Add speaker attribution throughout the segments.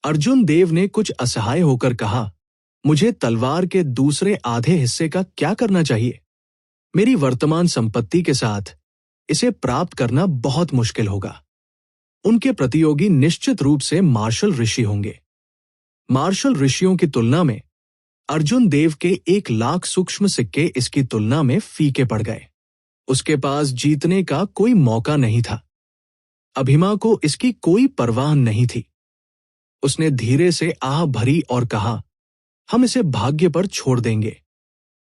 Speaker 1: अर्जुन देव ने कुछ असहाय होकर कहा, मुझे तलवार के दूसरे आधे हिस्से का क्या करना चाहिए? मेरी वर्तमान संपत्ति के साथ इसे प्राप्त करना बहुत मुश्किल होगा। उनके प्रतियोगी निश्चित रूप से मार्शल ऋषि होंगे। मार्शल ऋषियों की तुलना में अर्जुन देव के 1,00,000 सूक्ष्म सिक्के इसकी तुलना में फीके पड़ गए। उसके पास जीतने का कोई मौका नहीं था। अभिमा को इसकी कोई परवाह नहीं थी। उसने धीरे से आह भरी और कहा, हम इसे भाग्य पर छोड़ देंगे।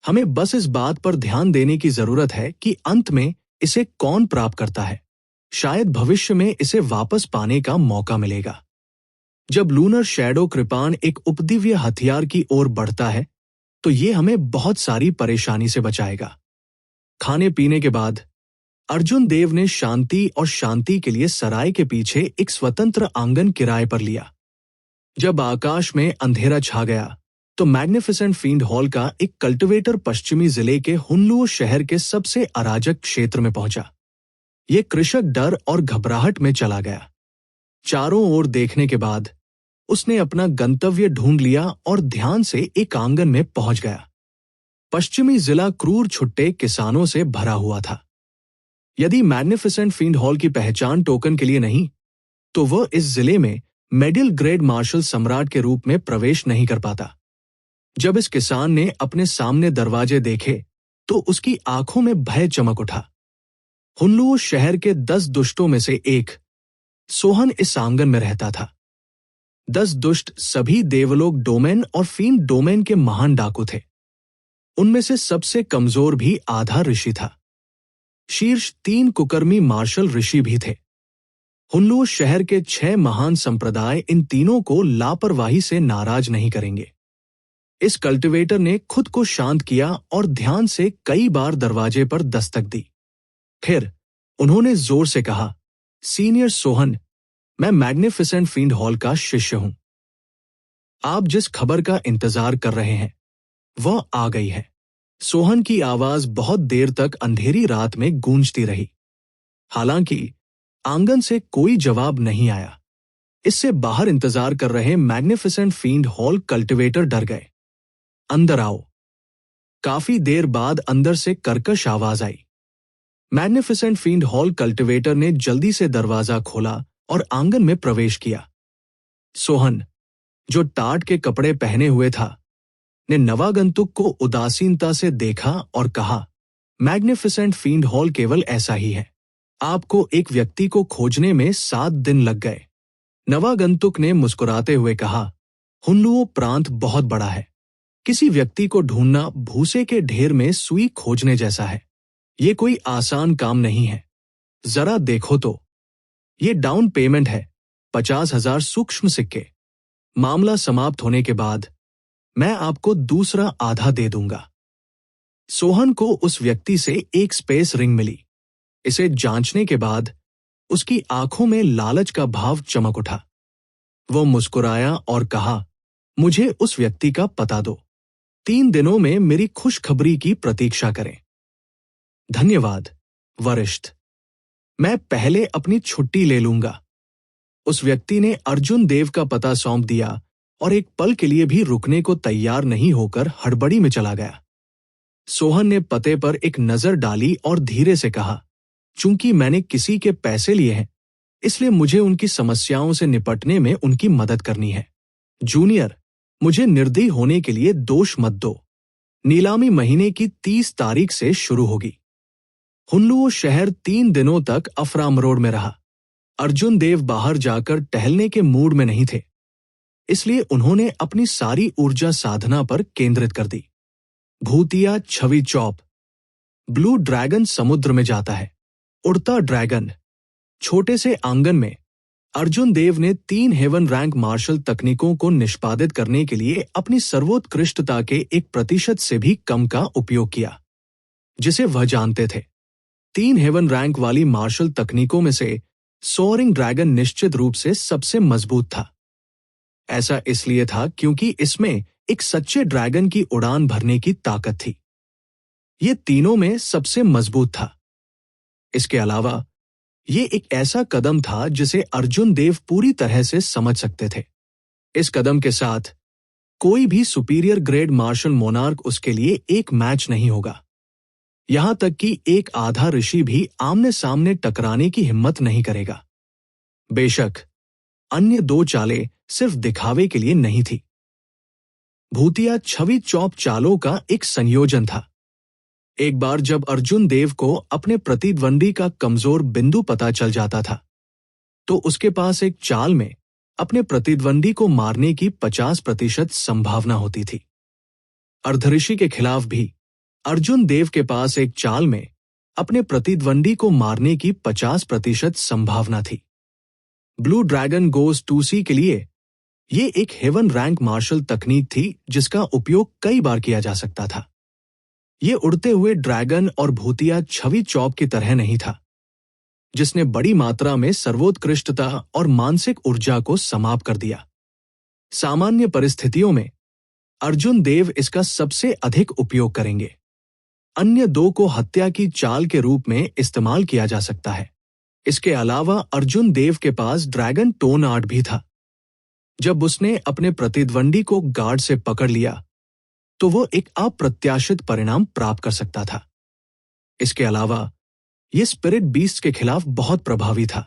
Speaker 1: हमें बस इस बात पर ध्यान देने की जरूरत है कि अंत में इसे कौन प्राप्त करता है। शायद भविष्य में इसे वापस पाने का मौका मिलेगा। जब लूनर शैडो कृपाण एक उपदिव्य हथियार की ओर बढ़ता है तो ये हमें बहुत सारी परेशानी से बचाएगा। खाने पीने के बाद अर्जुन देव ने शांति और शांति के लिए सराय के पीछे एक स्वतंत्र आंगन किराए पर लिया। जब आकाश में अंधेरा छा गया तो मैग्निफिसेंट फील्ड हॉल का एक कल्टिवेटर पश्चिमी जिले के हुनलुओ शहर के सबसे अराजक क्षेत्र में पहुंचा। ये कृषक डर और घबराहट में चला गया। चारों ओर देखने के बाद उसने अपना गंतव्य ढूंढ लिया और ध्यान से एक आंगन में पहुंच गया। पश्चिमी जिला क्रूर छुट्टे किसानों से भरा हुआ था। यदि मैग्निफिसेंट फील्ड हॉल की पहचान टोकन के लिए नहीं तो वह इस जिले में मिडिल ग्रेड मार्शल सम्राट के रूप में प्रवेश नहीं कर पाता। जब इस किसान ने अपने सामने दरवाजे देखे तो उसकी आंखों में भय चमक उठा। हुनलुओ शहर के 10 दुष्टों में से एक सोहन इस आंगन में रहता था। 10 दुष्ट सभी देवलोक डोमेन और फील्ड डोमेन के महान डाकू थे। उनमें से सबसे कमजोर भी आधा ऋषि था। शीर्ष 3 कुकर्मी मार्शल ऋषि भी थे। हुनलुओ शहर के 6 महान संप्रदाय इन तीनों को लापरवाही से नाराज नहीं करेंगे। इस कल्टिवेटर ने खुद को शांत किया और ध्यान से कई बार दरवाजे पर दस्तक दी। फिर उन्होंने जोर से कहा, सीनियर सोहन, मैं मैग्निफिसेंट फील्ड हॉल का शिष्य हूं। आप जिस खबर का इंतजार कर रहे हैं वह आ गई है। सोहन की आवाज बहुत देर तक अंधेरी रात में गूंजती रही। हालांकि आंगन से कोई जवाब नहीं आया। इससे बाहर इंतजार कर रहे मैग्निफिसेंट फील्ड हॉल कल्टिवेटर डर गए। अंदर आओ। काफी देर बाद अंदर से कर्कश आवाज आई। मैग्निफिसेंट फील्ड हॉल कल्टिवेटर ने जल्दी से दरवाजा खोला और आंगन में प्रवेश किया। सोहन, जो टाट के कपड़े पहने हुए था, ने नवागंतुक को उदासीनता से देखा और कहा, मैग्निफिसेंट फील्ड हॉल केवल ऐसा ही है। आपको एक व्यक्ति को खोजने में 7 दिन लग गए। नवागंतुक ने मुस्कुराते हुए कहा, हुनलुओ प्रांत बहुत बड़ा है। किसी व्यक्ति को ढूंढना भूसे के ढेर में सुई खोजने जैसा है। ये कोई आसान काम नहीं है। जरा देखो तो, ये डाउन पेमेंट है, 50,000 सूक्ष्म सिक्के। मामला समाप्त होने के बाद मैं आपको दूसरा आधा दे दूंगा। सोहन को उस व्यक्ति से एक स्पेस रिंग मिली। इसे जांचने के बाद उसकी आंखों में लालच का भाव चमक उठा। वो मुस्कुराया और कहा, मुझे उस व्यक्ति का पता दो। 3 दिनों में मेरी खुशखबरी की प्रतीक्षा करें। धन्यवाद वरिष्ठ, मैं पहले अपनी छुट्टी ले लूंगा। उस व्यक्ति ने अर्जुन देव का पता सौंप दिया और एक पल के लिए भी रुकने को तैयार नहीं होकर हड़बड़ी में चला गया। सोहन ने पते पर एक नजर डाली और धीरे से कहा, चूंकि मैंने किसी के पैसे लिए हैं, इसलिए मुझे उनकी समस्याओं से निपटने में उनकी मदद करनी है। जूनियर, मुझे निर्दयी होने के लिए दोष मत दो। नीलामी महीने की 30 तारीख से शुरू होगी। हुनलुओ शहर 3 दिनों तक अफरामरोड में रहा। अर्जुन देव बाहर जाकर टहलने के मूड में नहीं थे, इसलिए उन्होंने अपनी सारी ऊर्जा साधना पर केंद्रित कर दी। भूतिया छवि चौप। ब्लू ड्रैगन समुद्र में जाता है। उड़ता ड्रैगन। छोटे से आंगन में अर्जुन देव ने 3 हेवन रैंक मार्शल तकनीकों को निष्पादित करने के लिए अपनी सर्वोत्कृष्टता के 1% से भी कम का उपयोग किया, जिसे वह जानते थे। 3 हेवन रैंक वाली मार्शल तकनीकों में से सोअरिंग ड्रैगन निश्चित रूप से सबसे मजबूत था। ऐसा इसलिए था क्योंकि इसमें एक सच्चे ड्रैगन की उड़ान भरने की ताकत थी। ये तीनों में सबसे मजबूत था। इसके अलावा ये एक ऐसा कदम था जिसे अर्जुन देव पूरी तरह से समझ सकते थे। इस कदम के साथ कोई भी सुपीरियर ग्रेड मार्शल मोनार्क उसके लिए एक मैच नहीं होगा। यहां तक कि एक आधा ऋषि भी आमने सामने टकराने की हिम्मत नहीं करेगा। बेशक अन्य दो चालें सिर्फ दिखावे के लिए नहीं थी। भूतिया छवि चौप चालों का एक संयोजन था। एक बार जब अर्जुन देव को अपने प्रतिद्वंदी का कमजोर बिंदु पता चल जाता था, तो उसके पास एक चाल में अपने प्रतिद्वंदी को मारने की 50% संभावना होती थी। अर्धऋषि के खिलाफ भी अर्जुन देव के पास एक चाल में अपने प्रतिद्वंदी को मारने की 50% संभावना थी। ब्लू ड्रैगन गोज टू सी के लिए ये एक हेवन रैंक मार्शल तकनीक थी जिसका उपयोग कई बार किया जा सकता था। ये उड़ते हुए ड्रैगन और भूतिया छवि चौप की तरह नहीं था, जिसने बड़ी मात्रा में सर्वोत्कृष्टता और मानसिक ऊर्जा को समाप्त कर दिया। सामान्य परिस्थितियों में अर्जुन देव इसका सबसे अधिक उपयोग करेंगे। अन्य दो को हत्या की चाल के रूप में इस्तेमाल किया जा सकता है। इसके अलावा अर्जुन देव के पास ड्रैगन टोन आर्ट भी था। जब उसने अपने प्रतिद्वंदी को गार्ड से पकड़ लिया तो वो एक अप्रत्याशित परिणाम प्राप्त कर सकता था। इसके अलावा ये स्पिरिट बीस्ट के खिलाफ बहुत प्रभावी था।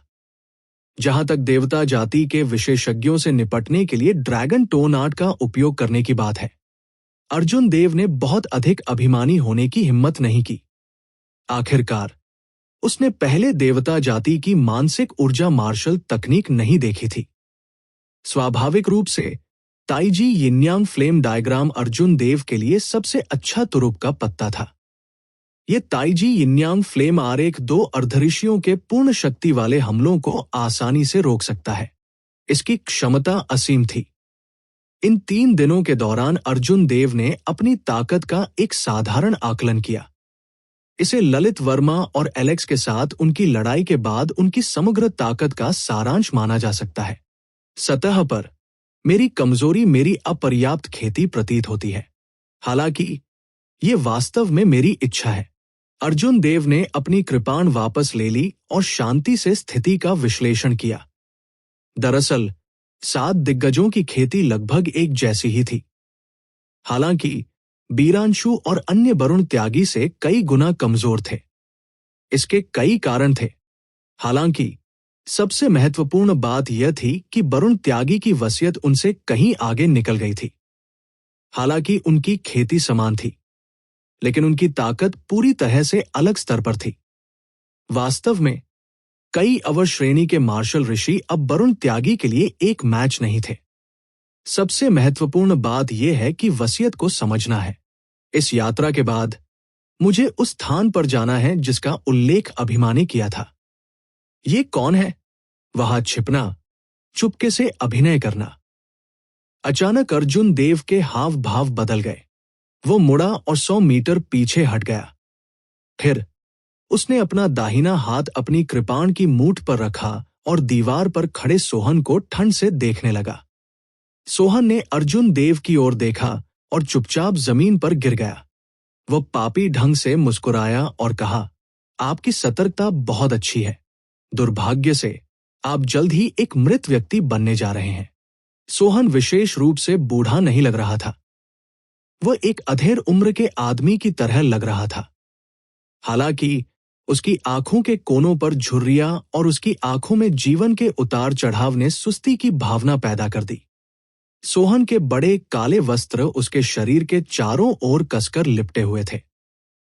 Speaker 1: जहां तक देवता जाति के विशेषज्ञों से निपटने के लिए ड्रैगन टोन आर्ट का उपयोग करने की बात है, अर्जुन देव ने बहुत अधिक अभिमानी होने की हिम्मत नहीं की। आखिरकार उसने पहले देवता जाति की मानसिक ऊर्जा मार्शल तकनीक नहीं देखी थी। स्वाभाविक रूप से ताइजी यिन्यांग फ्लेम डायग्राम अर्जुन देव के लिए सबसे अच्छा तुरुप का पत्ता था। ये ताइजी यिन्यांग फ्लेम आरेख दो अर्धऋषियों के पूर्ण शक्ति वाले हमलों को आसानी से रोक सकता है। इसकी क्षमता असीम थी। इन 3 दिनों के दौरान अर्जुन देव ने अपनी ताकत का एक साधारण आकलन किया। इसे ललित वर्मा और एलेक्स के साथ उनकी लड़ाई के बाद उनकी समग्र ताकत का सारांश माना जा सकता है। सतह पर मेरी कमजोरी मेरी अपर्याप्त खेती प्रतीत होती है, हालांकि ये वास्तव में मेरी इच्छा है। अर्जुन देव ने अपनी कृपाण वापस ले ली और शांति से स्थिति का विश्लेषण किया। दरअसल 7 दिग्गजों की खेती लगभग एक जैसी ही थी, हालांकि बीरांशु और अन्य वरुण त्यागी से कई गुना कमजोर थे। इसके कई कारण थे, हालांकि सबसे महत्वपूर्ण बात यह थी कि वरुण त्यागी की वसीयत उनसे कहीं आगे निकल गई थी। हालांकि उनकी खेती समान थी, लेकिन उनकी ताकत पूरी तरह से अलग स्तर पर थी। वास्तव में कई अवर श्रेणी के मार्शल ऋषि अब वरुण त्यागी के लिए एक मैच नहीं थे। सबसे महत्वपूर्ण बात यह है कि वसीयत को समझना है। इस यात्रा के बाद मुझे उस स्थान पर जाना है जिसका उल्लेख अभिमानी किया था। ये कौन है? वहां छिपना, चुपके से अभिनय करना। अचानक अर्जुन देव के हाव भाव बदल गए। वो मुड़ा और 100 मीटर पीछे हट गया। फिर उसने अपना दाहिना हाथ अपनी कृपाण की मूठ पर रखा और दीवार पर खड़े सोहन को ठंड से देखने लगा। सोहन ने अर्जुन देव की ओर देखा और चुपचाप जमीन पर गिर गया। वो पापी ढंग से मुस्कुराया और कहा, आपकी सतर्कता बहुत अच्छी है। दुर्भाग्य से आप जल्द ही एक मृत व्यक्ति बनने जा रहे हैं। सोहन विशेष रूप से बूढ़ा नहीं लग रहा था। वह एक अधेड़ उम्र के आदमी की तरह लग रहा था। हालांकि उसकी आंखों के कोनों पर झुर्रियां और उसकी आंखों में जीवन के उतार चढ़ाव ने सुस्ती की भावना पैदा कर दी। सोहन के बड़े काले वस्त्र उसके शरीर के चारों ओर कसकर लिपटे हुए थे।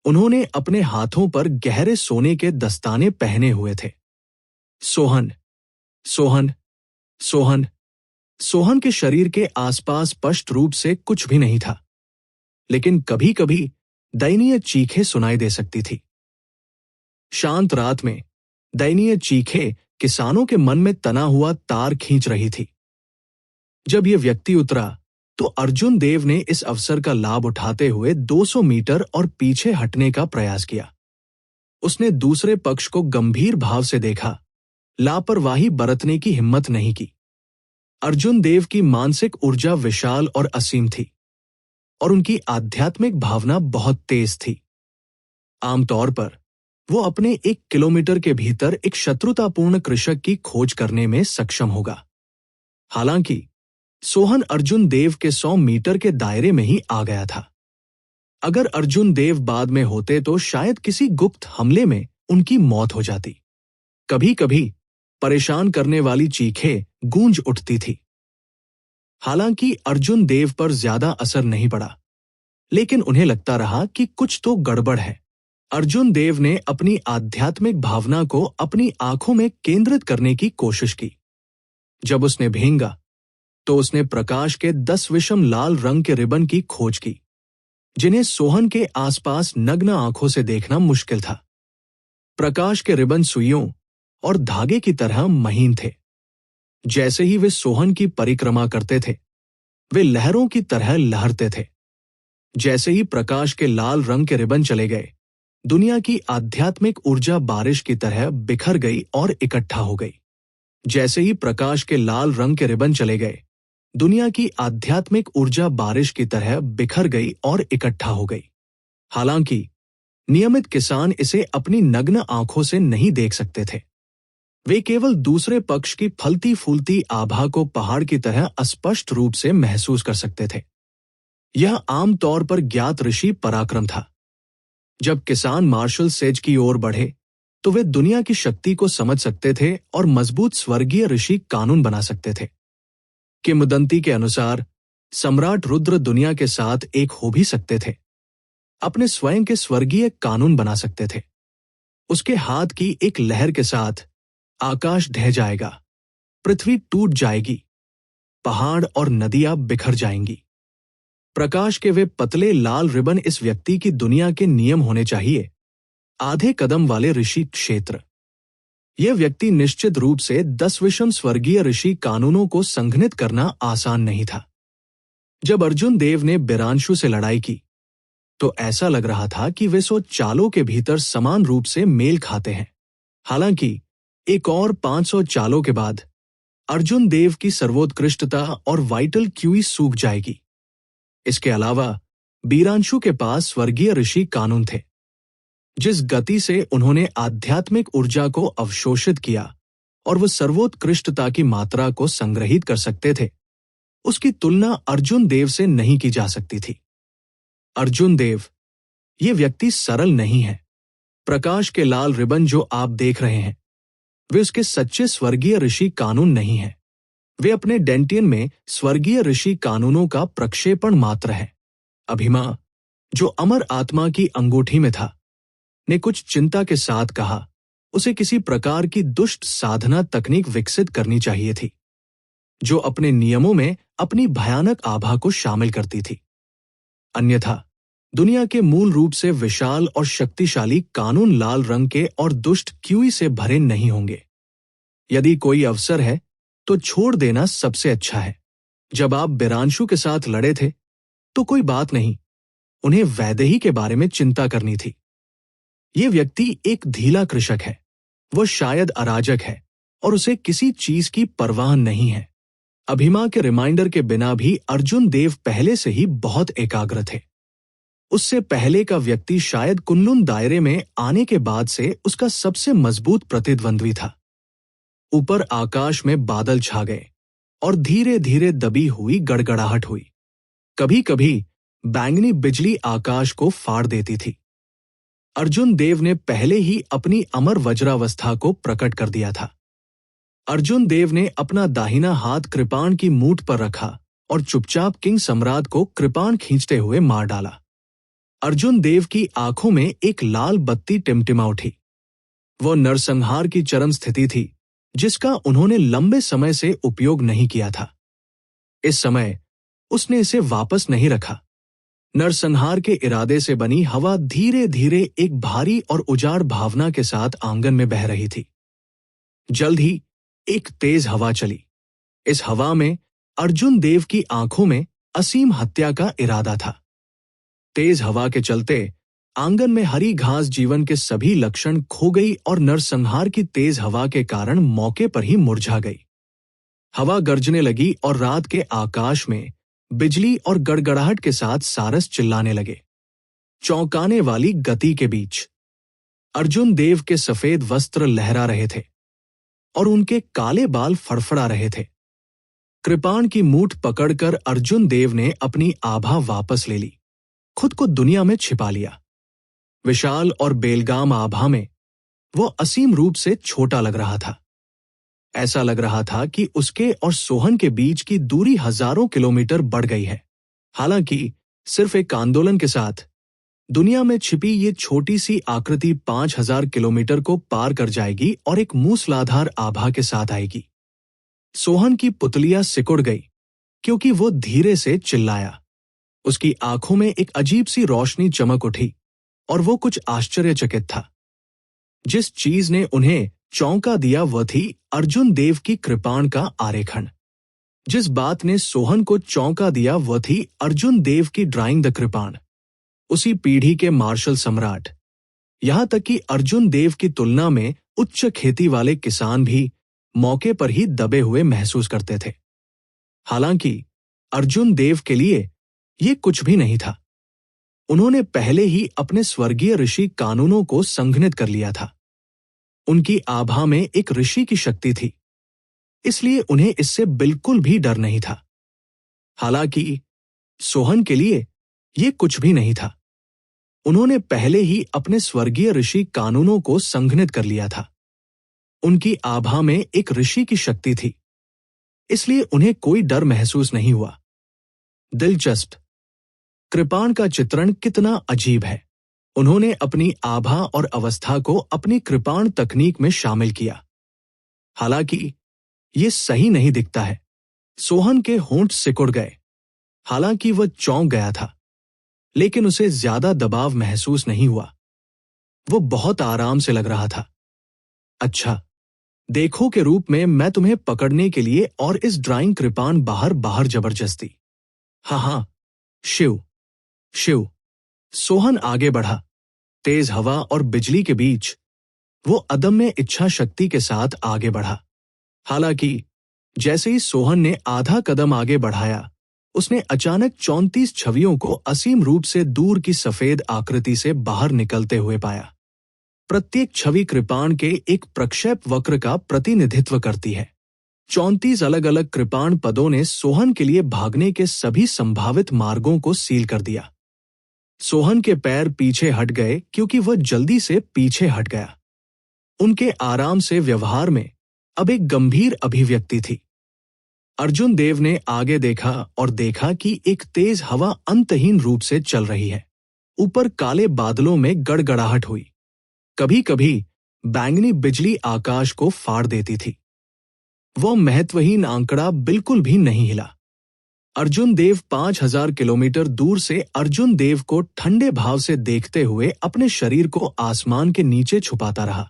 Speaker 1: उन्होंने अपने हाथों पर गहरे सोने के दस्ताने पहने हुए थे। सोहन, सोहन, सोहन। सोहन के शरीर के आसपास स्पष्ट रूप से कुछ भी नहीं था, लेकिन कभी कभी दयनीय चीखें सुनाई दे सकती थी। शांत रात में दयनीय चीखें किसानों के मन में तना हुआ तार खींच रही थी। जब यह व्यक्ति उतरा तो अर्जुन देव ने इस अवसर का लाभ उठाते हुए 200 मीटर और पीछे हटने का प्रयास किया। उसने दूसरे पक्ष को गंभीर भाव से देखा, लापरवाही बरतने की हिम्मत नहीं की। अर्जुन देव की मानसिक ऊर्जा विशाल और असीम थी और उनकी आध्यात्मिक भावना बहुत तेज थी। आमतौर पर वो अपने 1 किलोमीटर के भीतर एक शत्रुतापूर्ण कृषक की खोज करने में सक्षम होगा। हालांकि सोहन अर्जुन देव के 100 मीटर के दायरे में ही आ गया था। अगर अर्जुन देव बाद में होते तो शायद किसी गुप्त हमले में उनकी मौत हो जाती। कभी कभी परेशान करने वाली चीखें गूंज उठती थी। हालांकि अर्जुन देव पर ज्यादा असर नहीं पड़ा, लेकिन उन्हें लगता रहा कि कुछ तो गड़बड़ है। अर्जुन देव ने अपनी आध्यात्मिक भावना को अपनी आंखों में केंद्रित करने की कोशिश की। जब उसने भींगा तो उसने प्रकाश के 10 विषम लाल रंग के रिबन की खोज की, जिन्हें सोहन के आसपास नग्न आंखों से देखना मुश्किल था। प्रकाश के रिबन सुइयों और धागे की तरह महीन थे। जैसे ही वे सोहन की परिक्रमा करते थे, वे लहरों की तरह लहरते थे। जैसे ही प्रकाश के लाल रंग के रिबन चले गए, दुनिया की आध्यात्मिक ऊर्जा बारिश की तरह बिखर गई और इकट्ठा हो गई। जैसे ही प्रकाश के लाल रंग के रिबन चले गए, दुनिया की आध्यात्मिक ऊर्जा बारिश की तरह बिखर गई और इकट्ठा हो गई। हालांकि नियमित किसान इसे अपनी नग्न आंखों से नहीं देख सकते थे। वे केवल दूसरे पक्ष की फलती फूलती आभा को पहाड़ की तरह अस्पष्ट रूप से महसूस कर सकते थे। यह आमतौर पर ज्ञात ऋषि पराक्रम था। जब किसान मार्शल सेज की ओर बढ़े तो वे दुनिया की शक्ति को समझ सकते थे और मजबूत स्वर्गीय ऋषि कानून बना सकते थे। किंवदंती के अनुसार सम्राट रुद्र दुनिया के साथ एक हो भी सकते थे, अपने स्वयं के स्वर्गीय कानून बना सकते थे। उसके हाथ की एक लहर के साथ आकाश ढह जाएगा, पृथ्वी टूट जाएगी, पहाड़ और नदियां बिखर जाएंगी। प्रकाश के वे पतले लाल रिबन इस व्यक्ति की दुनिया के नियम होने चाहिए। आधे कदम वाले ऋषि क्षेत्र। यह व्यक्ति निश्चित रूप से 10 विषम स्वर्गीय ऋषि कानूनों को संघनित करना आसान नहीं था। जब अर्जुन देव ने बिरांशु से लड़ाई की तो ऐसा लग रहा था कि वे 100 चालों के भीतर समान रूप से मेल खाते हैं। हालांकि एक और 500 चालों के बाद अर्जुन देव की सर्वोत्कृष्टता और वाइटल क्यूई सूख जाएगी। इसके अलावा बीरांशु के पास स्वर्गीय ऋषि कानून थे। जिस गति से उन्होंने आध्यात्मिक ऊर्जा को अवशोषित किया और वो सर्वोत्कृष्टता की मात्रा को संग्रहित कर सकते थे, उसकी तुलना अर्जुन देव से नहीं की जा सकती थी। अर्जुन देव, ये व्यक्ति सरल नहीं है। प्रकाश के लाल रिबन जो आप देख रहे हैं, वे उसके सच्चे स्वर्गीय ऋषि कानून नहीं हैं। वे अपने डेंटियन में स्वर्गीय ऋषि कानूनों का प्रक्षेपण मात्र है। अभिमा, जो अमर आत्मा की अंगूठी में था, ने कुछ चिंता के साथ कहा, उसे किसी प्रकार की दुष्ट साधना तकनीक विकसित करनी चाहिए थी, जो अपने नियमों में अपनी भयानक आभा को शामिल करती थी। अन्यथा दुनिया के मूल रूप से विशाल और शक्तिशाली कानून लाल रंग के और दुष्ट क्यूई से भरे नहीं होंगे। यदि कोई अवसर है तो छोड़ देना सबसे अच्छा है। जब आप बिरांशु के साथ लड़े थे तो कोई बात नहीं, उन्हें वैदेही के बारे में चिंता करनी थी। ये व्यक्ति एक ढीला कृषक है, वो शायद अराजक है और उसे किसी चीज की परवाह नहीं है। अभिमा के रिमाइंडर के बिना भी अर्जुन देव पहले से ही बहुत एकाग्र थे। उससे पहले का व्यक्ति शायद कुनलुन दायरे में आने के बाद से उसका सबसे मजबूत प्रतिद्वंद्वी था। ऊपर आकाश में बादल छा गए और धीरे धीरे दबी हुई गड़गड़ाहट हुई। कभी कभी बैंगनी बिजली आकाश को फाड़ देती थी। अर्जुन देव ने पहले ही अपनी अमर वज्रावस्था को प्रकट कर दिया था। अर्जुन देव ने अपना दाहिना हाथ कृपाण की मूठ पर रखा और चुपचाप किंग सम्राट को कृपाण खींचते हुए मार डाला। अर्जुन देव की आंखों में एक लाल बत्ती टिमटिमा उठी। वो नरसंहार की चरम स्थिति थी जिसका उन्होंने लंबे समय से उपयोग नहीं किया था। इस समय उसने इसे वापस नहीं रखा। नरसंहार के इरादे से बनी हवा धीरे धीरे एक भारी और उजाड़ भावना के साथ आंगन में बह रही थी। जल्द ही एक तेज हवा चली। इस हवा में अर्जुन देव की आंखों में असीम हत्या का इरादा था। तेज हवा के चलते आंगन में हरी घास जीवन के सभी लक्षण खो गई और नरसंहार की तेज हवा के कारण मौके पर ही मुरझा गई। हवा गरजने लगी और रात के आकाश में बिजली और गड़गड़ाहट के साथ सारस चिल्लाने लगे। चौंकाने वाली गति के बीच अर्जुन देव के सफेद वस्त्र लहरा रहे थे और उनके काले बाल फड़फड़ा रहे थे। कृपाण की मूठ पकड़कर अर्जुन देव ने अपनी आभा वापस ले ली, खुद को दुनिया में छिपा लिया। विशाल और बेलगाम आभा में वो असीम रूप से छोटा लग रहा था। ऐसा लग रहा था कि उसके और सोहन के बीच की दूरी हजारों किलोमीटर बढ़ गई है। हालांकि सिर्फ एक आंदोलन के साथ दुनिया में छिपी ये छोटी सी आकृति 5000 किलोमीटर को पार कर जाएगी और एक मूसलाधार आभा के साथ आएगी। सोहन की पुतलियां सिकुड़ गई क्योंकि वो धीरे से चिल्लाया। उसकी आंखों में एक अजीब सी रोशनी चमक उठी और वो कुछ आश्चर्यचकित था। जिस चीज ने उन्हें चौंका दिया वह थी अर्जुन देव की कृपाण का आरेखन। जिस बात ने सोहन को चौंका दिया वह थी अर्जुन देव की ड्राइंग द कृपाण। उसी पीढ़ी के मार्शल सम्राट, यहां तक कि अर्जुन देव की तुलना में उच्च खेती वाले किसान भी मौके पर ही दबे हुए महसूस करते थे। हालांकि अर्जुन देव के लिए ये कुछ भी नहीं था। उन्होंने पहले ही अपने स्वर्गीय ऋषि कानूनों को संघनित कर लिया था। उनकी आभा में एक ऋषि की शक्ति थी, इसलिए उन्हें इससे बिल्कुल भी डर नहीं था। हालांकि सोहन के लिए ये कुछ भी नहीं था। उन्होंने पहले ही अपने स्वर्गीय ऋषि कानूनों को संघनित कर लिया था। उनकी आभा में एक ऋषि की शक्ति थी, इसलिए उन्हें कोई डर महसूस नहीं हुआ। दिलचस्प, कृपाण का चित्रण कितना अजीब है। उन्होंने अपनी आभा और अवस्था को अपनी कृपाण तकनीक में शामिल किया। हालांकि ये सही नहीं दिखता है। सोहन के होंठ सिकुड़ गए। हालांकि वह चौंक गया था, लेकिन उसे ज्यादा दबाव महसूस नहीं हुआ। वो बहुत आराम से लग रहा था। अच्छा, देखो के रूप में मैं तुम्हें पकड़ने के लिए और इस ड्राइंग कृपाण बाहर बाहर जबरदस्ती। हाँ, शिव शिव। सोहन आगे बढ़ा। तेज हवा और बिजली के बीच वो अदम्य इच्छा शक्ति के साथ आगे बढ़ा। हालांकि जैसे ही सोहन ने आधा कदम आगे बढ़ाया, उसने अचानक 34 छवियों को असीम रूप से दूर की सफेद आकृति से बाहर निकलते हुए पाया। प्रत्येक छवि कृपाण के एक प्रक्षेप वक्र का प्रतिनिधित्व करती है। 34 अलग अलग कृपाण पदों ने सोहन के लिए भागने के सभी संभावित मार्गों को सील कर दिया। सोहन के पैर पीछे हट गए क्योंकि वह जल्दी से पीछे हट गया। उनके आराम से व्यवहार में अब एक गंभीर अभिव्यक्ति थी। अर्जुन देव ने आगे देखा और देखा कि एक तेज हवा अंतहीन रूप से चल रही है। ऊपर काले बादलों में गड़गड़ाहट हुई। कभी कभी बैंगनी बिजली आकाश को फाड़ देती थी। वो महत्वहीन आंकड़ा बिल्कुल भी नहीं हिला। अर्जुन देव 5000 किलोमीटर दूर से अर्जुन देव को ठंडे भाव से देखते हुए अपने शरीर को आसमान के नीचे छुपाता रहा।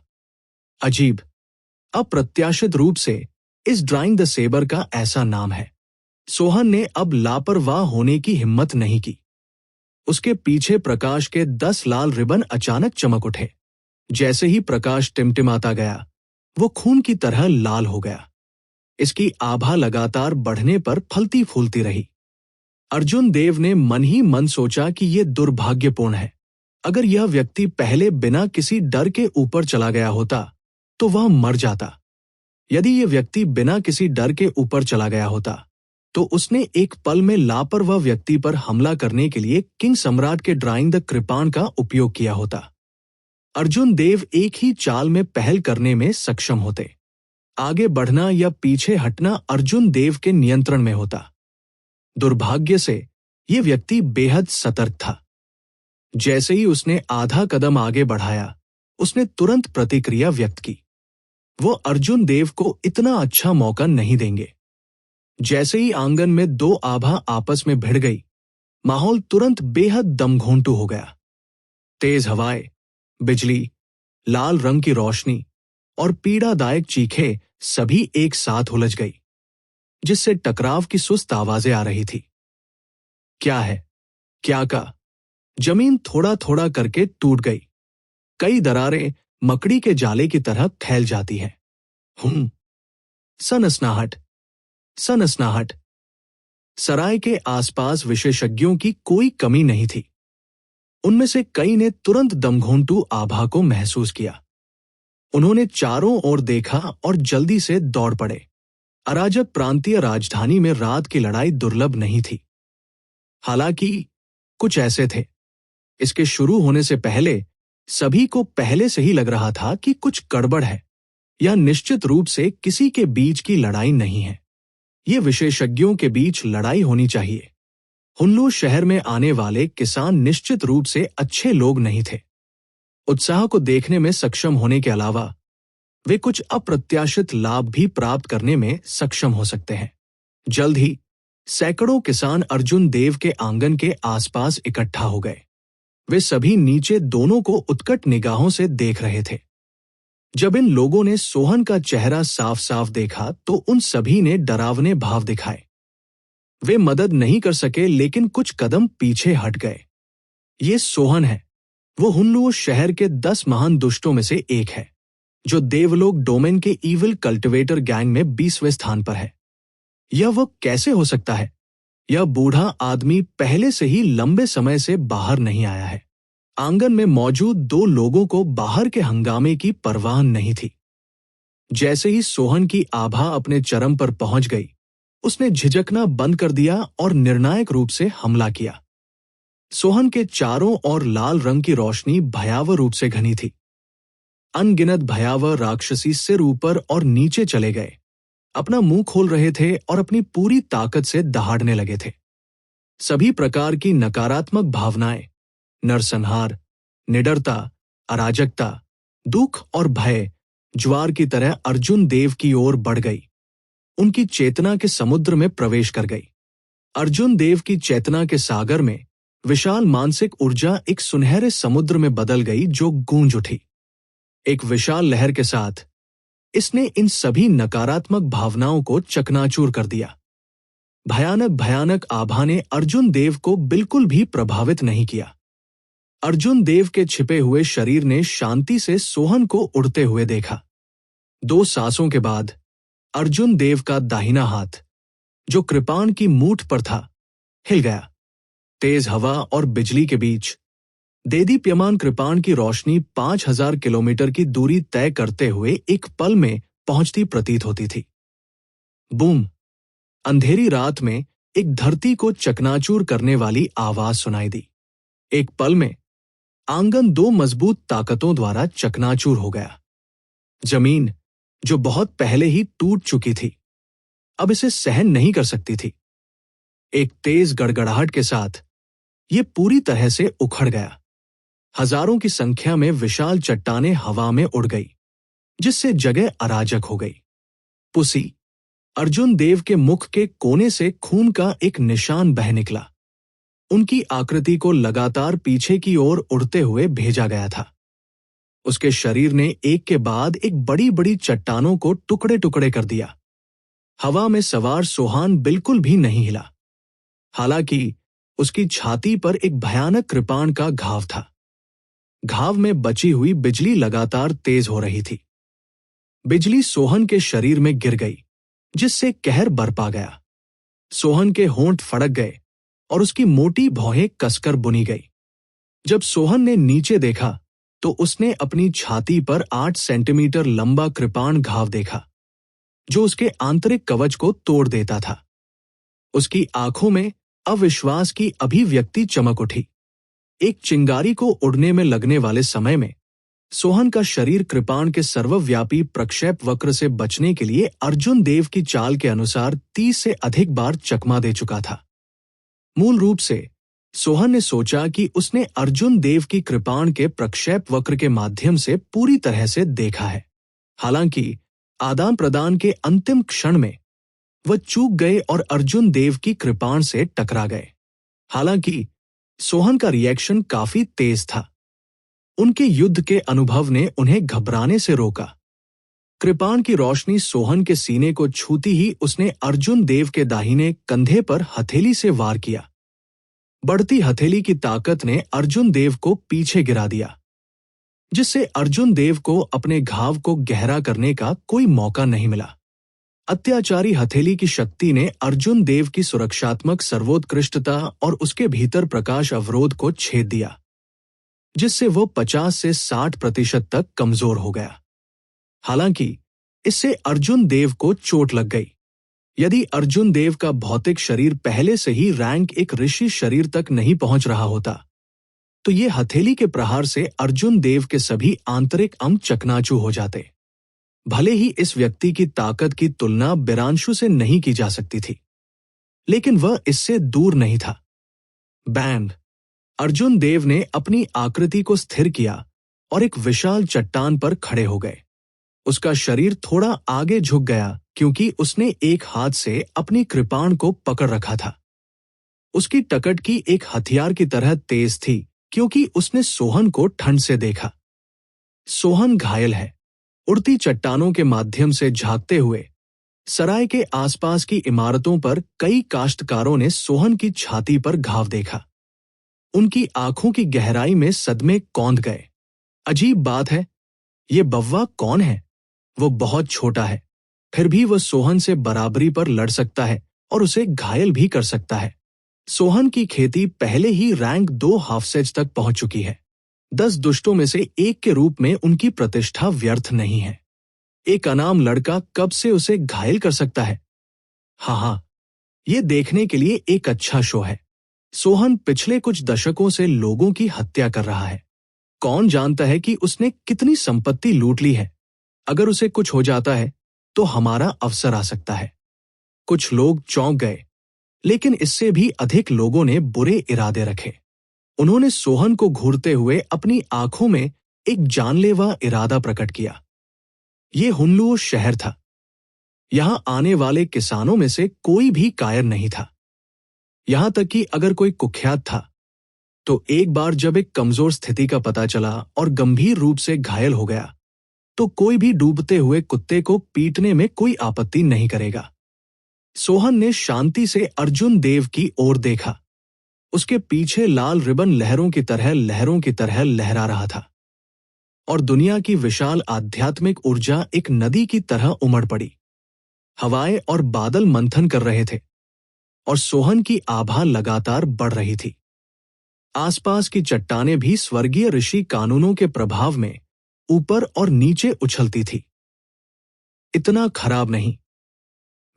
Speaker 1: अजीब, अप्रत्याशित रूप से इस ड्राइंग द सेबर का ऐसा नाम है। सोहन ने अब लापरवाह होने की हिम्मत नहीं की। उसके पीछे प्रकाश के 10 लाल रिबन अचानक चमक उठे। जैसे ही प्रकाश टिमटिमाता गया, वो खून की तरह लाल हो गया। इसकी आभा लगातार बढ़ने पर फलती फूलती रही। अर्जुन देव ने मन ही मन सोचा कि यह दुर्भाग्यपूर्ण है। अगर यह व्यक्ति पहले बिना किसी डर के ऊपर चला गया होता तो वह मर जाता। यदि यह व्यक्ति बिना किसी डर के ऊपर चला गया होता तो उसने एक पल में लापरवाह व्यक्ति पर हमला करने के लिए किंग सम्राट के ड्राइंग द कृपाण का उपयोग किया होता। अर्जुन देव एक ही चाल में पहल करने में सक्षम होते। आगे बढ़ना या पीछे हटना अर्जुन देव के नियंत्रण में होता। दुर्भाग्य से यह व्यक्ति बेहद सतर्क था। जैसे ही उसने आधा कदम आगे बढ़ाया, उसने तुरंत प्रतिक्रिया व्यक्त की। वो अर्जुन देव को इतना अच्छा मौका नहीं देंगे। जैसे ही आंगन में 2 आभा आपस में भिड़ गई, माहौल तुरंत बेहद दमघोंटू हो गया। तेज हवाएं, बिजली, लाल रंग की रोशनी और पीड़ादायक चीखें सभी एक साथ उलझ गई, जिससे टकराव की सुस्त आवाजें आ रही थी। क्या है? क्या का? जमीन थोड़ा थोड़ा करके टूट गई। कई दरारें मकड़ी के जाले की तरह फैल जाती हैं। सनसनाहट, सनसनाहट। सराय के आसपास विशेषज्ञों की कोई कमी नहीं थी। उनमें से कई ने तुरंत दमघोंटू आभा को महसूस किया। उन्होंने चारों ओर देखा और जल्दी से दौड़ पड़े। अराजक प्रांतीय राजधानी में रात की लड़ाई दुर्लभ नहीं थी। हालांकि कुछ ऐसे थे। इसके शुरू होने से पहले सभी को पहले से ही लग रहा था कि कुछ गड़बड़ है। यह निश्चित रूप से किसी के बीच की लड़ाई नहीं है। ये विशेषज्ञों के बीच लड़ाई होनी चाहिए। हुन्लू शहर में आने वाले किसान निश्चित रूप से अच्छे लोग नहीं थे। उत्साह को देखने में सक्षम होने के अलावा वे कुछ अप्रत्याशित लाभ भी प्राप्त करने में सक्षम हो सकते हैं। जल्द ही सैकड़ों किसान अर्जुन देव के आंगन के आसपास इकट्ठा हो गए। वे सभी नीचे दोनों को उत्कट निगाहों से देख रहे थे। जब इन लोगों ने सोहन का चेहरा साफ साफ देखा तो उन सभी ने डरावने भाव दिखाए। वे मदद नहीं कर सके, लेकिन कुछ कदम पीछे हट गए। ये सोहन है। वो हुन्लू शहर के 10 महान दुष्टों में से एक है, जो देवलोक डोमेन के ईविल कल्टिवेटर गैंग में 20वें स्थान पर है। यह वो कैसे हो सकता है? यह बूढ़ा आदमी पहले से ही लंबे समय से बाहर नहीं आया है। आंगन में मौजूद 2 लोगों को बाहर के हंगामे की परवाह नहीं थी। जैसे ही सोहन की आभा अपने चरम पर पहुंच गई, उसने झिझकना बंद कर दिया और निर्णायक रूप से हमला किया। सोहन के चारों ओर लाल रंग की रोशनी भयावह रूप से घनी थी। अनगिनत भयावह राक्षसी सिर ऊपर और नीचे चले गए, अपना मुंह खोल रहे थे और अपनी पूरी ताकत से दहाड़ने लगे थे। सभी प्रकार की नकारात्मक भावनाएं, नरसंहार, निडरता, अराजकता, दुख और भय ज्वार की तरह अर्जुन देव की ओर बढ़ गई, उनकी चेतना के समुद्र में प्रवेश कर गई। अर्जुन देव की चेतना के सागर में विशाल मानसिक ऊर्जा एक सुनहरे समुद्र में बदल गई, जो गूंज उठी। एक विशाल लहर के साथ इसने इन सभी नकारात्मक भावनाओं को चकनाचूर कर दिया। भयानक भयानक आभा ने अर्जुन देव को बिल्कुल भी प्रभावित नहीं किया। अर्जुन देव के छिपे हुए शरीर ने शांति से सोहन को उड़ते हुए देखा। 2 सांसों के बाद अर्जुन देव का दाहिना हाथ, जो कृपाण की मूठ पर था, हिल गया। तेज हवा और बिजली के बीच देदीप्यमान कृपाण की रोशनी 5000 किलोमीटर की दूरी तय करते हुए एक पल में पहुंचती प्रतीत होती थी। बूम! अंधेरी रात में एक धरती को चकनाचूर करने वाली आवाज सुनाई दी। एक पल में आंगन 2 मजबूत ताकतों द्वारा चकनाचूर हो गया। जमीन, जो बहुत पहले ही टूट चुकी थी, अब इसे सहन नहीं कर सकती थी। एक तेज गड़गड़ाहट के साथ ये पूरी तरह से उखड़ गया। हजारों की संख्या में विशाल चट्टानें हवा में उड़ गई, जिससे जगह अराजक हो गई। पुसी, अर्जुन देव के मुख के कोने से खून का एक निशान बह निकला। उनकी आकृति को लगातार पीछे की ओर उड़ते हुए भेजा गया था। उसके शरीर ने एक के बाद एक बड़ी बड़ी चट्टानों को टुकड़े टुकड़े कर दिया। हवा में सवार सोहान बिल्कुल भी नहीं हिला। हालांकि उसकी छाती पर एक भयानक कृपाण का घाव था। घाव में बची हुई बिजली लगातार तेज हो रही थी। बिजली सोहन के शरीर में गिर गई, जिससे कहर बरपा गया। सोहन के होंठ फड़क गए और उसकी मोटी भौहें कसकर बुनी गई। जब सोहन ने नीचे देखा तो उसने अपनी छाती पर 8 सेंटीमीटर लंबा कृपाण घाव देखा, जो उसके आंतरिक कवच को तोड़ देता था। उसकी आंखों में अविश्वास की अभिव्यक्ति चमक उठी। एक चिंगारी को उड़ने में लगने वाले समय में सोहन का शरीर कृपाण के सर्वव्यापी प्रक्षेप वक्र से बचने के लिए अर्जुन देव की चाल के अनुसार 30 से अधिक बार चकमा दे चुका था। मूल रूप से सोहन ने सोचा कि उसने अर्जुन देव की कृपाण के प्रक्षेप वक्र के माध्यम से पूरी तरह से देखा है। हालांकि आदान प्रदान के अंतिम क्षण में वह चूक गए और अर्जुन देव की कृपाण से टकरा गए। हालांकि सोहन का रिएक्शन काफी तेज था। उनके युद्ध के अनुभव ने उन्हें घबराने से रोका। कृपाण की रोशनी सोहन के सीने को छूती ही उसने अर्जुन देव के दाहिने कंधे पर हथेली से वार किया। बढ़ती हथेली की ताकत ने अर्जुन देव को पीछे गिरा दिया, जिससे अर्जुन देव को अपने घाव को गहरा करने का कोई मौका नहीं मिला। अत्याचारी हथेली की शक्ति ने अर्जुन देव की सुरक्षात्मक सर्वोत्कृष्टता और उसके भीतर प्रकाश अवरोध को छेद दिया, जिससे वो 50 से 60% तक कमजोर हो गया। हालांकि इससे अर्जुन देव को चोट लग गई यदि अर्जुन देव का भौतिक शरीर पहले से ही रैंक एक ऋषि शरीर तक नहीं पहुंच रहा होता, तो ये हथेली के प्रहार से अर्जुन देव के सभी आंतरिक अंग चकनाचूर हो जाते। भले ही इस व्यक्ति की ताकत की तुलना बिरांशु से नहीं की जा सकती थी, लेकिन वह इससे दूर नहीं था। बैंड। अर्जुन देव ने अपनी आकृति को स्थिर किया और एक विशाल चट्टान पर खड़े हो गए। उसका शरीर थोड़ा आगे झुक गया क्योंकि उसने एक हाथ से अपनी कृपाण को पकड़ रखा था। उसकी टकटकी एक हथियार की तरह तेज थी क्योंकि उसने सोहन को ठंड से देखा। सोहन घायल है। उड़ती चट्टानों के माध्यम से झांकते हुए सराय के आसपास की इमारतों पर कई काश्तकारों ने सोहन की छाती पर घाव देखा। उनकी आंखों की गहराई में सदमे कौंध गए। अजीब बात है, ये बव्वा कौन है? वो बहुत छोटा है, फिर भी वह सोहन से बराबरी पर लड़ सकता है और उसे घायल भी कर सकता है। सोहन की खेती पहले ही रैंक 2 हाफसेज तक पहुंच चुकी है। 10 दुष्टों में से एक के रूप में उनकी प्रतिष्ठा व्यर्थ नहीं है। एक अनाम लड़का कब से उसे घायल कर सकता है? हाँ, ये देखने के लिए एक अच्छा शो है। सोहन पिछले कुछ दशकों से लोगों की हत्या कर रहा है। कौन जानता है कि उसने कितनी संपत्ति लूट ली है। अगर उसे कुछ हो जाता है तो हमारा अवसर आ सकता है। कुछ लोग चौंक गए, लेकिन इससे भी अधिक लोगों ने बुरे इरादे रखे। उन्होंने सोहन को घूरते हुए अपनी आंखों में एक जानलेवा इरादा प्रकट किया। ये हुनलुओ शहर था। यहां आने वाले किसानों में से कोई भी कायर नहीं था। यहां तक कि अगर कोई कुख्यात था, तो एक बार जब एक कमजोर स्थिति का पता चला और गंभीर रूप से घायल हो गया, तो कोई भी डूबते हुए कुत्ते को पीटने में कोई आपत्ति नहीं करेगा। सोहन ने शांति से अर्जुन देव की ओर देखा। उसके पीछे लाल रिबन लहरों की तरह लहरा रहा था और दुनिया की विशाल आध्यात्मिक ऊर्जा एक नदी की तरह उमड़ पड़ी। हवाएं और बादल मंथन कर रहे थे और सोहन की आभा लगातार बढ़ रही थी। आसपास की चट्टानें भी स्वर्गीय ऋषि कानूनों के प्रभाव में ऊपर और नीचे उछलती थी। इतना खराब नहीं।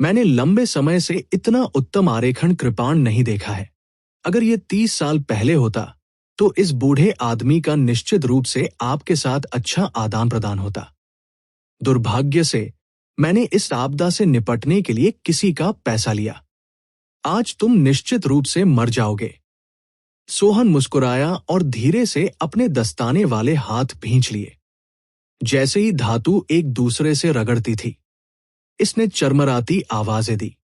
Speaker 1: मैंने लंबे समय से इतना उत्तम आरेखन कृपाण नहीं देखा है। अगर ये 30 साल पहले होता तो इस बूढ़े आदमी का निश्चित रूप से आपके साथ अच्छा आदान प्रदान होता। दुर्भाग्य से मैंने इस आपदा से निपटने के लिए किसी का पैसा लिया। आज तुम निश्चित रूप से मर जाओगे। सोहन मुस्कुराया और धीरे से अपने दस्ताने वाले हाथ भींच लिए। जैसे ही धातु एक दूसरे से रगड़ती थी, इसने चरमराती आवाजें दी।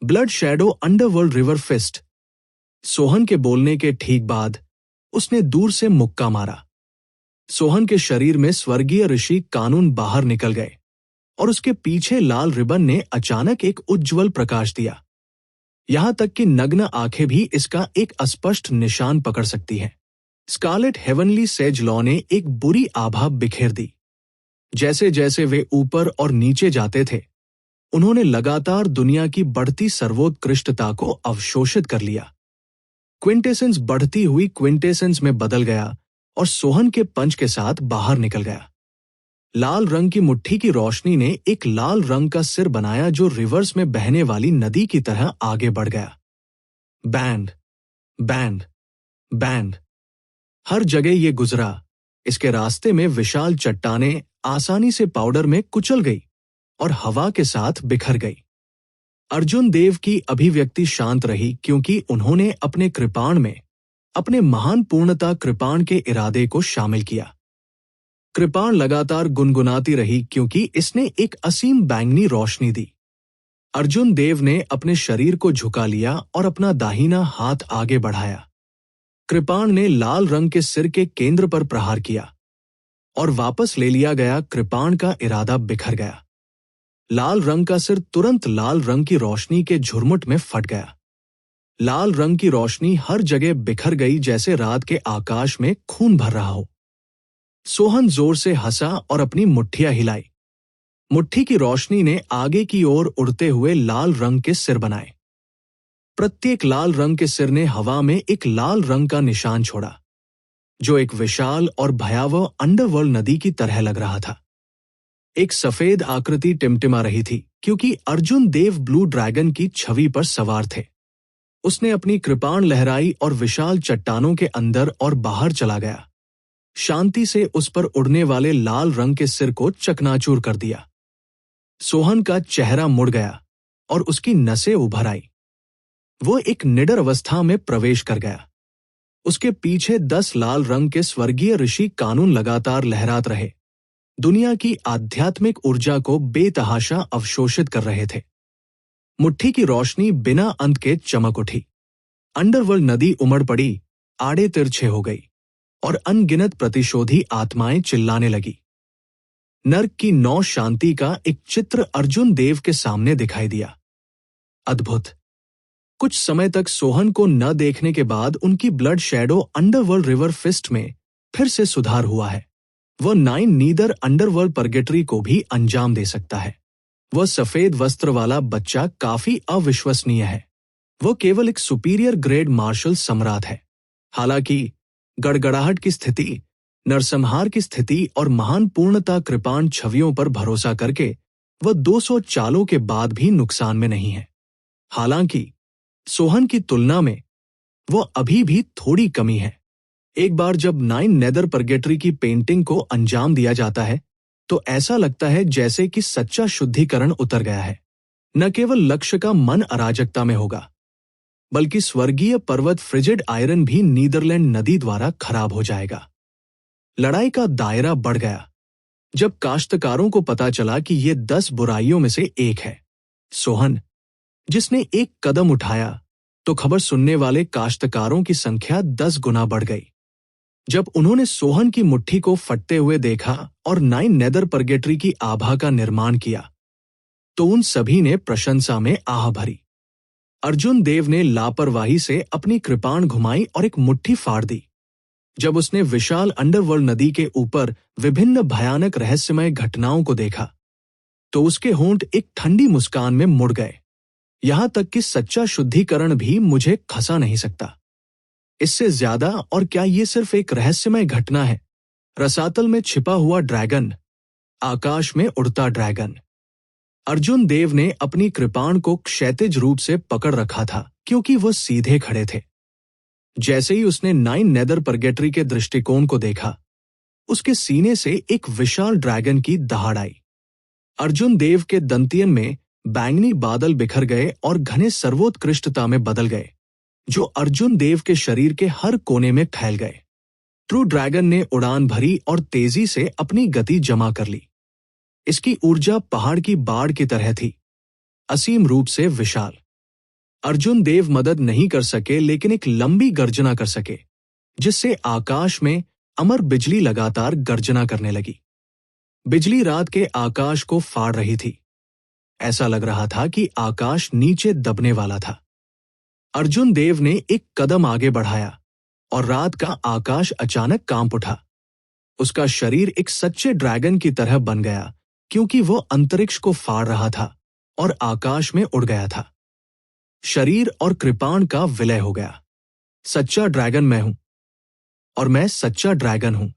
Speaker 1: Blood shadow underworld river fist. Sohan के बोलने के ठीक बाद उसने दूर से मुक्का मारा। सोहन के शरीर में स्वर्गीय ऋषि कानून बाहर निकल गए और उसके पीछे लाल रिबन ने अचानक एक उज्ज्वल प्रकाश दिया। यहां तक कि नग्न आंखें भी इसका एक अस्पष्ट निशान पकड़ सकती हैं। स्कारलेट हेवनली सेज लॉ ने एक बुरी आभा बिखेर दी। जैसे जैसे वे ऊपर और नीचे जाते थे, उन्होंने लगातार दुनिया की बढ़ती सर्वोत्कृष्टता को अवशोषित कर लिया। क्विंटेसेंस बढ़ती हुई क्विंटेसेंस में बदल गया और सोहन के पंच के साथ बाहर निकल गया। लाल रंग की मुट्ठी की रोशनी ने एक लाल रंग का सिर बनाया जो रिवर्स में बहने वाली नदी की तरह आगे बढ़ गया। Band, band, band. हर जगह ये गुजरा। इसके रास्ते में विशाल चट्टानें आसानी से पाउडर में कुचल गई और हवा के साथ बिखर गई। अर्जुन देव की अभिव्यक्ति शांत रही क्योंकि उन्होंने अपने कृपाण में अपने महान पूर्णता कृपाण के इरादे को शामिल किया। कृपाण लगातार गुनगुनाती रही क्योंकि इसने एक असीम बैंगनी रोशनी दी। अर्जुन देव ने अपने शरीर को झुका लिया और अपना दाहिना हाथ आगे बढ़ाया। कृपाण ने लाल रंग के सिर के केंद्र पर प्रहार किया और वापस ले लिया गया कृपाण का इरादा बिखर गया। लाल रंग का सिर तुरंत लाल रंग की रोशनी के झुरमुट में फट गया। लाल रंग की रोशनी हर जगह बिखर गई जैसे रात के आकाश में खून भर रहा हो। सोहन जोर से हंसा और अपनी मुट्ठियां हिलाई। मुट्ठी की रोशनी ने आगे की ओर उड़ते हुए लाल रंग के सिर बनाए। प्रत्येक लाल रंग के सिर ने हवा में एक लाल रंग का निशान छोड़ा, जो एक विशाल और भयावह अंडरवर्ल्ड नदी की तरह लग रहा था। एक सफेद आकृति टिमटिमा रही थी क्योंकि अर्जुन देव ब्लू ड्रैगन की छवि पर सवार थे। उसने अपनी कृपाण लहराई और विशाल चट्टानों के अंदर और बाहर चला गया। शांति से उस पर उड़ने वाले लाल रंग के सिर को चकनाचूर कर दिया। सोहन का चेहरा मुड़ गया और उसकी नसें उभर आई। वो एक निडर अवस्था में प्रवेश कर गया। उसके पीछे 10 लाल रंग के स्वर्गीय ऋषि कानून लगातार लहरात रहे, दुनिया की आध्यात्मिक ऊर्जा को बेतहाशा अवशोषित कर रहे थे। मुट्ठी की रोशनी बिना अंत के चमक उठी। अंडरवर्ल्ड नदी उमड़ पड़ी, आड़े तिरछे हो गई और अनगिनत प्रतिशोधी आत्माएं चिल्लाने लगी। नर्क की 9 शांति का एक चित्र अर्जुन देव के सामने दिखाई दिया। अद्भुत। कुछ समय तक सोहन को न देखने के बाद उनकी blood shadow underworld river fist में फिर से सुधार हुआ है। वह 9 नीदर अंडरवर्ल्ड परगेटरी को भी अंजाम दे सकता है। वह सफेद वस्त्र वाला बच्चा काफी अविश्वसनीय है। वह केवल एक सुपीरियर ग्रेड मार्शल सम्राट है। हालांकि गड़गड़ाहट की स्थिति, नरसंहार की स्थिति और महान पूर्णता कृपाण छवियों पर भरोसा करके वह 200 चालों के बाद भी नुकसान में नहीं है। हालांकि सोहन की तुलना में वो अभी भी थोड़ी कमी है। एक बार जब 9 नेदर परगेटरी की पेंटिंग को अंजाम दिया जाता है तो ऐसा लगता है जैसे कि सच्चा शुद्धिकरण उतर गया है। न केवल लक्ष्य का मन अराजकता में होगा, बल्कि स्वर्गीय पर्वत फ्रिजिड आयरन भी नीदरलैंड नदी द्वारा खराब हो जाएगा। लड़ाई का दायरा बढ़ गया जब काश्तकारों को पता चला कि ये 10 बुराइयों में से एक है। सोहन, जिसने एक कदम उठाया तो खबर सुनने वाले काश्तकारों की संख्या 10 गुना बढ़ गई। जब उन्होंने सोहन की मुट्ठी को फटते हुए देखा और 9 नेदर परगेटरी की आभा का निर्माण किया तो उन सभी ने प्रशंसा में आह भरी। अर्जुन देव ने लापरवाही से अपनी कृपाण घुमाई और एक मुट्ठी फाड़ दी। जब उसने विशाल अंडरवर्ल्ड नदी के ऊपर विभिन्न भयानक रहस्यमय घटनाओं को देखा तो उसके होंठ एक ठंडी मुस्कान में मुड़ गए। यहां तक कि सच्चा शुद्धिकरण भी मुझे खसा नहीं सकता। इससे ज्यादा और क्या ये सिर्फ एक रहस्यमय घटना है? रसातल में छिपा हुआ ड्रैगन, आकाश में उड़ता ड्रैगन। अर्जुन देव ने अपनी कृपाण को क्षैतिज रूप से पकड़ रखा था क्योंकि वो सीधे खड़े थे। जैसे ही उसने 9 नेदर परगेटरी के दृष्टिकोण को देखा, उसके सीने से एक विशाल ड्रैगन की दहाड़ आई। अर्जुन देव के दंतियन में बैंगनी बादल बिखर गए और घने सर्वोत्कृष्टता में बदल गए, जो अर्जुन देव के शरीर के हर कोने में फैल गए। ट्रू ड्रैगन ने उड़ान भरी और तेजी से अपनी गति जमा कर ली। इसकी ऊर्जा पहाड़ की बाढ़ की तरह थी, असीम रूप से विशाल। अर्जुन देव मदद नहीं कर सके, लेकिन एक लंबी गर्जना कर सके, जिससे आकाश में अमर बिजली लगातार गर्जना करने लगी। बिजली रात के आकाश को फाड़ रही थी। ऐसा लग रहा था कि आकाश नीचे दबने वाला था। अर्जुन देव ने एक कदम आगे बढ़ाया और रात का आकाश अचानक कांप उठा। उसका शरीर एक सच्चे ड्रैगन की तरह बन गया क्योंकि वो अंतरिक्ष को फाड़ रहा था और आकाश में उड़ गया था। शरीर और कृपाण का विलय हो गया। सच्चा ड्रैगन मैं हूं और मैं सच्चा ड्रैगन हूं।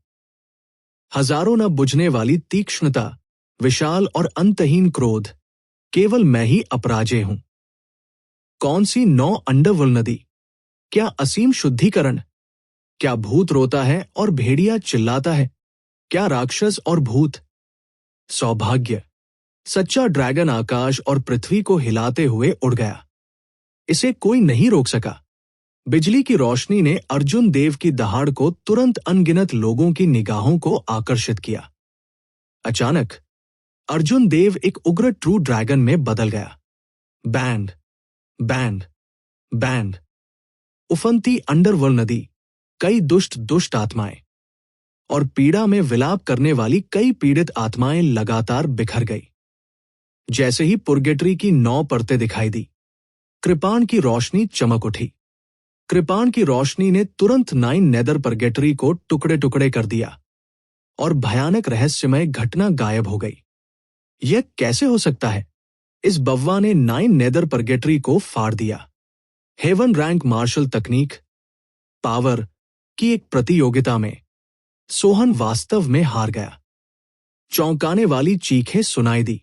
Speaker 1: हजारों न बुझने वाली तीक्ष्णता, विशाल और अंतहीन क्रोध, केवल मैं ही अपराजेय हूं। कौन सी 9 अंडरवर्ल्ड नदी? क्या असीम शुद्धिकरण? क्या भूत रोता है और भेड़िया चिल्लाता है? क्या राक्षस और भूत? सौभाग्य। सच्चा ड्रैगन आकाश और पृथ्वी को हिलाते हुए उड़ गया। इसे कोई नहीं रोक सका। बिजली की रोशनी ने अर्जुन देव की दहाड़ को तुरंत अनगिनत लोगों की निगाहों को आकर्षित किया। अचानक अर्जुन देव एक उग्र ट्रू ड्रैगन में बदल गया। Band, band, band. उफनती अंडरवर्ल्ड नदी, कई दुष्ट आत्माएं और पीड़ा में विलाप करने वाली कई पीड़ित आत्माएं लगातार बिखर गई। जैसे ही पुर्गेटरी की 9 परतें दिखाई दी, कृपाण की रोशनी चमक उठी। कृपाण की रोशनी ने तुरंत 9 नेदर परगेटरी को टुकड़े टुकड़े कर दिया और भयानक रहस्यमय घटना गायब हो गई। यह कैसे हो सकता है? इस बव्वा ने 9 नेदर परगेटरी को फाड़ दिया। हेवन रैंक मार्शल तकनीक, पावर की एक प्रतियोगिता में सोहन वास्तव में हार गया। चौंकाने वाली चीखें सुनाई दी।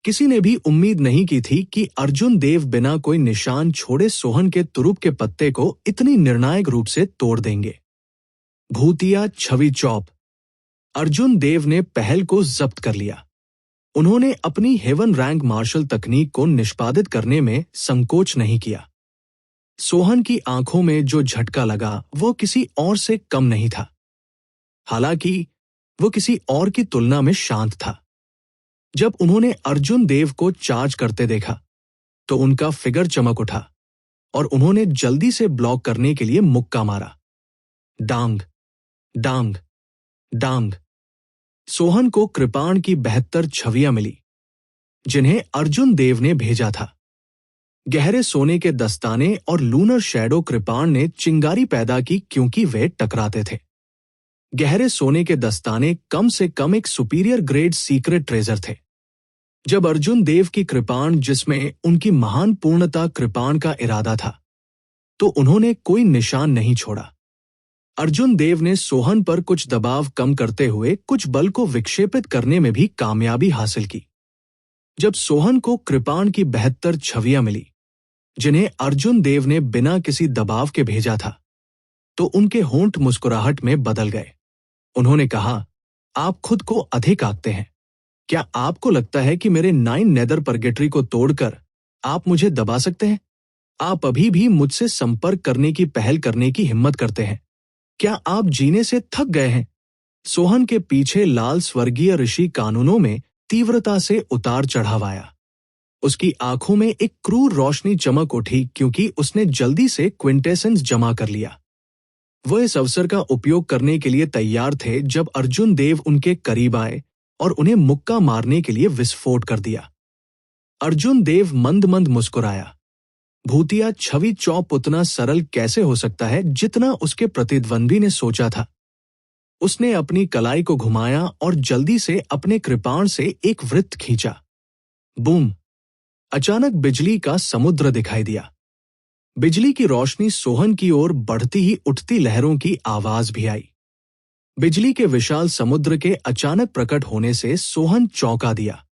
Speaker 1: किसी ने भी उम्मीद नहीं की थी कि अर्जुन देव बिना कोई निशान छोड़े सोहन के तुरुप के पत्ते को इतनी निर्णायक रूप से तोड़ देंगे। भूतिया छवि चौप। अर्जुन देव ने पहल को जब्त कर लिया। उन्होंने अपनी हेवन रैंक मार्शल तकनीक को निष्पादित करने में संकोच नहीं किया। सोहन की आंखों में जो झटका लगा वो किसी और से कम नहीं था। हालांकि वो किसी और की तुलना में शांत था। जब उन्होंने अर्जुन देव को चार्ज करते देखा तो उनका फिगर चमक उठा और उन्होंने जल्दी से ब्लॉक करने के लिए मुक्का मारा। डांग, डांग, डांग। सोहन को कृपाण की 72 छवियां मिली जिन्हें अर्जुन देव ने भेजा था। गहरे सोने के दस्ताने और लूनर शैडो कृपाण ने चिंगारी पैदा की क्योंकि वे टकराते थे। गहरे सोने के दस्ताने कम से कम एक सुपीरियर ग्रेड सीक्रेट ट्रेजर थे। जब अर्जुन देव की कृपाण जिसमें उनकी महान पूर्णता कृपाण का इरादा था तो उन्होंने कोई निशान नहीं छोड़ा। अर्जुन देव ने सोहन पर कुछ दबाव कम करते हुए कुछ बल को विक्षेपित करने में भी कामयाबी हासिल की। जब सोहन को कृपाण की 72 छवियां मिली जिन्हें अर्जुन देव ने बिना किसी दबाव के भेजा था तो उनके होंठ मुस्कुराहट में बदल गए। उन्होंने कहा, आप खुद को अधिक आंकते हैं। क्या आपको लगता है कि मेरे 9 नेदर परगेटरी को तोड़कर आप मुझे दबा सकते हैं? आप अभी भी मुझसे संपर्क करने की पहल करने की हिम्मत करते हैं। क्या आप जीने से थक गए हैं? सोहन के पीछे लाल स्वर्गीय ऋषि कानूनों में तीव्रता से उतार चढ़ाव आया। उसकी आंखों में एक क्रूर रोशनी चमक उठी क्योंकि उसने जल्दी से क्विंटेसेंस जमा कर लिया। वह इस अवसर का उपयोग करने के लिए तैयार थे जब अर्जुन देव उनके करीब आए और उन्हें मुक्का मारने के लिए विस्फोट कर दिया। अर्जुन देव मंद मंद मुस्कुराया। भूतिया छवि चौप उतना सरल कैसे हो सकता है जितना उसके प्रतिद्वंदी ने सोचा था। उसने अपनी कलाई को घुमाया और जल्दी से अपने कृपाण से एक वृत्त खींचा। बूम! अचानक बिजली का समुद्र दिखाई दिया। बिजली की रोशनी सोहन की ओर बढ़ती ही उठती लहरों की आवाज भी आई। बिजली के विशाल समुद्र के अचानक प्रकट होने से सोहन चौंका दिया।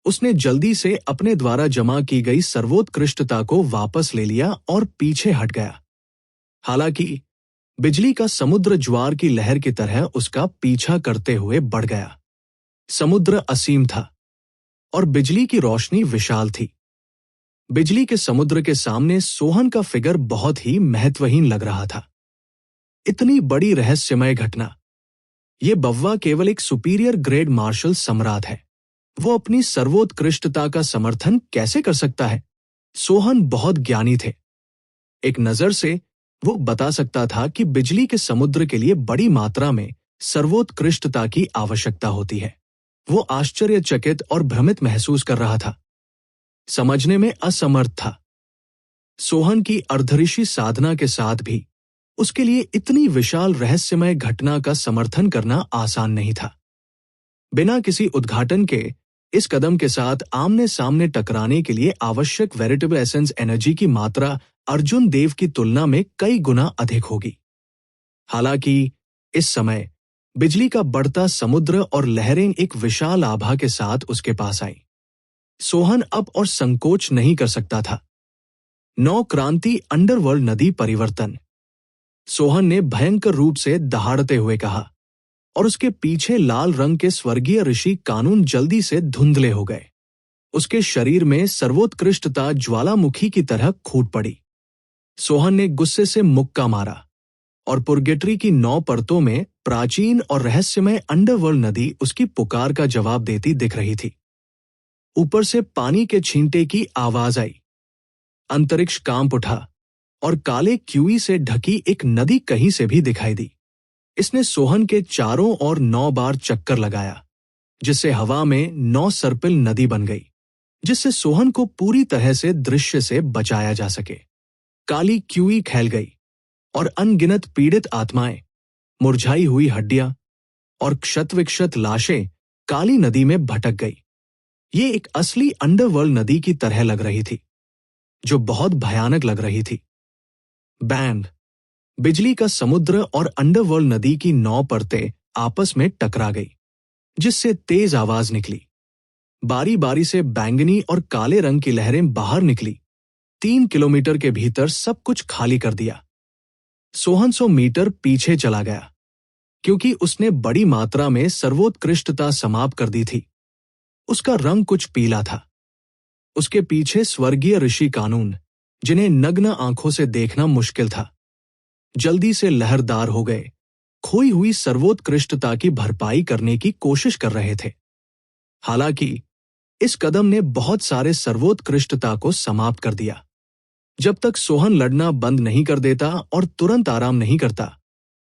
Speaker 1: उसने जल्दी से अपने द्वारा जमा की गई सर्वोत्कृष्टता को वापस ले लिया और पीछे हट गया। हालांकि बिजली का समुद्र ज्वार की लहर की तरह उसका पीछा करते हुए बढ़ गया। समुद्र असीम था और बिजली की रोशनी विशाल थी। बिजली के समुद्र के सामने सोहन का फिगर बहुत ही महत्वहीन लग रहा था। इतनी बड़ी रहस्यमय घटना। ये बव्वा केवल एक सुपीरियर ग्रेड मार्शल सम्राट है। वो अपनी सर्वोत्कृष्टता का समर्थन कैसे कर सकता है? सोहन बहुत ज्ञानी थे। एक नजर से वो बता सकता था कि बिजली के समुद्र के लिए बड़ी मात्रा में सर्वोत्कृष्टता की आवश्यकता होती है। वो आश्चर्यचकित और भ्रमित महसूस कर रहा था। समझने में असमर्थ था। सोहन की अर्धऋषि साधना के साथ भी उसके लिए इतनी विशाल रहस्यमय घटना का समर्थन करना आसान नहीं था। बिना किसी उद्घाटन के इस कदम के साथ आमने सामने टकराने के लिए आवश्यक वेरिटेबल एसेंस एनर्जी की मात्रा अर्जुन देव की तुलना में कई गुना अधिक होगी। हालांकि इस समय बिजली का बढ़ता समुद्र और लहरें एक विशाल आभा के साथ उसके पास आई। सोहन अब और संकोच नहीं कर सकता था। 9 क्रांति अंडरवर्ल्ड नदी परिवर्तन। सोहन ने भयंकर रूप से दहाड़ते हुए कहा और उसके पीछे लाल रंग के स्वर्गीय ऋषि कानून जल्दी से धुंधले हो गए। उसके शरीर में सर्वोत्कृष्टता ज्वालामुखी की तरह फूट पड़ी। सोहन ने गुस्से से मुक्का मारा और पुर्गेटरी की 9 परतों में प्राचीन और रहस्यमय अंडरवर्ल्ड नदी उसकी पुकार का जवाब देती दिख रही थी। ऊपर से पानी के छींटे की आवाज आई। अंतरिक्ष कांप उठा और काले क्यूई से ढकी एक नदी कहीं से भी दिखाई दी। इसने सोहन के चारों ओर 9 बार चक्कर लगाया, जिससे हवा में 9 सर्पिल नदी बन गई, जिससे सोहन को पूरी तरह से दृश्य से बचाया जा सके। काली क्यूई फैल गई और अनगिनत पीड़ित आत्माएं, मुरझाई हुई हड्डियां और क्षत-विक्षत लाशें काली नदी में भटक गई। ये एक असली अंडरवर्ल्ड नदी की तरह लग रही थी, जो बहुत भयानक लग रही थी। बैंग! बिजली का समुद्र और अंडरवर्ल्ड नदी की 9 परतें आपस में टकरा गई, जिससे तेज आवाज निकली। बारी बारी से बैंगनी और काले रंग की लहरें बाहर निकली। 3 किलोमीटर के भीतर सब कुछ खाली कर दिया। सोहन 100 मीटर पीछे चला गया, क्योंकि उसने बड़ी मात्रा में सर्वोत्कृष्टता समाप्त कर दी थी। उसका रंग कुछ पीला था। उसके पीछे स्वर्गीय ऋषि कानून, जिन्हें नग्न आंखों से देखना मुश्किल था, जल्दी से लहरदार हो गए, खोई हुई सर्वोत्कृष्टता की भरपाई करने की कोशिश कर रहे थे। हालांकि इस कदम ने बहुत सारे सर्वोत्कृष्टता को समाप्त कर दिया। जब तक सोहन लड़ना बंद नहीं कर देता और तुरंत आराम नहीं करता,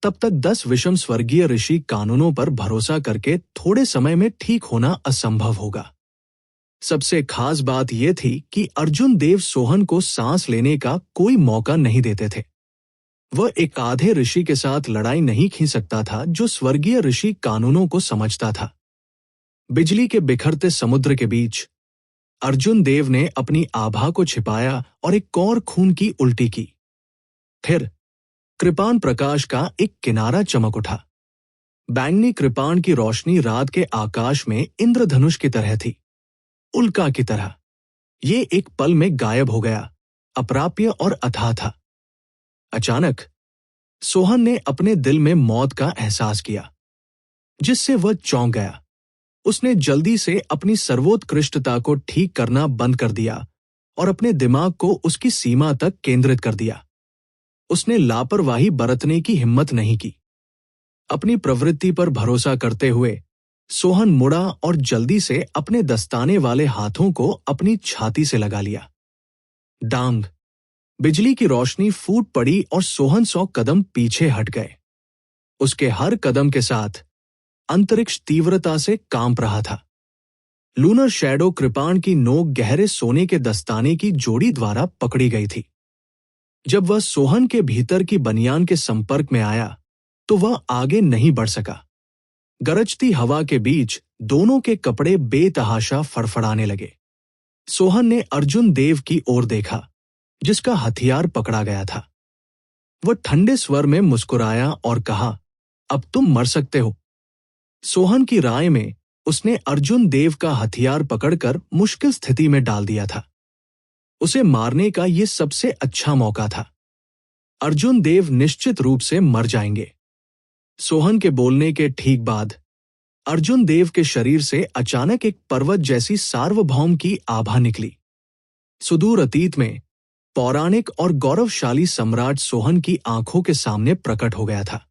Speaker 1: तब तक 10 विषम स्वर्गीय ऋषि कानूनों पर भरोसा करके थोड़े समय में ठीक होना असंभव होगा। सबसे खास बात यह थी कि अर्जुन देव सोहन को सांस लेने का कोई मौका नहीं देते थे। वह एक आधे ऋषि के साथ लड़ाई नहीं खींच सकता था जो स्वर्गीय ऋषि कानूनों को समझता था। बिजली के बिखरते समुद्र के बीच अर्जुन देव ने अपनी आभा को छिपाया और एक और खून की उल्टी की। फिर कृपाण प्रकाश का एक किनारा चमक उठा। बैंगनी कृपाण की रोशनी रात के आकाश में इंद्रधनुष की तरह थी, उल्का की तरह। ये एक पल में गायब हो गया, अप्राप्य और अथाह था। अचानक सोहन ने अपने दिल में मौत का एहसास किया, जिससे वह चौंक गया। उसने जल्दी से अपनी सर्वोत्कृष्टता को ठीक करना बंद कर दिया और अपने दिमाग को उसकी सीमा तक केंद्रित कर दिया। उसने लापरवाही बरतने की हिम्मत नहीं की। अपनी प्रवृत्ति पर भरोसा करते हुए सोहन मुड़ा और जल्दी से अपने दस्ताने वाले हाथों को अपनी छाती से लगा लिया। डांग! बिजली की रोशनी फूट पड़ी और सोहन 100 कदम पीछे हट गए। उसके हर कदम के साथ अंतरिक्ष तीव्रता से कांप रहा था। लूनर शैडो कृपाण की नोक गहरे सोने के दस्ताने की जोड़ी द्वारा पकड़ी गई थी। जब वह सोहन के भीतर की बनियान के संपर्क में आया तो वह आगे नहीं बढ़ सका। गरजती हवा के बीच दोनों के कपड़े बेतहाशा फड़फड़ाने लगे। सोहन ने अर्जुन देव की ओर देखा, जिसका हथियार पकड़ा गया था। वह ठंडे स्वर में मुस्कुराया और कहा, अब तुम मर सकते हो। सोहन की राय में उसने अर्जुन देव का हथियार पकड़कर मुश्किल स्थिति में डाल दिया था। उसे मारने का यह सबसे अच्छा मौका था। अर्जुन देव निश्चित रूप से मर जाएंगे। सोहन के बोलने के ठीक बाद अर्जुन देव के शरीर से अचानक एक पर्वत जैसी सार्वभौम की आभा निकली। सुदूर अतीत में पौराणिक और गौरवशाली सम्राट सोहन की आंखों के सामने प्रकट हो गया था।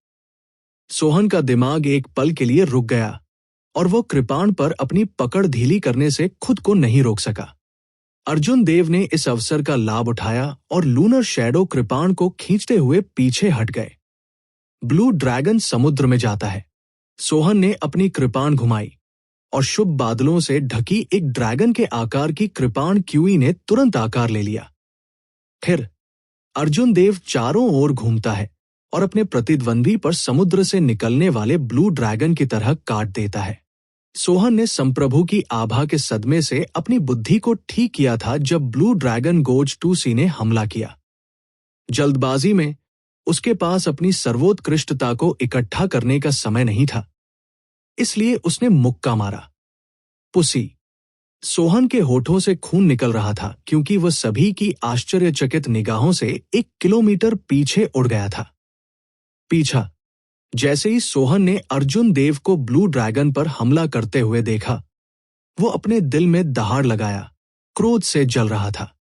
Speaker 1: सोहन का दिमाग एक पल के लिए रुक गया और वो कृपाण पर अपनी पकड़ ढीली करने से खुद को नहीं रोक सका। अर्जुन देव ने इस अवसर का लाभ उठाया और लूनर शैडो कृपाण को खींचते हुए पीछे हट गए। ब्लू ड्रैगन समुद्र में जाता है। सोहन ने अपनी कृपाण घुमाई और शुभ बादलों से ढकी एक ड्रैगन के आकार की कृपाण क्यूई ने तुरंत आकार ले लिया। फिर अर्जुन देव चारों ओर घूमता है और अपने प्रतिद्वंदी पर समुद्र से निकलने वाले ब्लू ड्रैगन की तरह काट देता है। सोहन ने संप्रभु की आभा के सदमे से अपनी बुद्धि को ठीक किया था जब ब्लू ड्रैगन गोज 2C ने हमला किया। जल्दबाजी में उसके पास अपनी सर्वोत्कृष्टता को इकट्ठा करने का समय नहीं था, इसलिए उसने मुक्का मारा। पुसी! सोहन के होठों से खून निकल रहा था क्योंकि वह सभी की आश्चर्यचकित निगाहों से 1 किलोमीटर पीछे उड़ गया था। पीछा! जैसे ही सोहन ने अर्जुन देव को ब्लू ड्रैगन पर हमला करते हुए देखा, वो अपने दिल में दहाड़ लगाया, क्रोध से जल रहा था।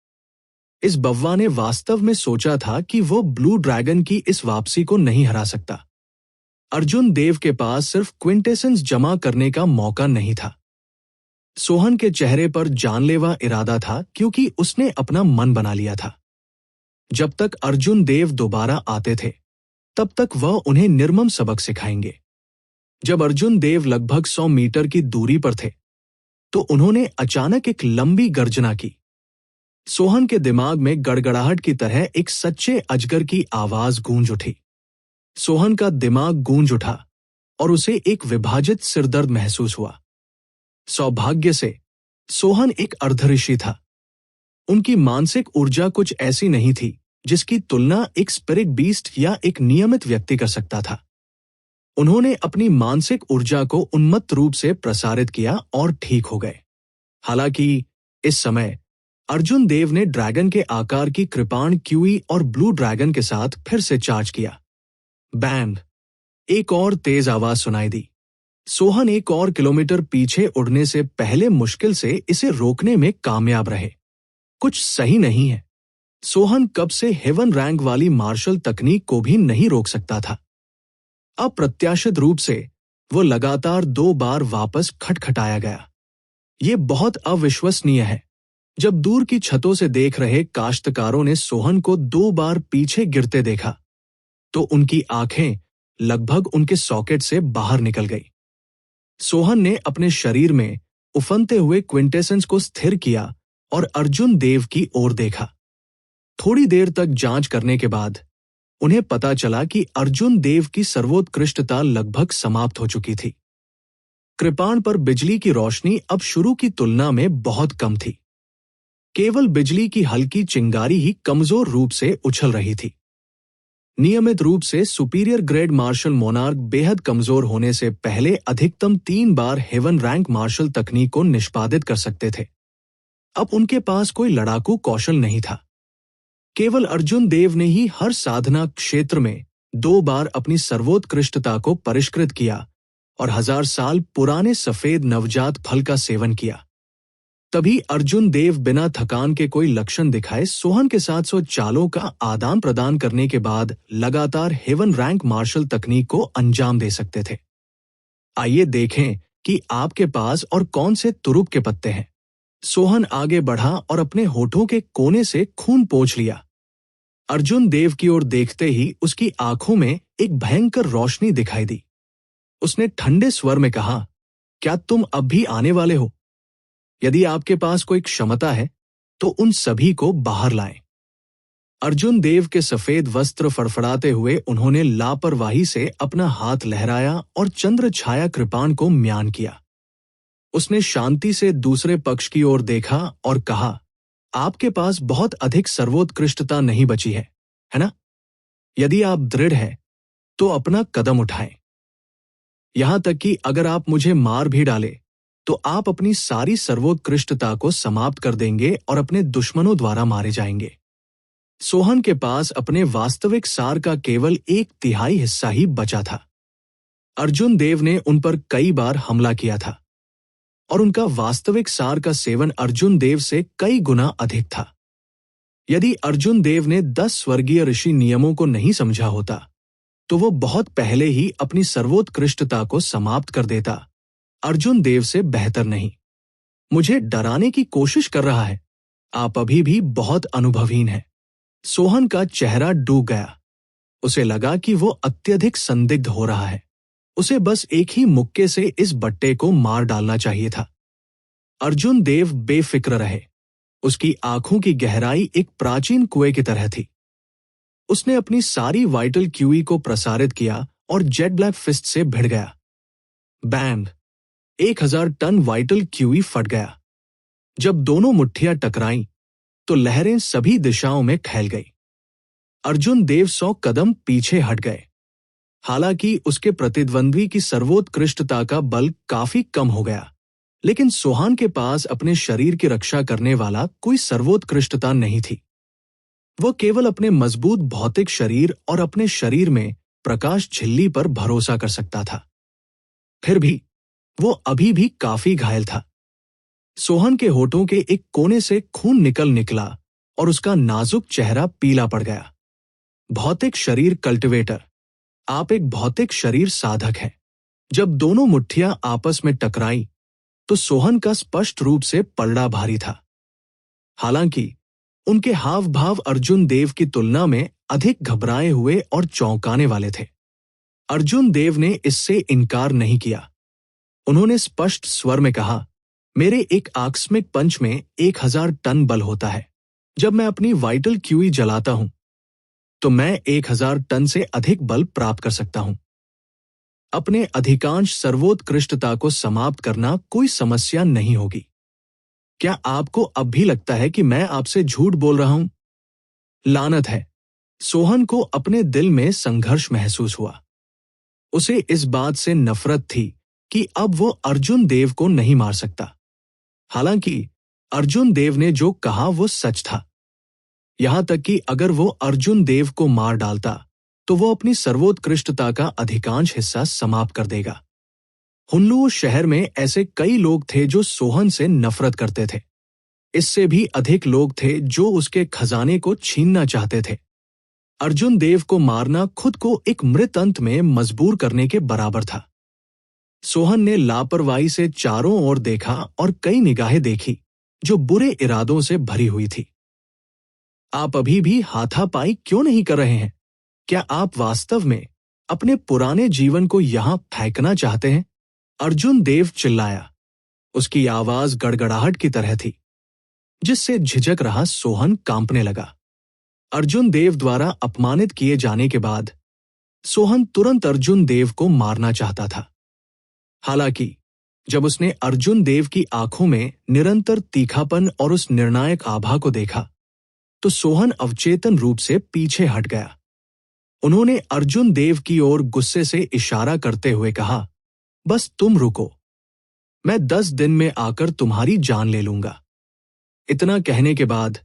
Speaker 1: इस बव्वा ने वास्तव में सोचा था कि वो ब्लू ड्रैगन की इस वापसी को नहीं हरा सकता। अर्जुन देव के पास सिर्फ क्विंटेसेंस जमा करने का मौका नहीं था। सोहन के चेहरे पर जानलेवा इरादा था क्योंकि उसने अपना मन बना लिया था। जब तक अर्जुन देव दोबारा आते थे, तब तक वह उन्हें निर्मम सबक सिखाएंगे। जब अर्जुन देव लगभग 100 मीटर की दूरी पर थे, तो उन्होंने अचानक एक लंबी गर्जना की। सोहन के दिमाग में गड़गड़ाहट की तरह एक सच्चे अजगर की आवाज गूंज उठी। सोहन का दिमाग गूंज उठा और उसे एक विभाजित सिरदर्द महसूस हुआ। सौभाग्य से सोहन एक अर्धऋषि था। उनकी मानसिक ऊर्जा कुछ ऐसी नहीं थी जिसकी तुलना एक स्पिरिट बीस्ट या एक नियमित व्यक्ति कर सकता था। उन्होंने अपनी मानसिक ऊर्जा को उन्मत्त रूप से प्रसारित किया और ठीक हो गए। हालांकि इस समय अर्जुन देव ने ड्रैगन के आकार की कृपाण क्यूई और ब्लू ड्रैगन के साथ फिर से चार्ज किया। बैंड! एक और तेज आवाज सुनाई दी। सोहन 1 और किलोमीटर पीछे उड़ने से पहले मुश्किल से इसे रोकने में कामयाब रहे। कुछ सही नहीं है। सोहन कब से हेवन रैंक वाली मार्शल तकनीक को भी नहीं रोक सकता था। अप्रत्याशित रूप से वो लगातार 2 बार वापस खटखटाया गया। ये बहुत अविश्वसनीय है। जब दूर की छतों से देख रहे काश्तकारों ने सोहन को 2 बार पीछे गिरते देखा तो उनकी आंखें लगभग उनके सॉकेट से बाहर निकल गई। सोहन ने अपने शरीर में उफनते हुए क्विंटेसेंस को स्थिर किया और अर्जुन देव की ओर देखा। थोड़ी देर तक जांच करने के बाद उन्हें पता चला कि अर्जुन देव की सर्वोत्कृष्टता लगभग समाप्त हो चुकी थी। कृपाण पर बिजली की रोशनी अब शुरू की तुलना में बहुत कम थी। केवल बिजली की हल्की चिंगारी ही कमजोर रूप से उछल रही थी। नियमित रूप से सुपीरियर ग्रेड मार्शल मोनार्क बेहद कमजोर होने से पहले अधिकतम 3 बार हेवन रैंक मार्शल तकनीक को निष्पादित कर सकते थे। अब उनके पास कोई लड़ाकू कौशल नहीं था। केवल अर्जुन देव ने ही हर साधना क्षेत्र में 2 बार अपनी सर्वोत्कृष्टता को परिष्कृत किया और 1000 साल पुराने सफेद नवजात फल का सेवन किया। तभी अर्जुन देव बिना थकान के कोई लक्षण दिखाए सोहन के 700 चालों का आदान प्रदान करने के बाद लगातार हेवन रैंक मार्शल तकनीक को अंजाम दे सकते थे। आइए देखें कि आपके पास और कौन से तुरुप के पत्ते हैं। सोहन आगे बढ़ा और अपने होठों के कोने से खून पोंछ लिया। अर्जुन देव की ओर देखते ही उसकी आंखों में एक भयंकर रोशनी दिखाई दी। उसने ठंडे स्वर में कहा, क्या तुम अब भी आने वाले हो? यदि आपके पास कोई क्षमता है तो उन सभी को बाहर लाएं। अर्जुन देव के सफेद वस्त्र फड़फड़ाते हुए उन्होंने लापरवाही से अपना हाथ लहराया और चंद्र छाया कृपाण को म्यान किया। उसने शांति से दूसरे पक्ष की ओर देखा और कहा, आपके पास बहुत अधिक सर्वोत्कृष्टता नहीं बची है ना? यदि आप दृढ़ हैं तो अपना कदम उठाएं। यहां तक कि अगर आप मुझे मार भी डाले तो आप अपनी सारी सर्वोत्कृष्टता को समाप्त कर देंगे और अपने दुश्मनों द्वारा मारे जाएंगे। सोहन के पास अपने वास्तविक सार का केवल 1/3 हिस्सा ही बचा था। अर्जुन देव ने उन पर कई बार हमला किया था और उनका वास्तविक सार का सेवन अर्जुन देव से कई गुना अधिक था। यदि अर्जुन देव ने 10 स्वर्गीय ऋषि नियमों को नहीं समझा होता तो वो बहुत पहले ही अपनी सर्वोत्कृष्टता को समाप्त कर देता। अर्जुन देव से बेहतर नहीं। मुझे डराने की कोशिश कर रहा है। आप अभी भी बहुत अनुभवहीन हैं। सोहन का चेहरा डूब गया। उसे लगा कि वो अत्यधिक संदिग्ध हो रहा है। उसे बस एक ही मुक्के से इस बट्टे को मार डालना चाहिए था। अर्जुन देव बेफिक्र रहे। उसकी आंखों की गहराई एक प्राचीन कुएं की तरह थी। उसने अपनी सारी वाइटल क्यूई को प्रसारित किया और जेट ब्लैक फिस्ट से भिड़ गया। बैंड! 1000 टन वाइटल क्यूई फट गया। जब दोनों मुट्ठियां टकराईं तो लहरें सभी दिशाओं में फैल गई। अर्जुन देव 100 कदम पीछे हट गए। हालांकि उसके प्रतिद्वंद्वी की सर्वोत्कृष्टता का बल काफी कम हो गया, लेकिन सोहन के पास अपने शरीर की रक्षा करने वाला कोई सर्वोत्कृष्टता नहीं थी। वह केवल अपने मजबूत भौतिक शरीर और अपने शरीर में प्रकाश झिल्ली पर भरोसा कर सकता था। फिर भी वो अभी भी काफी घायल था। सोहन के होठों के एक कोने से खून निकला और उसका नाजुक चेहरा पीला पड़ गया। भौतिक शरीर कल्टिवेटर, आप एक भौतिक शरीर साधक हैं। जब दोनों मुट्ठियां आपस में टकराईं तो सोहन का स्पष्ट रूप से पलड़ा भारी था। हालांकि उनके हाव भाव अर्जुन देव की तुलना में अधिक घबराए हुए और चौंकाने वाले थे। अर्जुन देव ने इससे इनकार नहीं किया। उन्होंने स्पष्ट स्वर में कहा, मेरे एक आकस्मिक पंच में 1000 टन बल होता है। जब मैं अपनी वाइटल क्यूई जलाता हूं तो मैं 1000 टन से अधिक बल प्राप्त कर सकता हूं। अपने अधिकांश सर्वोत्कृष्टता को समाप्त करना कोई समस्या नहीं होगी। क्या आपको अब भी लगता है कि मैं आपसे झूठ बोल रहा हूं? लानत है। सोहन को अपने दिल में संघर्ष महसूस हुआ। उसे इस बात से नफरत थी कि अब वो अर्जुन देव को नहीं मार सकता। हालांकि अर्जुन देव ने जो कहा वो सच था। यहां तक कि अगर वो अर्जुन देव को मार डालता तो वो अपनी सर्वोत्कृष्टता का अधिकांश हिस्सा समाप्त कर देगा। हुन्नू शहर में ऐसे कई लोग थे जो सोहन से नफरत करते थे। इससे भी अधिक लोग थे जो उसके खजाने को छीनना चाहते थे। अर्जुन देव को मारना खुद को एक मृत अंत में मजबूर करने के बराबर था। सोहन ने लापरवाही से चारों ओर देखा और कई निगाहें देखी जो बुरे इरादों से भरी हुई थी। आप अभी भी हाथापाई क्यों नहीं कर रहे हैं? क्या आप वास्तव में अपने पुराने जीवन को यहां फेंकना चाहते हैं? अर्जुन देव चिल्लाया। उसकी आवाज गड़गड़ाहट की तरह थी, जिससे झिझक रहा सोहन कांपने लगा। अर्जुन देव द्वारा अपमानित किए जाने के बाद सोहन तुरंत अर्जुन देव को मारना चाहता था। हालांकि जब उसने अर्जुन देव की आंखों में निरंतर तीखापन और उस निर्णायक आभा को देखा तो सोहन अवचेतन रूप से पीछे हट गया। उन्होंने अर्जुन देव की ओर गुस्से से इशारा करते हुए कहा, बस तुम रुको, मैं 10 दिन में आकर तुम्हारी जान ले लूंगा। इतना कहने के बाद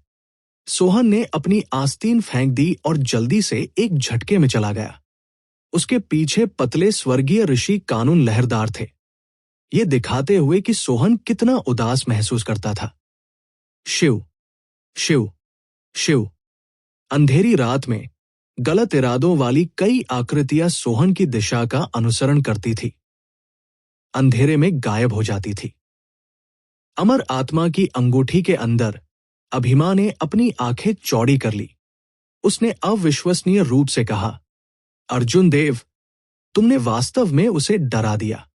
Speaker 1: सोहन ने अपनी आस्तीन फेंक दी और जल्दी से एक झटके में चला गया। उसके पीछे पतले स्वर्गीय ऋषि कानून लहरदार थे, ये दिखाते हुए कि सोहन कितना उदास महसूस करता था। शिव शिव शिव। अंधेरी रात में गलत इरादों वाली कई आकृतियां सोहन की दिशा का अनुसरण करती थी, अंधेरे में गायब हो जाती थी। अमर आत्मा की अंगूठी के अंदर अभिमा ने अपनी आंखें चौड़ी कर ली। उसने अविश्वसनीय रूप से कहा, अर्जुन देव, तुमने वास्तव में उसे डरा दिया।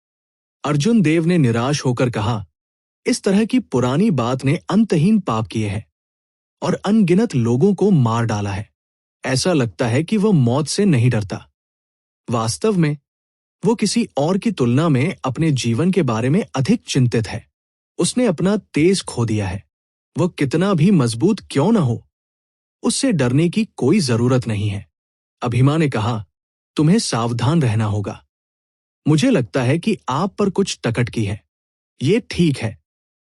Speaker 1: अर्जुन देव ने निराश होकर कहा, इस तरह की पुरानी बात ने अंतहीन पाप किए हैं और अनगिनत लोगों को मार डाला है। ऐसा लगता है कि वह मौत से नहीं डरता। वास्तव में वो किसी और की तुलना में अपने जीवन के बारे में अधिक चिंतित है। उसने अपना तेज खो दिया है। वह कितना भी मजबूत क्यों न हो, उससे डरने की कोई जरूरत नहीं है। अभिमा ने कहा, तुम्हें सावधान रहना होगा। मुझे लगता है कि आप पर कुछ टकटकी है। ये ठीक है,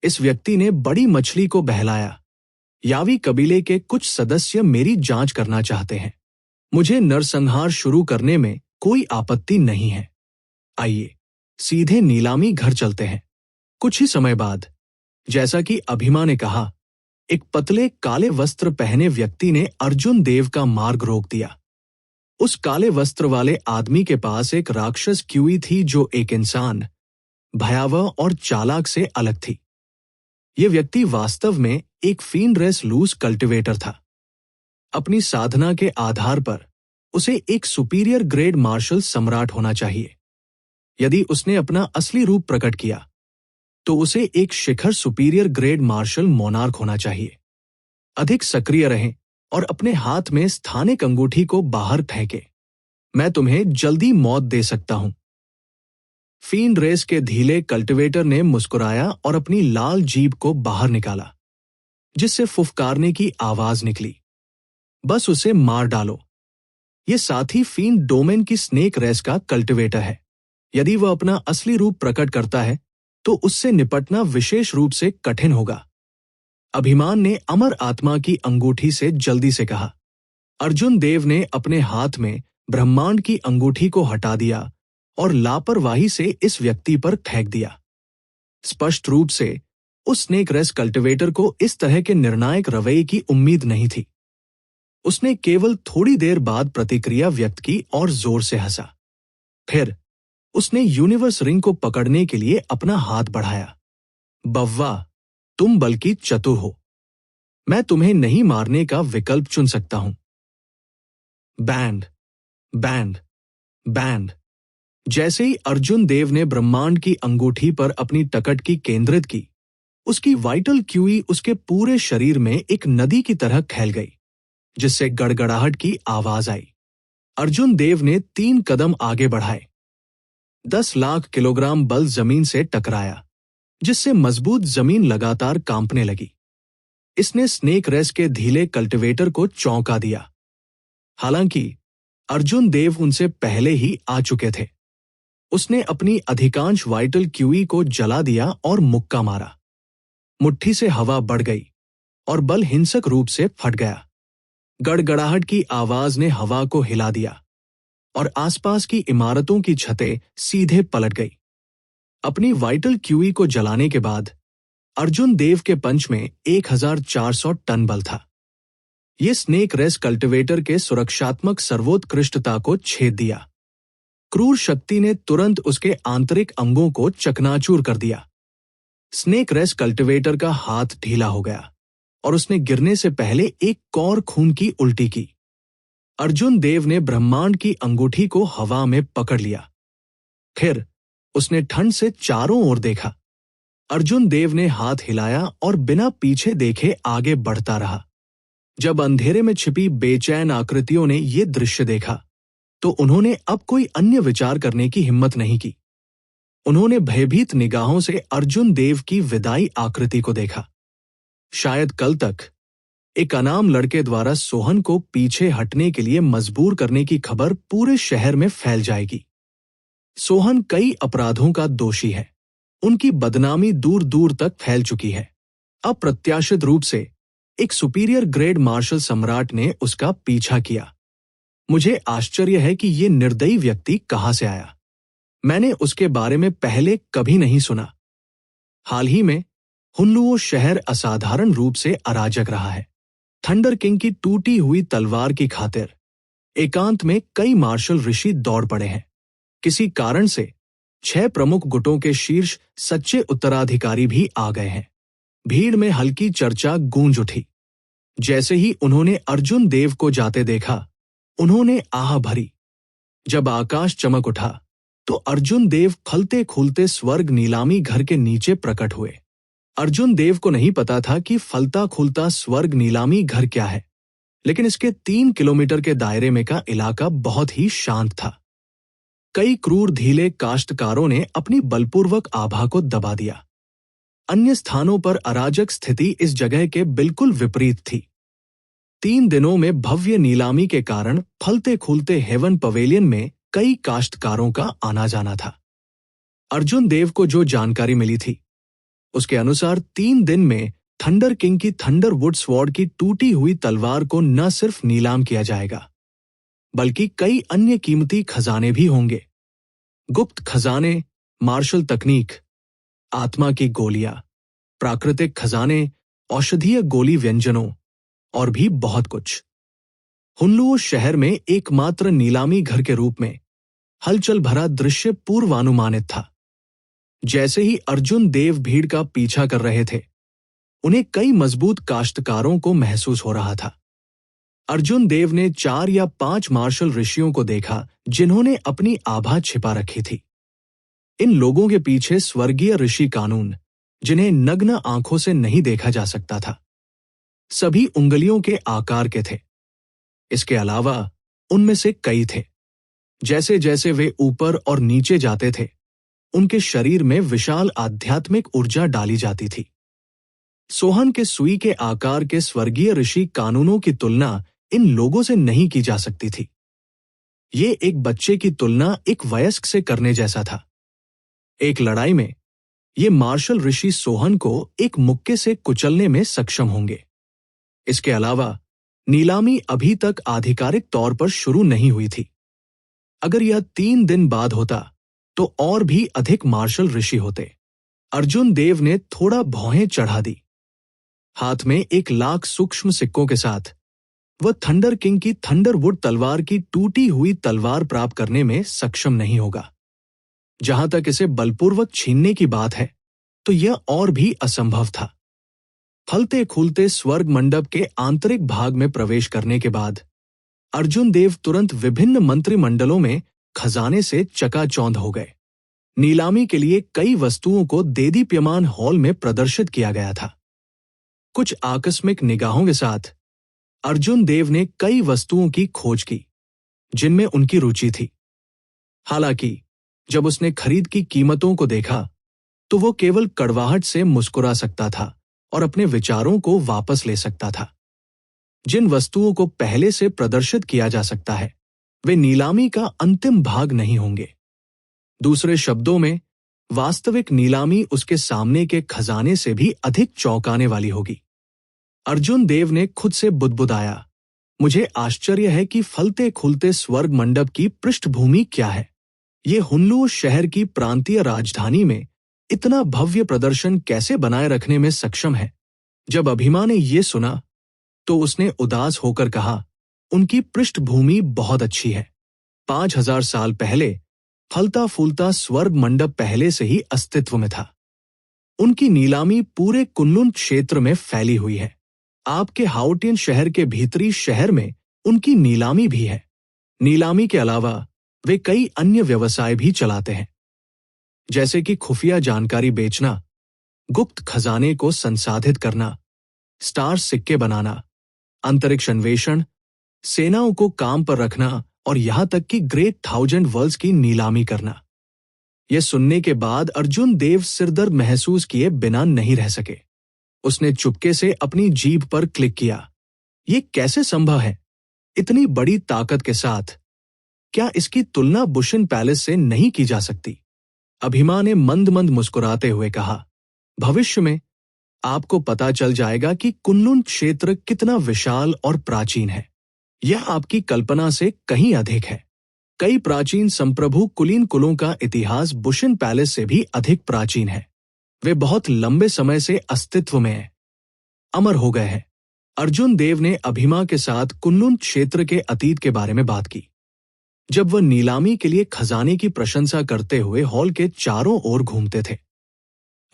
Speaker 1: इस व्यक्ति ने बड़ी मछली को बहलाया। यावी कबीले के कुछ सदस्य मेरी जांच करना चाहते हैं। मुझे नरसंहार शुरू करने में कोई आपत्ति नहीं है। आइए सीधे नीलामी घर चलते हैं। कुछ ही समय बाद, जैसा कि अभिमा ने कहा, एक पतले काले वस्त्र पहने व्यक्ति ने अर्जुन देव का मार्ग रोक दिया। उस काले वस्त्र वाले आदमी के पास एक राक्षस क्यूई थी जो एक इंसान, भयावह और चालाक से अलग थी। यह व्यक्ति वास्तव में एक फीनरेस लूस कल्टिवेटर था। अपनी साधना के आधार पर उसे एक सुपीरियर ग्रेड मार्शल सम्राट होना चाहिए। यदि उसने अपना असली रूप प्रकट किया तो उसे एक शिखर सुपीरियर ग्रेड मार्शल मोनार्क होना चाहिए। अधिक सक्रिय रहें और अपने हाथ में स्थानिक अंगूठी को बाहर फेंके। मैं तुम्हें जल्दी मौत दे सकता हूं। फीन रेस के धीले कल्टिवेटर ने मुस्कुराया और अपनी लाल जीभ को बाहर निकाला, जिससे फुफकारने की आवाज निकली। बस उसे मार डालो। ये साथी फीन डोमेन की स्नेक रेस का कल्टिवेटर है। यदि वह अपना असली रूप प्रकट करता है तो उससे निपटना विशेष रूप से कठिन होगा। अभिमान ने अमर आत्मा की अंगूठी से जल्दी से कहा। अर्जुन देव ने अपने हाथ में ब्रह्मांड की अंगूठी को हटा दिया और लापरवाही से इस व्यक्ति पर फेंक दिया। स्पष्ट रूप से उस स्नेक रेस कल्टिवेटर को इस तरह के निर्णायक रवैये की उम्मीद नहीं थी। उसने केवल थोड़ी देर बाद प्रतिक्रिया व्यक्त की और जोर से हंसा। फिर उसने यूनिवर्स रिंग को पकड़ने के लिए अपना हाथ बढ़ाया। बव्वा, तुम बल्कि चतुर हो। मैं तुम्हें नहीं मारने का विकल्प चुन सकता हूं। Band band band. जैसे ही अर्जुन देव ने ब्रह्मांड की अंगूठी पर अपनी टकटकी केंद्रित की, उसकी वाइटल क्यूई उसके पूरे शरीर में एक नदी की तरह फैल गई, जिससे गड़गड़ाहट की आवाज आई। अर्जुन देव ने 3 कदम आगे बढ़ाए। 10 लाख किलोग्राम बल जमीन से टकराया, जिससे मजबूत जमीन लगातार कांपने लगी। इसने स्नेक रेस के धीले कल्टिवेटर को चौंका दिया। हालांकि अर्जुन देव उनसे पहले ही आ चुके थे। उसने अपनी अधिकांश वाइटल क्यूई को जला दिया और मुक्का मारा। मुट्ठी से हवा बढ़ गई और बल हिंसक रूप से फट गया। गड़गड़ाहट की आवाज ने हवा को हिला दिया और आसपास की इमारतों की छतें सीधे पलट गई। अपनी वाइटल क्यूई को जलाने के बाद अर्जुन देव के पंच में 1400 टन बल था। ये स्नेक रेस कल्टीवेटर के सुरक्षात्मक सर्वोत्कृष्टता को छेद दिया। क्रूर शक्ति ने तुरंत उसके आंतरिक अंगों को चकनाचूर कर दिया। स्नेक रेस कल्टीवेटर का हाथ ढीला हो गया और उसने गिरने से पहले एक कौर खून की उल्टी की। अर्जुन देव ने ब्रह्मांड की अंगूठी को हवा में पकड़ लिया। फिर उसने ठंड से चारों ओर देखा। अर्जुन देव ने हाथ हिलाया और बिना पीछे देखे आगे बढ़ता रहा। जब अंधेरे में छिपी बेचैन आकृतियों ने ये दृश्य देखा तो उन्होंने अब कोई अन्य विचार करने की हिम्मत नहीं की। उन्होंने भयभीत निगाहों से अर्जुन देव की विदाई आकृति को देखा। शायद कल तक एक अनाम लड़के द्वारा सोहन को पीछे हटने के लिए मजबूर करने की खबर पूरे शहर में फैल जाएगी। सोहन कई अपराधों का दोषी है। उनकी बदनामी दूर दूर तक फैल चुकी है। अप्रत्याशित रूप से एक सुपीरियर ग्रेड मार्शल सम्राट ने उसका पीछा किया। मुझे आश्चर्य है कि ये निर्दयी व्यक्ति कहां से आया। मैंने उसके बारे में पहले कभी नहीं सुना। हाल ही में हुनलुओ शहर असाधारण रूप से अराजक रहा है। थंडर किंग की टूटी हुई तलवार की खातिर एकांत में कई मार्शल ऋषि दौड़ पड़े हैं। किसी कारण से 6 प्रमुख गुटों के शीर्ष सच्चे उत्तराधिकारी भी आ गए हैं। भीड़ में हल्की चर्चा गूंज उठी। जैसे ही उन्होंने अर्जुन देव को जाते देखा, उन्होंने आह भरी। जब आकाश चमक उठा तो अर्जुन देव फलते फूलते स्वर्ग नीलामी घर के नीचे प्रकट हुए। अर्जुन देव को नहीं पता था कि फलता फूलता स्वर्ग नीलामी घर क्या है, लेकिन इसके 3 किलोमीटर के दायरे में का इलाका बहुत ही शांत था। कई क्रूर ढीले काश्तकारों ने अपनी बलपूर्वक आभा को दबा दिया। अन्य स्थानों पर अराजक स्थिति इस जगह के बिल्कुल विपरीत थी। 3 दिनों में भव्य नीलामी के कारण फलते फूलते हेवन पवेलियन में कई काश्तकारों का आना जाना था। अर्जुन देव को जो जानकारी मिली थी उसके अनुसार 3 दिन में थंडर किंग की थंडरवुड स्वॉर्ड की टूटी हुई तलवार को न सिर्फ नीलाम किया जाएगा, बल्कि कई अन्य कीमती खजाने भी होंगे। गुप्त खजाने, मार्शल तकनीक, आत्मा की गोलियां, प्राकृतिक खजाने, औषधीय गोली व्यंजनों और भी बहुत कुछ। हुनलुओ शहर में एकमात्र नीलामी घर के रूप में हलचल भरा दृश्य पूर्वानुमानित था। जैसे ही अर्जुन देव भीड़ का पीछा कर रहे थे, उन्हें कई मजबूत काश्तकारों को महसूस हो रहा था। अर्जुन देव ने 4 या 5 मार्शल ऋषियों को देखा जिन्होंने अपनी आभा छिपा रखी थी। इन लोगों के पीछे स्वर्गीय ऋषि कानून, जिन्हें नग्न आंखों से नहीं देखा जा सकता था, सभी उंगलियों के आकार के थे। इसके अलावा उनमें से कई थे। जैसे जैसे वे ऊपर और नीचे जाते थे, उनके शरीर में विशाल आध्यात्मिक ऊर्जा डाली जाती थी। सोहन के सुई के आकार के स्वर्गीय ऋषि कानूनों की तुलना इन लोगों से नहीं की जा सकती थी। ये एक बच्चे की तुलना एक वयस्क से करने जैसा था। एक लड़ाई में ये मार्शल ऋषि सोहन को एक मुक्के से कुचलने में सक्षम होंगे। इसके अलावा नीलामी अभी तक आधिकारिक तौर पर शुरू नहीं हुई थी। अगर यह 3 दिन बाद होता तो और भी अधिक मार्शल ऋषि होते। अर्जुन देव ने थोड़ा भौहें चढ़ा दी। हाथ में 1 लाख सूक्ष्म सिक्कों के साथ वह थंडर किंग की थंडरवुड तलवार की टूटी हुई तलवार प्राप्त करने में सक्षम नहीं होगा। जहां तक इसे बलपूर्वक छीनने की बात है तो यह और भी असंभव था। फलते फूलते स्वर्ग मंडप के आंतरिक भाग में प्रवेश करने के बाद अर्जुन देव तुरंत विभिन्न मंत्रिमंडलों में खजाने से चकाचौंध हो गए। नीलामी के लिए कई वस्तुओं को देदीप्यमान हॉल में प्रदर्शित किया गया था। कुछ आकस्मिक निगाहों के साथ अर्जुन देव ने कई वस्तुओं की खोज की जिनमें उनकी रुचि थी। हालांकि जब उसने खरीद की कीमतों को देखा तो वो केवल कड़वाहट से मुस्कुरा सकता था और अपने विचारों को वापस ले सकता था। जिन वस्तुओं को पहले से प्रदर्शित किया जा सकता है वे नीलामी का अंतिम भाग नहीं होंगे। दूसरे शब्दों में वास्तविक नीलामी उसके सामने के खजाने से भी अधिक चौंकाने वाली होगी। अर्जुन देव ने खुद से बुदबुदाया, मुझे आश्चर्य है कि फलते खुलते स्वर्ग मंडप की पृष्ठभूमि क्या है। ये हुन्लू शहर की प्रांतीय राजधानी में इतना भव्य प्रदर्शन कैसे बनाए रखने में सक्षम है। जब अभिमा ने ये सुना तो उसने उदास होकर कहा, उनकी पृष्ठभूमि बहुत अच्छी है। 5000 साल पहले फलता फूलता स्वर्ग मंडप पहले से ही अस्तित्व में था। उनकी नीलामी पूरे कुनलुन क्षेत्र में फैली हुई है। आपके हाओटियन शहर के भीतरी शहर में उनकी नीलामी भी है। नीलामी के अलावा वे कई अन्य व्यवसाय भी चलाते हैं, जैसे कि खुफिया जानकारी बेचना, गुप्त खजाने को संसाधित करना, स्टार सिक्के बनाना, अंतरिक्ष अन्वेषण, सेनाओं को काम पर रखना और यहां तक कि ग्रेट 1000 वर्ल्ड्स की नीलामी करना। यह सुनने के बाद अर्जुन देव सिरदर्द महसूस किए बिना नहीं रह सके। उसने चुपके से अपनी जीभ पर क्लिक किया। ये कैसे संभव है? इतनी बड़ी ताकत के साथ क्या इसकी तुलना बुशिन पैलेस से नहीं की जा सकती? अभिमा ने मंद मंद मुस्कुराते हुए कहा, भविष्य में आपको पता चल जाएगा कि कुनलुन क्षेत्र कितना विशाल और प्राचीन है। यह आपकी कल्पना से कहीं अधिक है। कई प्राचीन संप्रभु कुलीन कुलों का इतिहास बुशिन पैलेस से भी अधिक प्राचीन है। वे बहुत लंबे समय से अस्तित्व में हैं, अमर हो गए हैं। अर्जुन देव ने अभिमा के साथ कुनलुन क्षेत्र के अतीत के बारे में बात की। जब वह नीलामी के लिए खजाने की प्रशंसा करते हुए हॉल के चारों ओर घूमते थे,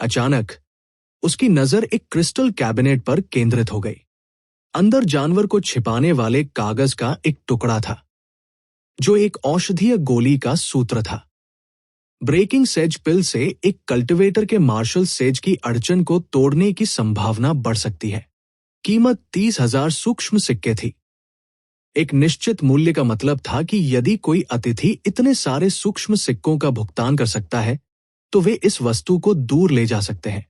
Speaker 1: अचानक उसकी नजर एक क्रिस्टल कैबिनेट पर केंद्रित हो गई। अंदर जानवर को छिपाने वाले कागज का एक टुकड़ा था, जो एक औषधीय गोली का सूत्र था। ब्रेकिंग सेज पिल से एक कल्टीवेटर के मार्शल सेज की अड़चन को तोड़ने की संभावना बढ़ सकती है। कीमत 30,000 सूक्ष्म सिक्के थी। एक निश्चित मूल्य का मतलब था कि यदि कोई अतिथि इतने सारे सूक्ष्म सिक्कों का भुगतान कर सकता है, तो वे इस वस्तु को दूर ले जा सकते हैं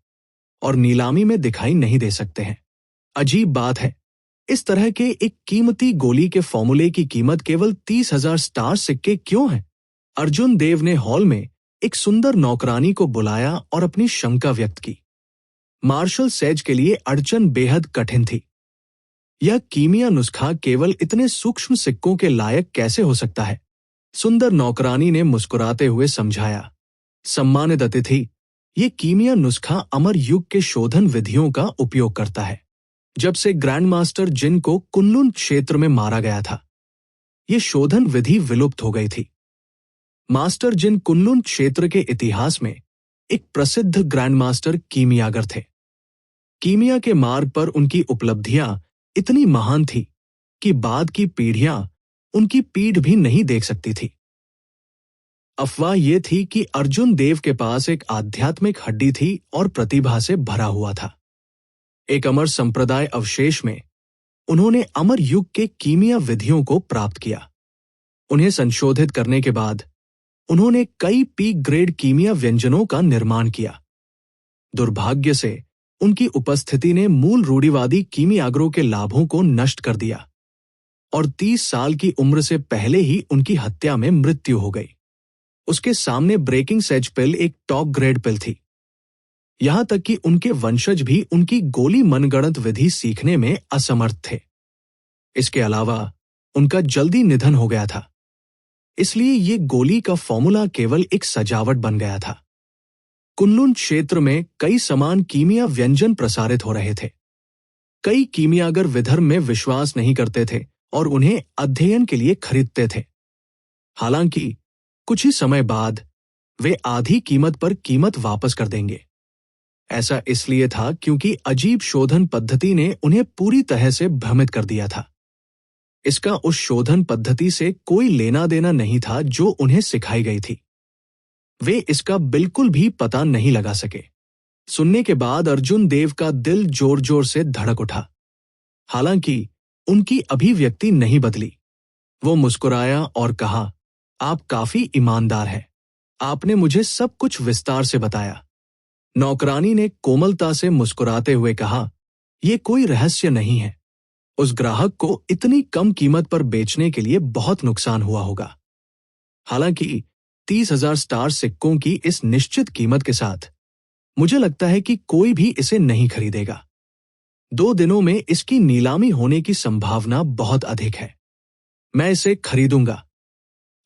Speaker 1: और नीलामी में दिखाई नहीं दे सकते हैं। अजीब बात है, इस तरह के एक कीमती गोली के फॉर्मूले की कीमत केवल 30,000 स्टार सिक्के क्यों है? अर्जुन देव ने हॉल में एक सुंदर नौकरानी को बुलाया और अपनी शंका व्यक्त की। मार्शल सेज के लिए अड़चन बेहद कठिन थी। यह कीमिया नुस्खा केवल इतने सूक्ष्म सिक्कों के लायक कैसे हो सकता है? सुंदर नौकरानी ने मुस्कुराते हुए समझाया, सम्मानित अतिथि, ये कीमिया नुस्खा अमर युग के शोधन विधियों का उपयोग करता है। जब से ग्रैंड मास्टर जिन को कुनलुन क्षेत्र में मारा गया था, ये शोधन विधि विलुप्त हो गई थी। मास्टर जिन कुनलुन क्षेत्र के इतिहास में एक प्रसिद्ध ग्रैंड मास्टर कीमियागर थे। कीमिया के मार्ग पर उनकी उपलब्धियां इतनी महान थी कि बाद की पीढ़ियां उनकी पीठ भी नहीं देख सकती थी। अफवाह यह थी कि अर्जुन देव के पास एक आध्यात्मिक हड्डी थी और प्रतिभा से भरा हुआ था। एक अमर संप्रदाय अवशेष में उन्होंने अमर युग के कीमिया विधियों को प्राप्त किया। उन्हें संशोधित करने के बाद उन्होंने कई पीक ग्रेड कीमिया व्यंजनों का निर्माण किया। दुर्भाग्य से उनकी उपस्थिति ने मूल रूढ़िवादी कीमियागरों के लाभों को नष्ट कर दिया और 30 साल की उम्र से पहले ही उनकी हत्या में मृत्यु हो गई। उसके सामने ब्रेकिंग सेज पिल एक टॉप ग्रेड पिल थी। यहां तक कि उनके वंशज भी उनकी गोली मनगढ़ंत विधि सीखने में असमर्थ थे। इसके अलावा उनका जल्दी निधन हो गया था, इसलिए ये गोली का फॉर्मूला केवल एक सजावट बन गया था। कुनलुन क्षेत्र में कई समान कीमिया व्यंजन प्रसारित हो रहे थे। कई कीमियागर विधर्म में विश्वास नहीं करते थे और उन्हें अध्ययन के लिए खरीदते थे। हालांकि कुछ ही समय बाद वे आधी कीमत पर कीमत वापस कर देंगे। ऐसा इसलिए था क्योंकि अजीब शोधन पद्धति ने उन्हें पूरी तरह से भ्रमित कर दिया था। इसका उस शोधन पद्धति से कोई लेना देना नहीं था जो उन्हें सिखाई गई थी। वे इसका बिल्कुल भी पता नहीं लगा सके। सुनने के बाद अर्जुन देव का दिल जोर जोर से धड़क उठा। हालांकि उनकी अभिव्यक्ति नहीं बदली। वो मुस्कुराया और कहा, आप काफी ईमानदार हैं। आपने मुझे सब कुछ विस्तार से बताया। नौकरानी ने कोमलता से मुस्कुराते हुए कहा, यह कोई रहस्य नहीं है। उस ग्राहक को इतनी कम कीमत पर बेचने के लिए बहुत नुकसान हुआ होगा। हालांकि 30,000 स्टार सिक्कों की इस निश्चित कीमत के साथ मुझे लगता है कि कोई भी इसे नहीं खरीदेगा। 2 दिनों में इसकी नीलामी होने की संभावना बहुत अधिक है। मैं इसे खरीदूंगा,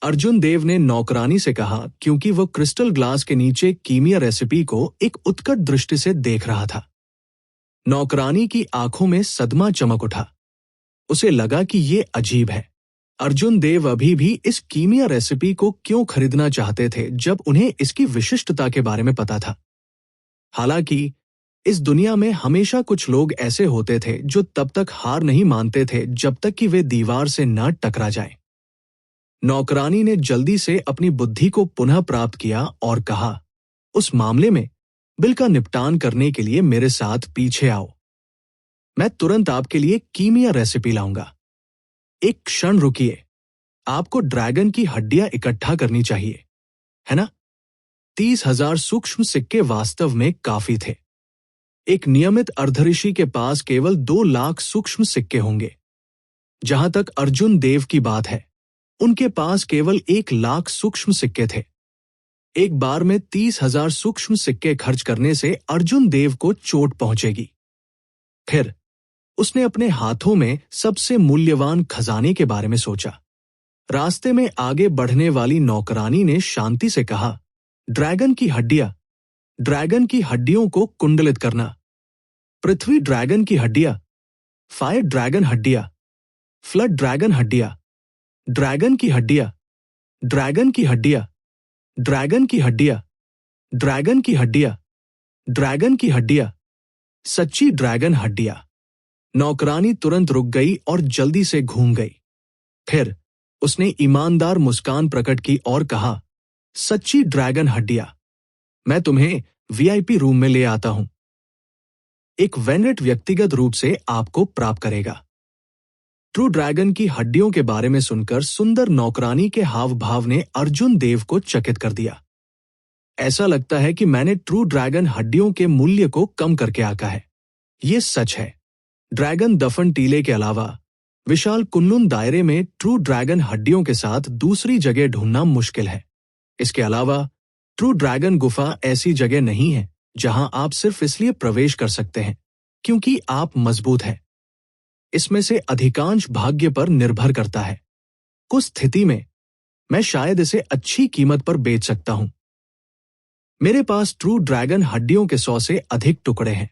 Speaker 1: अर्जुन देव ने नौकरानी से कहा, क्योंकि वो क्रिस्टल ग्लास के नीचे कीमिया रेसिपी को एक उत्कट दृष्टि से देख रहा था। नौकरानी की आंखों में सदमा चमक उठा। उसे लगा कि ये अजीब है। अर्जुन देव अभी भी इस कीमिया रेसिपी को क्यों खरीदना चाहते थे जब उन्हें इसकी विशिष्टता के बारे में पता था। हालांकि इस दुनिया में हमेशा कुछ लोग ऐसे होते थे जो तब तक हार नहीं मानते थे जब तक कि वे दीवार से न टकरा जाएं। नौकरानी ने जल्दी से अपनी बुद्धि को पुनः प्राप्त किया और कहा, उस मामले में बिल का निपटान करने के लिए मेरे साथ पीछे आओ। मैं तुरंत आपके लिए कीमिया रेसिपी लाऊंगा। एक क्षण रुकिए, आपको ड्रैगन की हड्डियां इकट्ठा करनी चाहिए, है ना? 30,000 सूक्ष्म सिक्के वास्तव में काफी थे। एक नियमित अर्धऋषि के पास केवल 2 लाख सूक्ष्म सिक्के होंगे। जहां तक अर्जुन देव की बात है, उनके पास केवल 1 लाख सूक्ष्म सिक्के थे। एक बार में 30,000 सूक्ष्म सिक्के खर्च करने से अर्जुन देव को चोट पहुंचेगी। फिर उसने अपने हाथों में सबसे मूल्यवान खजाने के बारे में सोचा। रास्ते में आगे बढ़ने वाली नौकरानी ने शांति से कहा, ड्रैगन की हड्डियों को कुंडलित करना। पृथ्वी ड्रैगन की हड्डियां, फायर ड्रैगन हड्डियां, फ्लड ड्रैगन हड्डियां, ड्रैगन की हड्डियां, ड्रैगन की हड्डियां, ड्रैगन की हड्डियां, ड्रैगन की हड्डियां, ड्रैगन की हड्डियां, सच्ची ड्रैगन हड्डियां। नौकरानी तुरंत रुक गई और जल्दी से घूम गई। फिर उसने ईमानदार मुस्कान प्रकट की और कहा, सच्ची ड्रैगन हड्डियां, मैं तुम्हें वीआईपी रूम में ले आता हूं। एक वेनेट व्यक्तिगत रूप से आपको प्राप्त करेगा। ट्रू ड्रैगन की हड्डियों के बारे में सुनकर सुंदर नौकरानी के हाव भाव ने अर्जुन देव को चकित कर दिया। ऐसा लगता है कि मैंने ट्रू ड्रैगन हड्डियों के मूल्य को कम करके आंका है। ये सच है। ड्रैगन दफन टीले के अलावा विशाल कुन्लुन दायरे में ट्रू ड्रैगन हड्डियों के साथ दूसरी जगह ढूंढना मुश्किल है। इसके अलावा ट्रू ड्रैगन गुफा ऐसी जगह नहीं है जहां आप सिर्फ इसलिए प्रवेश कर सकते हैं क्योंकि आप मजबूत हैं। इसमें से अधिकांश भाग्य पर निर्भर करता है। कुछ स्थिति में मैं शायद इसे अच्छी कीमत पर बेच सकता हूं। मेरे पास ट्रू ड्रैगन हड्डियों के 100 से अधिक टुकड़े हैं।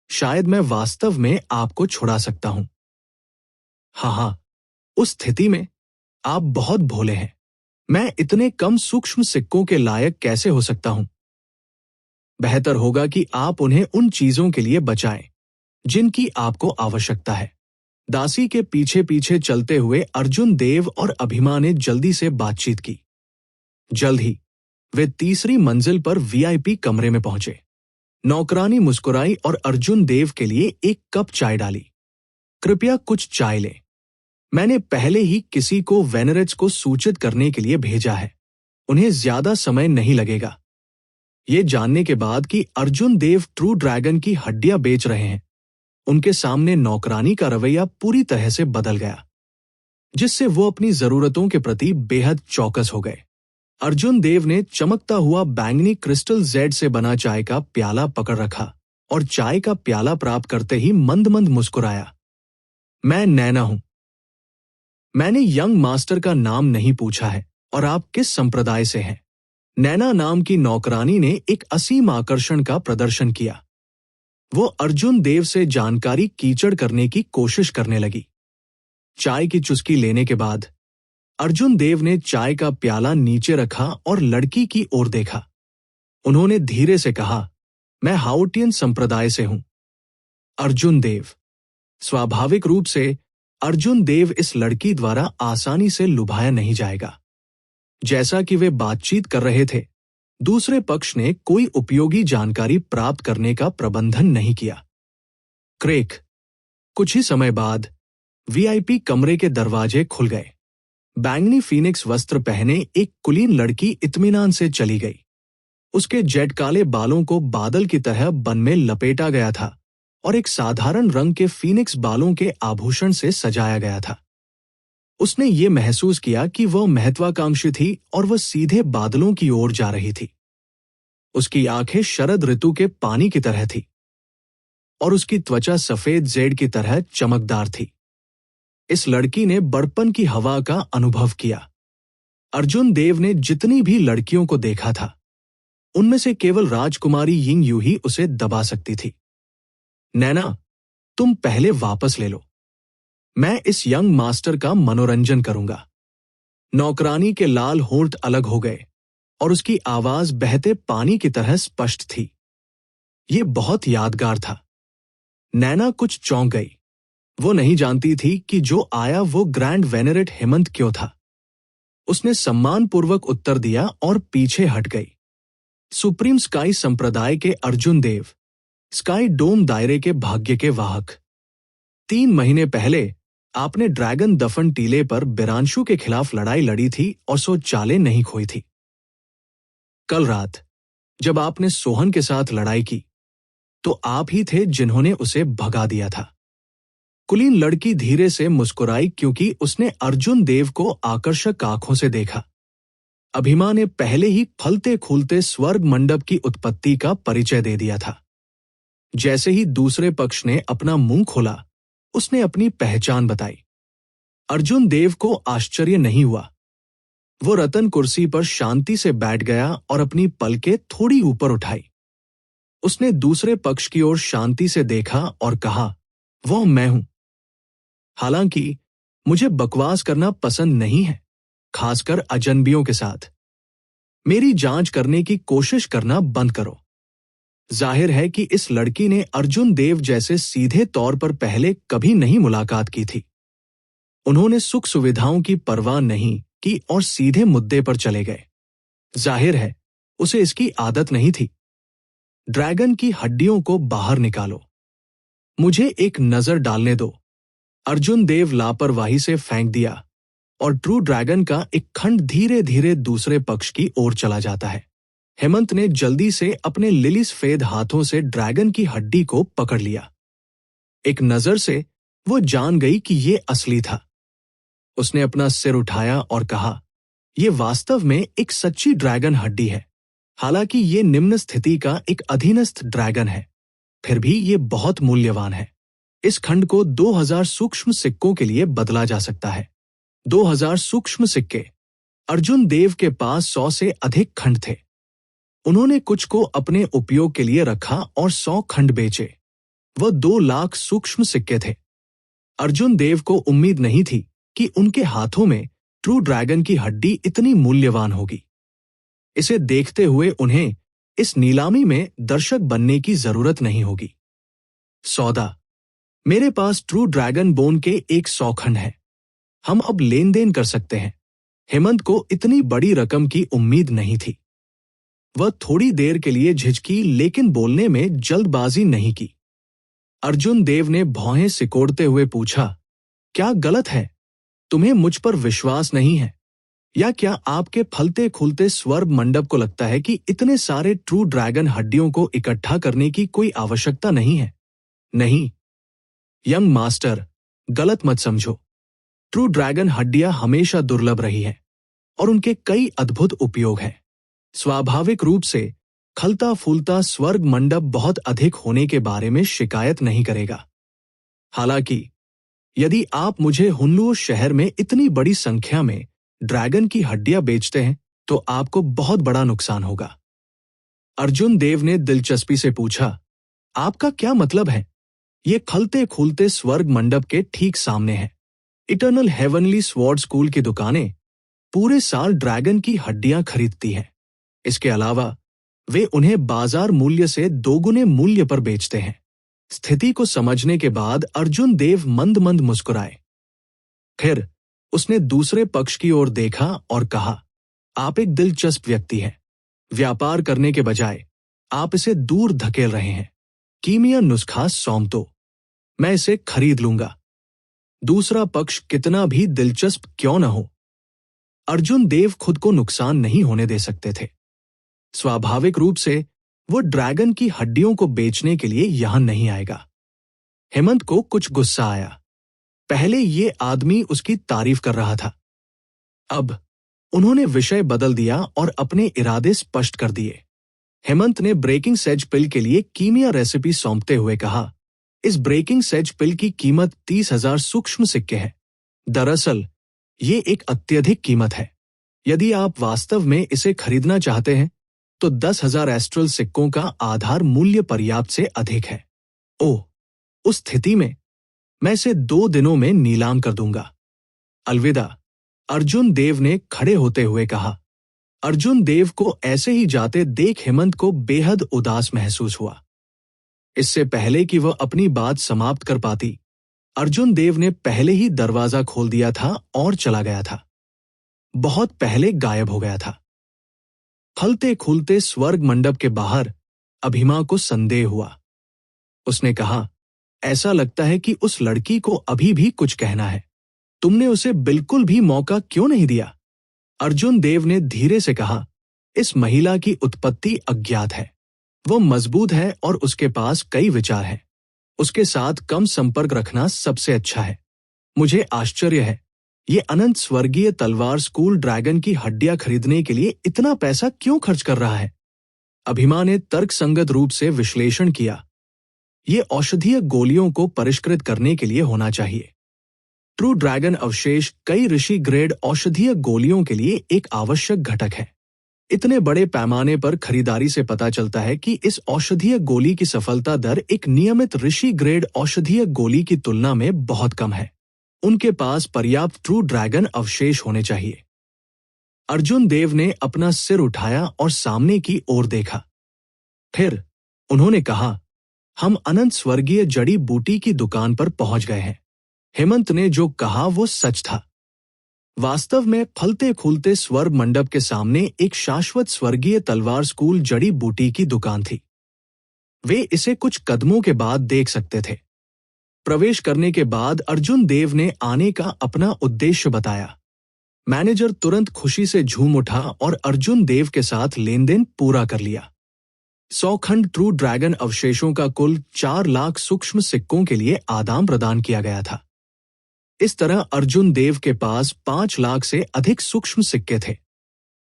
Speaker 1: शायद मैं वास्तव में आपको छुड़ा सकता हूं। हाँ, उस स्थिति में आप बहुत भोले हैं। मैं इतने कम सूक्ष्म सिक्कों के लायक कैसे हो सकता हूं? बेहतर होगा कि आप उन्हें उन चीजों के लिए बचाएं जिनकी आपको आवश्यकता है। दासी के पीछे पीछे चलते हुए अर्जुन देव और अभिमा ने जल्दी से बातचीत की। जल्द ही वे तीसरी मंजिल पर वीआईपी कमरे में पहुंचे। नौकरानी मुस्कुराई और अर्जुन देव के लिए एक कप चाय डाली। कृपया कुछ चाय लें। मैंने पहले ही किसी को वेनेरेट्स को सूचित करने के लिए भेजा है। उन्हें ज्यादा समय नहीं लगेगा। ये जानने के बाद कि अर्जुन देव ट्रू ड्रैगन की हड्डियां बेच रहे हैं, उनके सामने नौकरानी का रवैया पूरी तरह से बदल गया, जिससे वो अपनी जरूरतों के प्रति बेहद चौकस हो गए। अर्जुन देव ने चमकता हुआ बैंगनी क्रिस्टल जेड से बना चाय का प्याला पकड़ रखा और चाय का प्याला प्राप्त करते ही मंद मंद मुस्कुराया। मैं नैना हूं। मैंने यंग मास्टर का नाम नहीं पूछा है और आप किस संप्रदाय से हैं? नैना नाम की नौकरानी ने एक असीम आकर्षण का प्रदर्शन किया। वो अर्जुन देव से जानकारी कीचड़ करने की कोशिश करने लगी। चाय की चुस्की लेने के बाद अर्जुन देव ने चाय का प्याला नीचे रखा और लड़की की ओर देखा। उन्होंने धीरे से कहा, मैं हाउटियन संप्रदाय से हूं। अर्जुन देव। स्वाभाविक रूप से अर्जुन देव इस लड़की द्वारा आसानी से लुभाया नहीं जाएगा। जैसा कि वे बातचीत कर रहे थे, दूसरे पक्ष ने कोई उपयोगी जानकारी प्राप्त करने का प्रबंधन नहीं किया। क्रेक। कुछ ही समय बाद वीआईपी कमरे के दरवाजे खुल गए। बैंगनी फीनिक्स वस्त्र पहने एक कुलीन लड़की इत्मीनान से चली गई। उसके जेट काले बालों को बादल की तरह बन में लपेटा गया था और एक साधारण रंग के फीनिक्स बालों के आभूषण से सजाया गया था। उसने ये महसूस किया कि वह महत्वाकांक्षी थी और वह सीधे बादलों की ओर जा रही थी। उसकी आंखें शरद ऋतु के पानी की तरह थी और उसकी त्वचा सफेद जेड की तरह चमकदार थी। इस लड़की ने बड़पन की हवा का अनुभव किया। अर्जुन देव ने जितनी भी लड़कियों को देखा था, उनमें से केवल राजकुमारी यिंग यू ही उसे दबा सकती थी। नैना, तुम पहले वापस ले लो। मैं इस यंग मास्टर का मनोरंजन करूंगा। नौकरानी के लाल होंठ अलग हो गए और उसकी आवाज बहते पानी की तरह स्पष्ट थी। ये बहुत यादगार था। नैना कुछ चौंक गई। वो नहीं जानती थी कि जो आया वो ग्रैंड वेनेरेट हेमंत क्यों था। उसने सम्मानपूर्वक उत्तर दिया और पीछे हट गई। सुप्रीम स्काई संप्रदाय के अर्जुन देव, स्काई डोम दायरे के भाग्य के वाहक। 3 महीने पहले आपने ड्रैगन दफन टीले पर बिरांशु के खिलाफ लड़ाई लड़ी थी और 100 चालें नहीं खोई थी। कल रात जब आपने सोहन के साथ लड़ाई की, तो आप ही थे जिन्होंने उसे भगा दिया था। कुलीन लड़की धीरे से मुस्कुराई क्योंकि उसने अर्जुन देव को आकर्षक आंखों से देखा। अभिमा ने पहले ही फलते फूलते स्वर्ग मंडप की उत्पत्ति का परिचय दे दिया था। जैसे ही दूसरे पक्ष ने अपना मुंह खोला, उसने अपनी पहचान बताई। अर्जुन देव को आश्चर्य नहीं हुआ। वो रतन कुर्सी पर शांति से बैठ गया और अपनी पलकें थोड़ी ऊपर उठाई। उसने दूसरे पक्ष की ओर शांति से देखा और कहा, वो मैं हूं। हालांकि मुझे बकवास करना पसंद नहीं है, खासकर अजनबियों के साथ। मेरी जांच करने की कोशिश करना बंद करो। जाहिर है कि इस लड़की ने अर्जुन देव जैसे सीधे तौर पर पहले कभी नहीं मुलाकात की थी। उन्होंने सुख सुविधाओं की परवाह नहीं की और सीधे मुद्दे पर चले गए। जाहिर है उसे इसकी आदत नहीं थी। ड्रैगन की हड्डियों को बाहर निकालो। मुझे एक नजर डालने दो। अर्जुन देव लापरवाही से फेंक दिया और ट्रू ड्रैगन का एक खंड धीरे धीरे दूसरे पक्ष की ओर चला जाता है। हेमंत ने जल्दी से अपने लिली सफेद हाथों से ड्रैगन की हड्डी को पकड़ लिया। एक नजर से वो जान गई कि ये असली था। उसने अपना सिर उठाया और कहा, यह वास्तव में एक सच्ची ड्रैगन हड्डी है। हालांकि ये निम्न स्थिति का एक अधीनस्थ ड्रैगन है, फिर भी ये बहुत मूल्यवान है। इस खंड को 2000 सूक्ष्म सिक्कों के लिए बदला जा सकता है। 2000 सूक्ष्म सिक्के। अर्जुन देव के पास 100 से अधिक खंड थे। उन्होंने कुछ को अपने उपयोग के लिए रखा और 100 खंड बेचे। वह 2 लाख सूक्ष्म सिक्के थे। अर्जुन देव को उम्मीद नहीं थी कि उनके हाथों में ट्रू ड्रैगन की हड्डी इतनी मूल्यवान होगी। इसे देखते हुए उन्हें इस नीलामी में दर्शक बनने की जरूरत नहीं होगी। सौदा। मेरे पास ट्रू ड्रैगन बोन के 100 खंड हैं। हम अब लेन देन कर सकते हैं। हेमंत को इतनी बड़ी रकम की उम्मीद नहीं थी। वह थोड़ी देर के लिए झिझकी, लेकिन बोलने में जल्दबाजी नहीं की। अर्जुन देव ने भौहें सिकोड़ते हुए पूछा, क्या गलत है? तुम्हें मुझ पर विश्वास नहीं है? या क्या आपके फलते फूलते स्वर्ग मंडप को लगता है कि इतने सारे ट्रू ड्रैगन हड्डियों को इकट्ठा करने की कोई आवश्यकता नहीं है? नहीं यंग मास्टर, गलत मत समझो। ट्रू ड्रैगन हड्डियां हमेशा दुर्लभ रही हैं और उनके कई अद्भुत उपयोग हैं। स्वाभाविक रूप से खलता फूलता स्वर्ग मंडप बहुत अधिक होने के बारे में शिकायत नहीं करेगा। हालांकि यदि आप मुझे हुन्लुओ शहर में इतनी बड़ी संख्या में ड्रैगन की हड्डियां बेचते हैं तो आपको बहुत बड़ा नुकसान होगा। अर्जुन देव ने दिलचस्पी से पूछा, आपका क्या मतलब है? ये खलते खूलते स्वर्ग मंडप के ठीक सामने है। इटर्नल हेवनली स्वॉर्ड स्कूल की दुकानें पूरे साल ड्रैगन की हड्डियां खरीदती हैं। इसके अलावा वे उन्हें बाजार मूल्य से 2 गुने मूल्य पर बेचते हैं। स्थिति को समझने के बाद अर्जुन देव मंद मंद मुस्कुराए। फिर उसने दूसरे पक्ष की ओर देखा और कहा, आप एक दिलचस्प व्यक्ति हैं। व्यापार करने के बजाय आप इसे दूर धकेल रहे हैं। कीमिया नुस्खा सौंप, मैं इसे खरीद लूंगा। दूसरा पक्ष कितना भी दिलचस्प क्यों न हो, अर्जुन देव खुद को नुकसान नहीं होने दे सकते थे। स्वाभाविक रूप से वो ड्रैगन की हड्डियों को बेचने के लिए यहां नहीं आएगा। हेमंत को कुछ गुस्सा आया। पहले ये आदमी उसकी तारीफ कर रहा था। अब उन्होंने विषय बदल दिया और अपने इरादे स्पष्ट कर दिए। हेमंत ने ब्रेकिंग सेज पिल के लिए कीमिया रेसिपी सौंपते हुए कहा, इस ब्रेकिंग सेज पिल की कीमत 30,000 सूक्ष्म सिक्के है। दरअसल ये एक अत्यधिक कीमत है। यदि आप वास्तव में इसे खरीदना चाहते हैं तो 10,000 एस्ट्रल सिक्कों का आधार मूल्य पर्याप्त से अधिक है। ओह, उस स्थिति में मैं इसे 2 दिनों में नीलाम कर दूंगा। अलविदा, अर्जुन देव ने खड़े होते हुए कहा। अर्जुन देव को ऐसे ही जाते देख हेमंत को बेहद उदास महसूस हुआ। इससे पहले कि वह अपनी बात समाप्त कर पाती, अर्जुन देव ने पहले ही दरवाजा खोल दिया था और चला गया था। बहुत पहले गायब हो गया था। खलते खुलते स्वर्ग मंडप के बाहर अभिमा को संदेह हुआ। उसने कहा, ऐसा लगता है कि उस लड़की को अभी भी कुछ कहना है। तुमने उसे बिल्कुल भी मौका क्यों नहीं दिया? अर्जुन देव ने धीरे से कहा, इस महिला की उत्पत्ति अज्ञात है। वो मजबूत है और उसके पास कई विचार हैं। उसके साथ कम संपर्क रखना सबसे अच्छा है। मुझे आश्चर्य है, ये अनंत स्वर्गीय तलवार स्कूल ड्रैगन की हड्डियां खरीदने के लिए इतना पैसा क्यों खर्च कर रहा है? अभिमा ने तर्कसंगत रूप से विश्लेषण किया। ये औषधीय गोलियों को परिष्कृत करने के लिए होना चाहिए। ट्रू ड्रैगन अवशेष कई ऋषि ग्रेड औषधीय गोलियों के लिए एक आवश्यक घटक है। इतने बड़े पैमाने पर खरीदारी से पता चलता है कि इस औषधीय गोली की सफलता दर एक नियमित ऋषि ग्रेड औषधीय गोली की तुलना में बहुत कम है। उनके पास पर्याप्त ट्रू ड्रैगन अवशेष होने चाहिए। अर्जुन देव ने अपना सिर उठाया और सामने की ओर देखा। फिर उन्होंने कहा, हम अनंत स्वर्गीय जड़ी बूटी की दुकान पर पहुंच गए हैं। हेमंत ने जो कहा वो सच था। वास्तव में फलते फूलते स्वर्ग मंडप के सामने एक शाश्वत स्वर्गीय तलवार स्कूल जड़ी बूटी की दुकान थी। वे इसे कुछ कदमों के बाद देख सकते थे। प्रवेश करने के बाद अर्जुन देव ने आने का अपना उद्देश्य बताया। मैनेजर तुरंत खुशी से झूम उठा और अर्जुन देव के साथ लेन देन पूरा कर लिया। 100 खंड ट्रू ड्रैगन अवशेषों का कुल 4 लाख सूक्ष्म सिक्कों के लिए आदान प्रदान किया गया था। इस तरह अर्जुन देव के पास 5 लाख से अधिक सूक्ष्म सिक्के थे।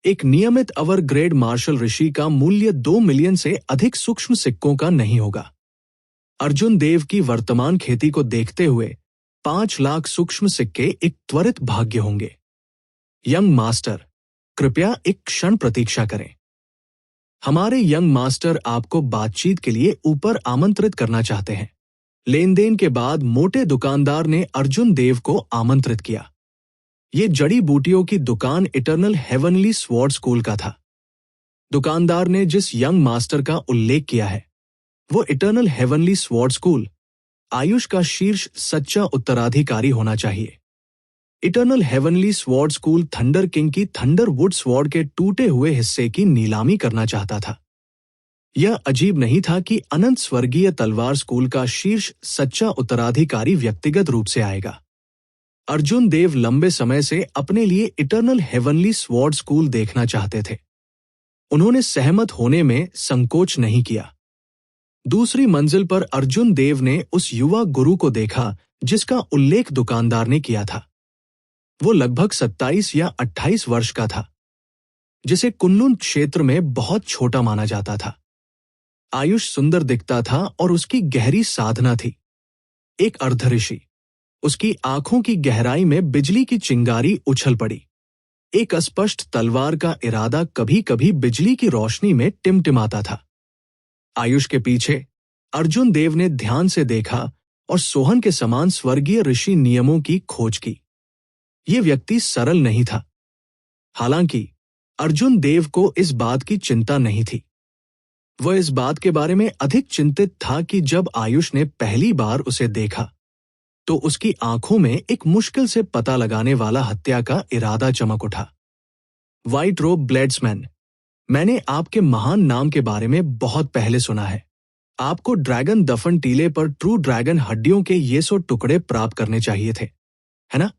Speaker 1: एक नियमित अवर ग्रेड मार्शल ऋषि का मूल्य 2 मिलियन से अधिक सूक्ष्म सिक्कों का नहीं होगा। अर्जुन देव की वर्तमान खेती को देखते हुए 5 लाख सूक्ष्म सिक्के एक त्वरित भाग्य होंगे। यंग मास्टर, कृपया एक क्षण प्रतीक्षा करें। हमारे यंग मास्टर आपको बातचीत के लिए ऊपर आमंत्रित करना चाहते हैं। लेन देन के बाद मोटे दुकानदार ने अर्जुन देव को आमंत्रित किया। ये जड़ी बूटियों की दुकान इटर्नल हेवनली स्वॉर्ड स्कूल का था। दुकानदार ने जिस यंग मास्टर का उल्लेख किया है वो eternal heavenly sword school Ayush का शीर्ष सच्चा उत्तराधिकारी होना चाहिए। Eternal heavenly sword school thunder king की थंडर वुड स्वॉर्ड के टूटे हुए हिस्से की नीलामी करना चाहता था। यह अजीब नहीं था कि अनंत स्वर्गीय तलवार स्कूल का शीर्ष सच्चा उत्तराधिकारी व्यक्तिगत रूप से आएगा। अर्जुन देव लंबे समय से अपने लिए इटर्नल हेवनली स्वॉर्ड स्कूल देखना चाहते थे। उन्होंने सहमत होने में संकोच नहीं किया। दूसरी मंजिल पर अर्जुन देव ने उस युवा गुरु को देखा जिसका उल्लेख दुकानदार ने किया था। वो लगभग 27 या 28 वर्ष का था, जिसे कुनलुन क्षेत्र में बहुत छोटा माना जाता था। आयुष सुंदर दिखता था और उसकी गहरी साधना थी। एक अर्धऋषि। उसकी आंखों की गहराई में बिजली की चिंगारी उछल पड़ी। एक अस्पष्ट तलवार का इरादा कभी कभी बिजली की रोशनी में टिमटिमाता था। आयुष के पीछे अर्जुन देव ने ध्यान से देखा और सोहन के समान स्वर्गीय ऋषि नियमों की खोज की। ये व्यक्ति सरल नहीं था। हालांकि अर्जुन देव को इस बात की चिंता नहीं थी। वह इस बात के बारे में अधिक चिंतित था कि जब आयुष ने पहली बार उसे देखा तो उसकी आंखों में एक मुश्किल से पता लगाने वाला हत्या का इरादा चमक उठा। व्हाइट रोब ब्लेड्समैन, मैंने आपके महान नाम के बारे में बहुत पहले सुना है। आपको ड्रैगन दफन टीले पर ट्रू ड्रैगन हड्डियों के ये 100 टुकड़े प्राप्त करने चाहिए थे, है ना?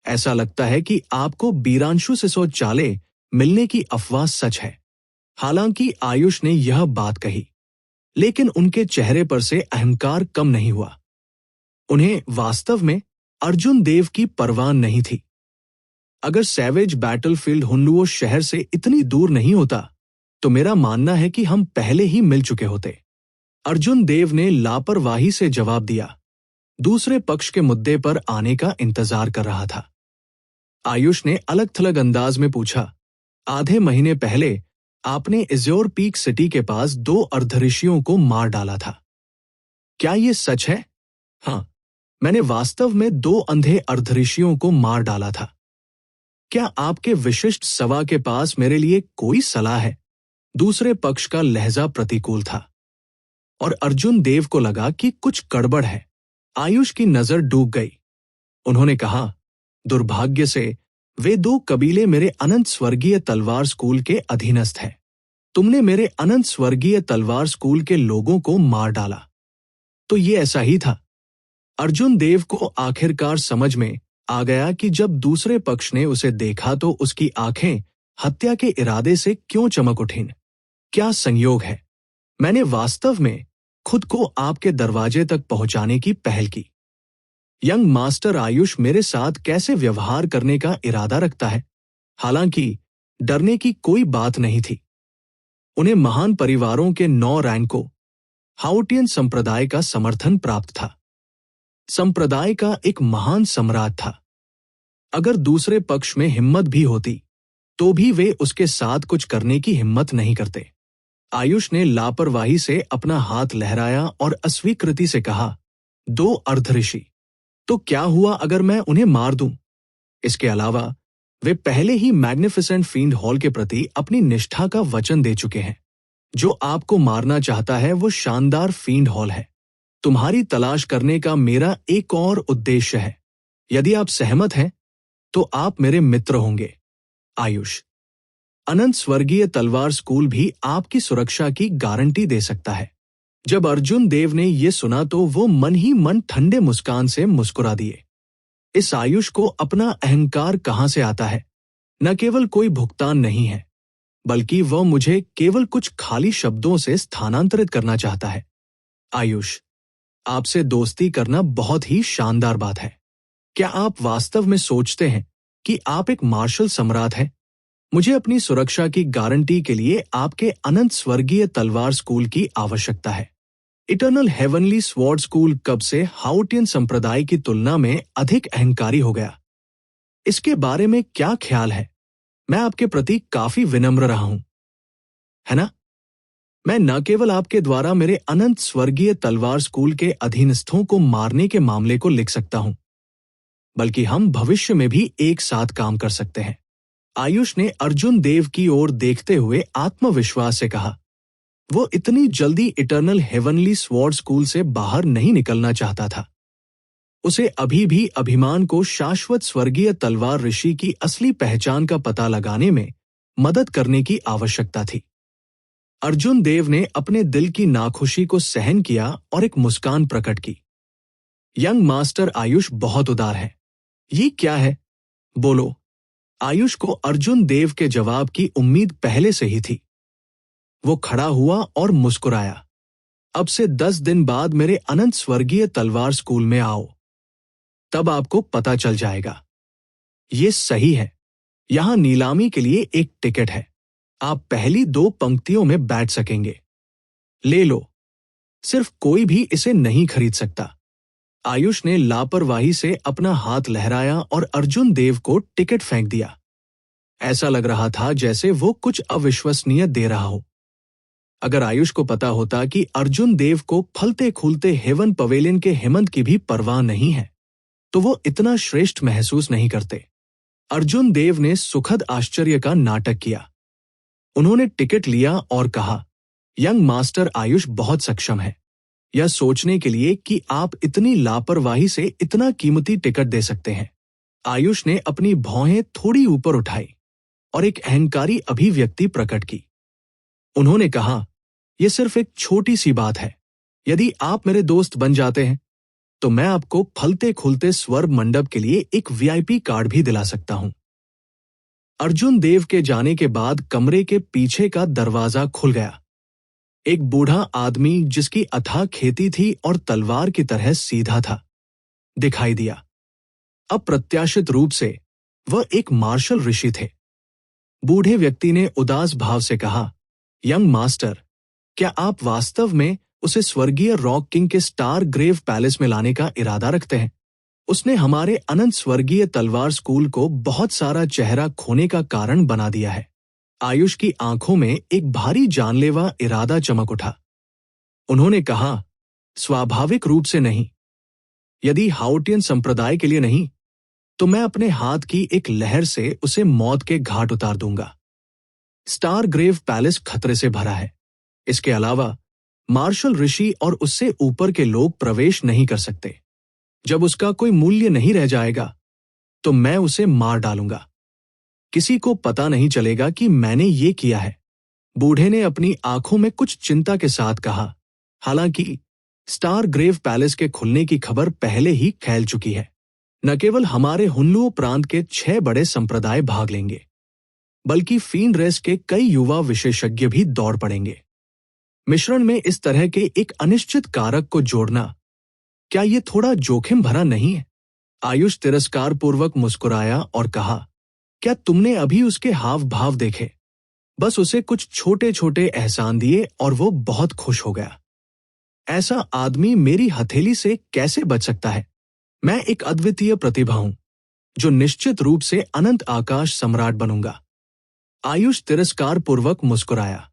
Speaker 1: ऐसा लगता है कि आपको बीरांशु से 100 चाले मिलने की अफवाह सच है। हालांकि आयुष ने यह बात कही, लेकिन उनके चेहरे पर से अहंकार कम नहीं हुआ। उन्हें वास्तव में अर्जुन देव की परवाह नहीं थी। अगर सैवेज बैटलफील्ड हुन्नुओ शहर से इतनी दूर नहीं होता तो मेरा मानना है कि हम पहले ही मिल चुके होते। अर्जुन देव ने लापरवाही से जवाब दिया। दूसरे पक्ष के मुद्दे पर आने का इंतजार कर रहा था। आयुष ने अलग थलग अंदाज में पूछा, आधे महीने पहले आपने इज्योर पीक सिटी के पास 2 अर्धऋषियों को मार डाला था। क्या ये सच है? हाँ, मैंने वास्तव में 2 अंधे अर्धऋषियों को मार डाला था। क्या आपके विशिष्ट सवा के पास मेरे लिए कोई सलाह है? दूसरे पक्ष का लहजा प्रतिकूल था और अर्जुन देव को लगा कि कुछ गड़बड़ है। आयुष की नजर डूब गई। उन्होंने कहा, दुर्भाग्य से वे 2 कबीले मेरे अनंत स्वर्गीय तलवार स्कूल के अधीनस्थ हैं। तुमने मेरे अनंत स्वर्गीय तलवार स्कूल के लोगों को मार डाला। तो ये ऐसा ही था। अर्जुन देव को आखिरकार समझ में आ गया कि जब दूसरे पक्ष ने उसे देखा तो उसकी आंखें हत्या के इरादे से क्यों चमक उठीं। क्या संयोग है, मैंने वास्तव में खुद को आपके दरवाजे तक पहुंचाने की पहल की। यंग मास्टर आयुष मेरे साथ कैसे व्यवहार करने का इरादा रखता है? हालांकि डरने की कोई बात नहीं थी। उन्हें महान परिवारों के 9 रैंकों हाउटियन संप्रदाय का समर्थन प्राप्त था। संप्रदाय का एक महान सम्राट था। अगर दूसरे पक्ष में हिम्मत भी होती तो भी वे उसके साथ कुछ करने की हिम्मत नहीं करते। आयुष ने लापरवाही से अपना हाथ लहराया और अस्वीकृति से कहा, 2 अर्धऋषि, तो क्या हुआ अगर मैं उन्हें मार दूं? इसके अलावा वे पहले ही मैग्निफिसेंट फील्ड हॉल के प्रति अपनी निष्ठा का वचन दे चुके हैं। जो आपको मारना चाहता है वो शानदार फील्ड हॉल है। तुम्हारी तलाश करने का मेरा एक और उद्देश्य है। यदि आप सहमत हैं तो आप मेरे मित्र होंगे। आयुष, अनंत स्वर्गीय तलवार स्कूल भी आपकी सुरक्षा की गारंटी दे सकता है। जब अर्जुन देव ने यह सुना तो वो मन ही मन ठंडे मुस्कान से मुस्कुरा दिए। इस आयुष को अपना अहंकार कहां से आता है? न केवल कोई भुगतान नहीं है, बल्कि वह मुझे केवल कुछ खाली शब्दों से स्थानांतरित करना चाहता है। आयुष, आपसे दोस्ती करना बहुत ही शानदार बात है। क्या आप वास्तव में सोचते हैं कि आप एक मार्शल सम्राट हैं? मुझे अपनी सुरक्षा की गारंटी के लिए आपके अनंत स्वर्गीय तलवार स्कूल की आवश्यकता है। इटर्नल हेवनली स्वॉर्ड स्कूल कब से हाउटियन संप्रदाय की तुलना में अधिक अहंकारी हो गया? इसके बारे में क्या ख्याल है? मैं आपके प्रति काफी विनम्र रहा हूं, है ना? मैं न केवल आपके द्वारा मेरे अनंत स्वर्गीय तलवार स्कूल के अधीनस्थों को मारने के मामले को लिख सकता हूं, बल्कि हम भविष्य में भी एक साथ काम कर सकते हैं। आयुष ने अर्जुन देव की ओर देखते हुए आत्मविश्वास से कहा। वो इतनी जल्दी इटर्नल हेवनली स्वॉर्ड स्कूल से बाहर नहीं निकलना चाहता था। उसे अभी भी अभिमान को शाश्वत स्वर्गीय तलवार ऋषि की असली पहचान का पता लगाने में मदद करने की आवश्यकता थी। अर्जुन देव ने अपने दिल की नाखुशी को सहन किया और एक मुस्कान प्रकट की। यंग मास्टर आयुष बहुत उदार है। ये क्या है? बोलो। आयुष को अर्जुन देव के जवाब की उम्मीद पहले से ही थी। वो खड़ा हुआ और मुस्कुराया। अब से 10 दिन बाद मेरे अनंत स्वर्गीय तलवार स्कूल में आओ, तब आपको पता चल जाएगा। ये सही है। यहां नीलामी के लिए एक टिकट है। आप पहली 2 पंक्तियों में बैठ सकेंगे। ले लो। सिर्फ कोई भी इसे नहीं खरीद सकता। आयुष ने लापरवाही से अपना हाथ लहराया और अर्जुन देव को टिकट फेंक दिया। ऐसा लग रहा था जैसे वो कुछ अविश्वसनीय दे रहा हो। अगर आयुष को पता होता कि अर्जुन देव को फलते फूलते हेवन पवेलियन के हेमंत की भी परवाह नहीं है, तो वो इतना श्रेष्ठ महसूस नहीं करते। अर्जुन देव ने सुखद आश्चर्य का नाटक किया। उन्होंने टिकट लिया और कहा, यंग मास्टर आयुष बहुत सक्षम है यह सोचने के लिए कि आप इतनी लापरवाही से इतना कीमती टिकट दे सकते हैं। आयुष ने अपनी भौहें थोड़ी ऊपर उठाई और एक अहंकारी अभिव्यक्ति प्रकट की। उन्होंने कहा, यह सिर्फ एक छोटी सी बात है। यदि आप मेरे दोस्त बन जाते हैं तो मैं आपको फलते खुलते स्वर्ग मंडप के लिए एक वीआईपी कार्ड भी दिला सकता हूं। अर्जुन देव के जाने के बाद कमरे के पीछे का दरवाजा खुल गया। एक बूढ़ा आदमी जिसकी अथाह खेती थी और तलवार की तरह सीधा था, दिखाई दिया। अप्रत्याशित रूप से वह एक मार्शल ऋषि थे। बूढ़े व्यक्ति ने उदास भाव से कहा, यंग मास्टर, क्या आप वास्तव में उसे स्वर्गीय रॉक किंग के स्टार ग्रेव पैलेस में लाने का इरादा रखते हैं? उसने हमारे अनंत स्वर्गीय तलवार स्कूल को बहुत सारा चेहरा खोने का कारण बना दिया है। आयुष की आंखों में एक भारी जानलेवा इरादा चमक उठा। उन्होंने कहा, स्वाभाविक रूप से नहीं। यदि हाउटियन संप्रदाय के लिए नहीं, तो मैं अपने हाथ की एक लहर से उसे मौत के घाट उतार दूंगा। स्टार ग्रेव पैलेस खतरे से भरा है। इसके अलावा मार्शल ऋषि और उससे ऊपर के लोग प्रवेश नहीं कर सकते। जब उसका कोई मूल्य नहीं रह जाएगा, तो मैं उसे मार डालूंगा। किसी को पता नहीं चलेगा कि मैंने ये किया है। बूढ़े ने अपनी आंखों में कुछ चिंता के साथ कहा, हालांकि स्टार ग्रेव पैलेस के खुलने की खबर पहले ही फैल चुकी है। न केवल हमारे हुनलुओ प्रांत के 6 बड़े संप्रदाय भाग लेंगे, बल्कि फीन रेस के कई युवा विशेषज्ञ भी दौड़ पड़ेंगे। मिश्रण में इस तरह के एक अनिश्चित कारक को जोड़ना, क्या ये थोड़ा जोखिम भरा नहीं है? आयुष तिरस्कार पूर्वक मुस्कुराया और कहा, क्या तुमने अभी उसके हाव भाव देखे? बस उसे कुछ छोटे छोटे एहसान दिए और वो बहुत खुश हो गया। ऐसा आदमी मेरी हथेली से कैसे बच सकता है? मैं एक अद्वितीय प्रतिभा हूं, जो निश्चित रूप से अनंत आकाश सम्राट बनूंगा। आयुष तिरस्कार पूर्वक मुस्कुराया।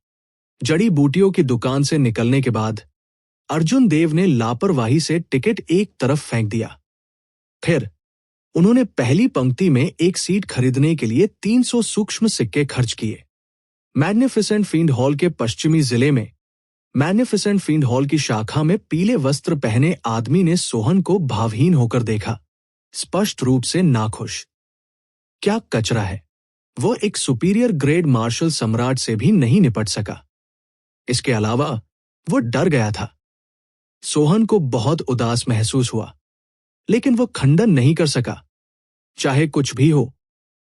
Speaker 1: जड़ी बूटियों की दुकान से निकलने के बाद अर्जुन देव ने लापरवाही से टिकट एक तरफ फेंक दिया। फिर उन्होंने पहली पंक्ति में एक सीट खरीदने के लिए 300 सूक्ष्म सिक्के खर्च किए। मैग्निफिसेंट फील्ड हॉल के पश्चिमी जिले में मैग्निफिसेंट फील्ड हॉल की शाखा में पीले वस्त्र पहने आदमी ने सोहन को भावहीन होकर देखा, स्पष्ट रूप से नाखुश। क्या कचरा है! वो एक सुपीरियर ग्रेड मार्शल सम्राट से भी नहीं निपट सका। इसके अलावा वो डर गया था। सोहन को बहुत उदास महसूस हुआ, लेकिन वो खंडन नहीं कर सका। चाहे कुछ भी हो,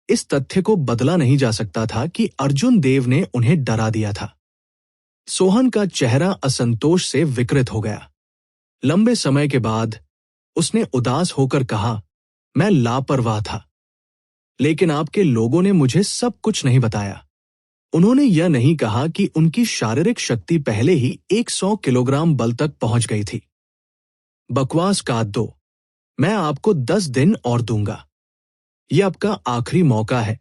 Speaker 1: इस तथ्य को बदला नहीं जा सकता था कि अर्जुन देव ने उन्हें डरा दिया था। सोहन का चेहरा असंतोष से विकृत हो गया। लंबे समय के बाद उसने उदास होकर कहा, मैं लापरवाह था, लेकिन आपके लोगों ने मुझे सब कुछ नहीं बताया। उन्होंने यह नहीं कहा कि उनकी शारीरिक शक्ति पहले ही 100 किलोग्राम बल तक पहुंच गई थी। बकवास काट दो, मैं आपको 10 दिन और दूंगा। यह आपका आखिरी मौका है,